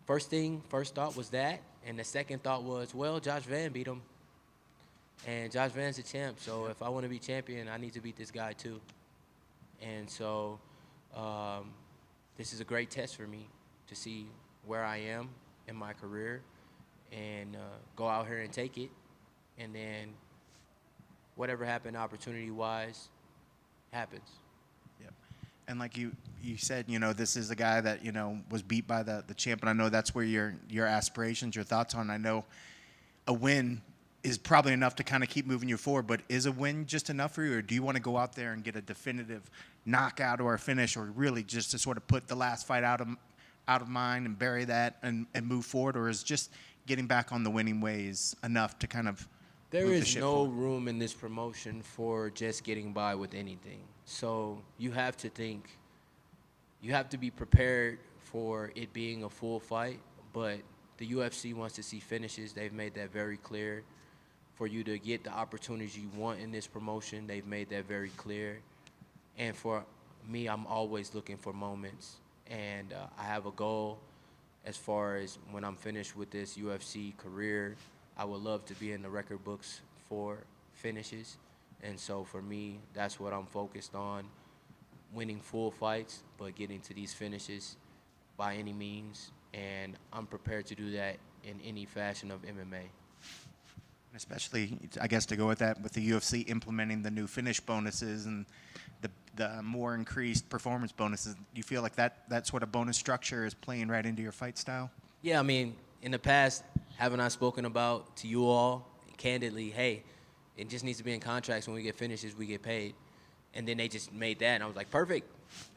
first thought was that, and the second thought was, well, Josh Van beat him, and Josh Van's a champ, so if I want to be champion, I need to beat this guy too. And so this is a great test for me to see where I am in my career and go out here and take it, and then whatever happened opportunity-wise happens. Yep. And like you said, you know, this is a guy that, you know, was beat by the champ, and I know that's where your aspirations, your thoughts on. I know a win is probably enough to kind of keep moving you forward, but is a win just enough for you, or do you want to go out there and get a definitive knockout or a finish, or really just to sort of put the last fight out of mind and bury that and move forward, or is just getting back on the winning ways enough to kind of There move the is ship no forward? room in this promotion for just getting by with anything. So you have to think, you have to be prepared for it being a full fight, but the UFC wants to see finishes. They've made that very clear. For you to get the opportunities you want in this promotion, they've made that very clear. And for me, I'm always looking for moments. And I have a goal as far as when I'm finished with this UFC career. I would love to be in the record books for finishes. And so for me, that's what I'm focused on, winning full fights, but getting to these finishes by any means. And I'm prepared to do that in any fashion of MMA. Especially, I guess, to go with that, with the UFC implementing the new finish bonuses and the more increased performance bonuses, do you feel like that sort of bonus structure is playing right into your fight style? Yeah, I mean, in the past, haven't I spoken about to you all candidly, hey, it just needs to be in contracts. When we get finishes, we get paid. And then they just made that, and I was like, perfect.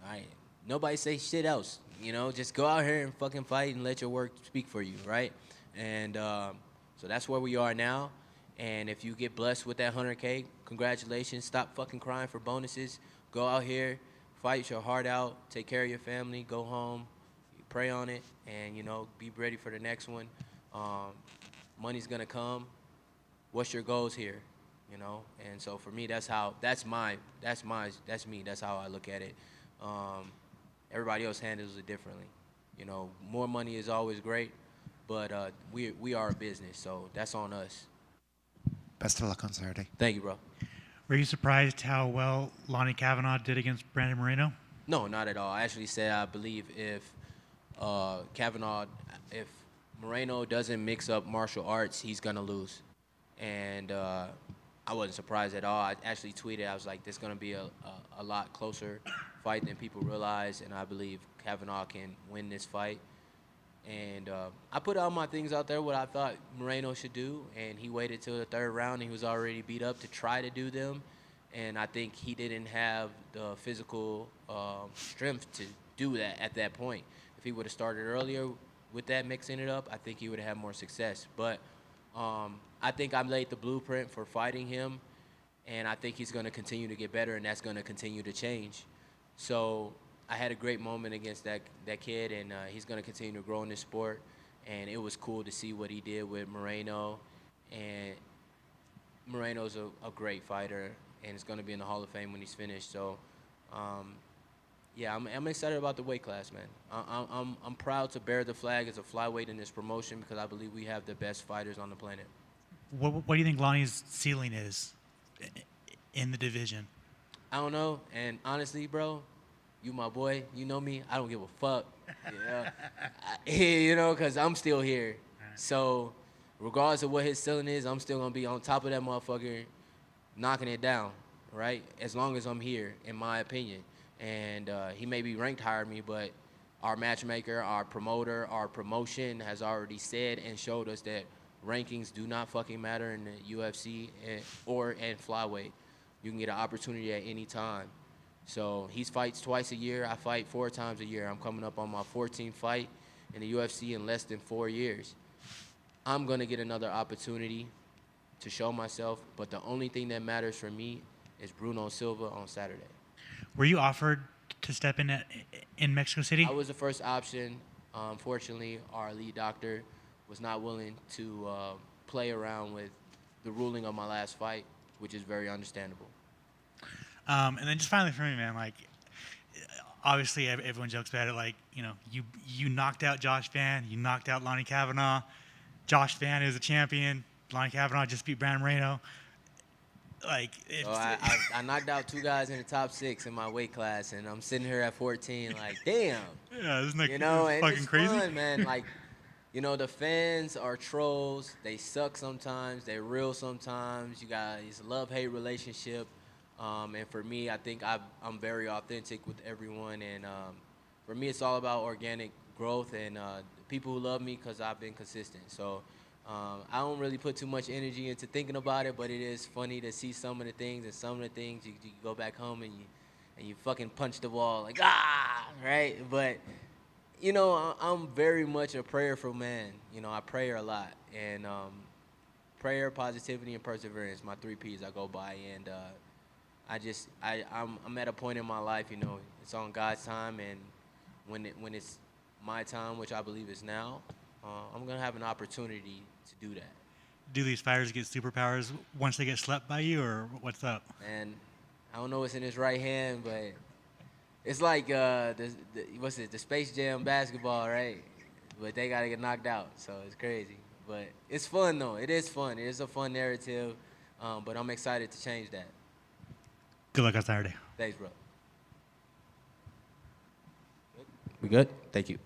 All right, nobody say shit else. You know, just go out here and fucking fight and let your work speak for you, right? And so that's where we are now. And if you get blessed with that 100K, congratulations. Stop fucking crying for bonuses. Go out here, fight your heart out, take care of your family, go home, pray on it, and, you know, be ready for the next one. Money's gonna come. What's your goals here? You know? And so for me, that's me. That's how I look at it. Everybody else handles it differently. You know, more money is always great, but we are a business, so that's on us. Best of luck on Saturday. Thank you, bro. Were you surprised how well Lonnie Kavanaugh did against Brandon Moreno? No, not at all. I actually said I believe if Moreno doesn't mix up martial arts, he's gonna lose. And I wasn't surprised at all. I actually tweeted, I was like, this is gonna be a lot closer fight than people realize, and I believe Kavanaugh can win this fight. And I put all my things out there, what I thought Moreno should do, and he waited till the third round, and he was already beat up to try to do them. And I think he didn't have the physical strength to do that at that point. If he would have started earlier with that, mixing it up, I think he would have had more success. But I think I laid the blueprint for fighting him, and I think he's going to continue to get better, and that's going to continue to change. So I had a great moment against that kid, and he's going to continue to grow in this sport. And it was cool to see what he did with Moreno. And Moreno's a great fighter, and is going to be in the Hall of Fame when he's finished. So, yeah, I'm excited about the weight class, man. I'm proud to bear the flag as a flyweight in this promotion because I believe we have the best fighters on the planet. What do you think Lonnie's ceiling is in the division? I don't know, and honestly, bro, you my boy, you know me, I don't give a fuck. You know, because I'm still here. So, regardless of what his ceiling is, I'm still going to be on top of that motherfucker, knocking it down, right? As long as I'm here, in my opinion. And he may be ranked higher than me, but our matchmaker, our promoter, our promotion has already said and showed us that rankings do not fucking matter in the UFC or flyweight. You can get an opportunity at any time. So he fights twice a year. I fight 4 times a year. I'm coming up on my 14th fight in the UFC in less than 4 years. I'm going to get another opportunity to show myself, but the only thing that matters for me is Bruno Silva on Saturday. Were you offered to step in Mexico City? I was the first option. Unfortunately, our lead doctor was not willing to play around with the ruling of my last fight, which is very understandable. And then just finally for me, man, like, obviously everyone jokes about it, like, you know, you knocked out Josh Van, you knocked out Lonnie Kavanaugh. Josh Van is a champion. Lonnie Kavanaugh just beat Brandon Moreno. Like, so I knocked out 2 guys in the top 6 in my weight class, and I'm sitting here at 14, like, damn. Yeah, isn't that you know, and fucking it's crazy? fun, man. Like, you know, the fans are trolls. They suck sometimes. They're real sometimes. You got this love-hate relationship. And for me, I think I'm very authentic with everyone. And for me, it's all about organic growth and people who love me because I've been consistent. So I don't really put too much energy into thinking about it, but it is funny to see some of the things, and some of the things you go back home and you fucking punch the wall like, right? But, you know, I'm very much a prayerful man. You know, I pray a lot. And prayer, positivity, and perseverance, my 3 Ps I go by. And I'm at a point in my life, you know, it's on God's time, and when it's my time, which I believe is now, I'm going to have an opportunity to do that. Do these fighters get superpowers once they get slept by you, or what's up? And I don't know what's in his right hand, but it's like the Space Jam basketball, right? But they got to get knocked out, so it's crazy. But it's fun, though. It is fun. It is a fun narrative, but I'm excited to change that. Good luck on Saturday. Thanks, bro. We good? Thank you.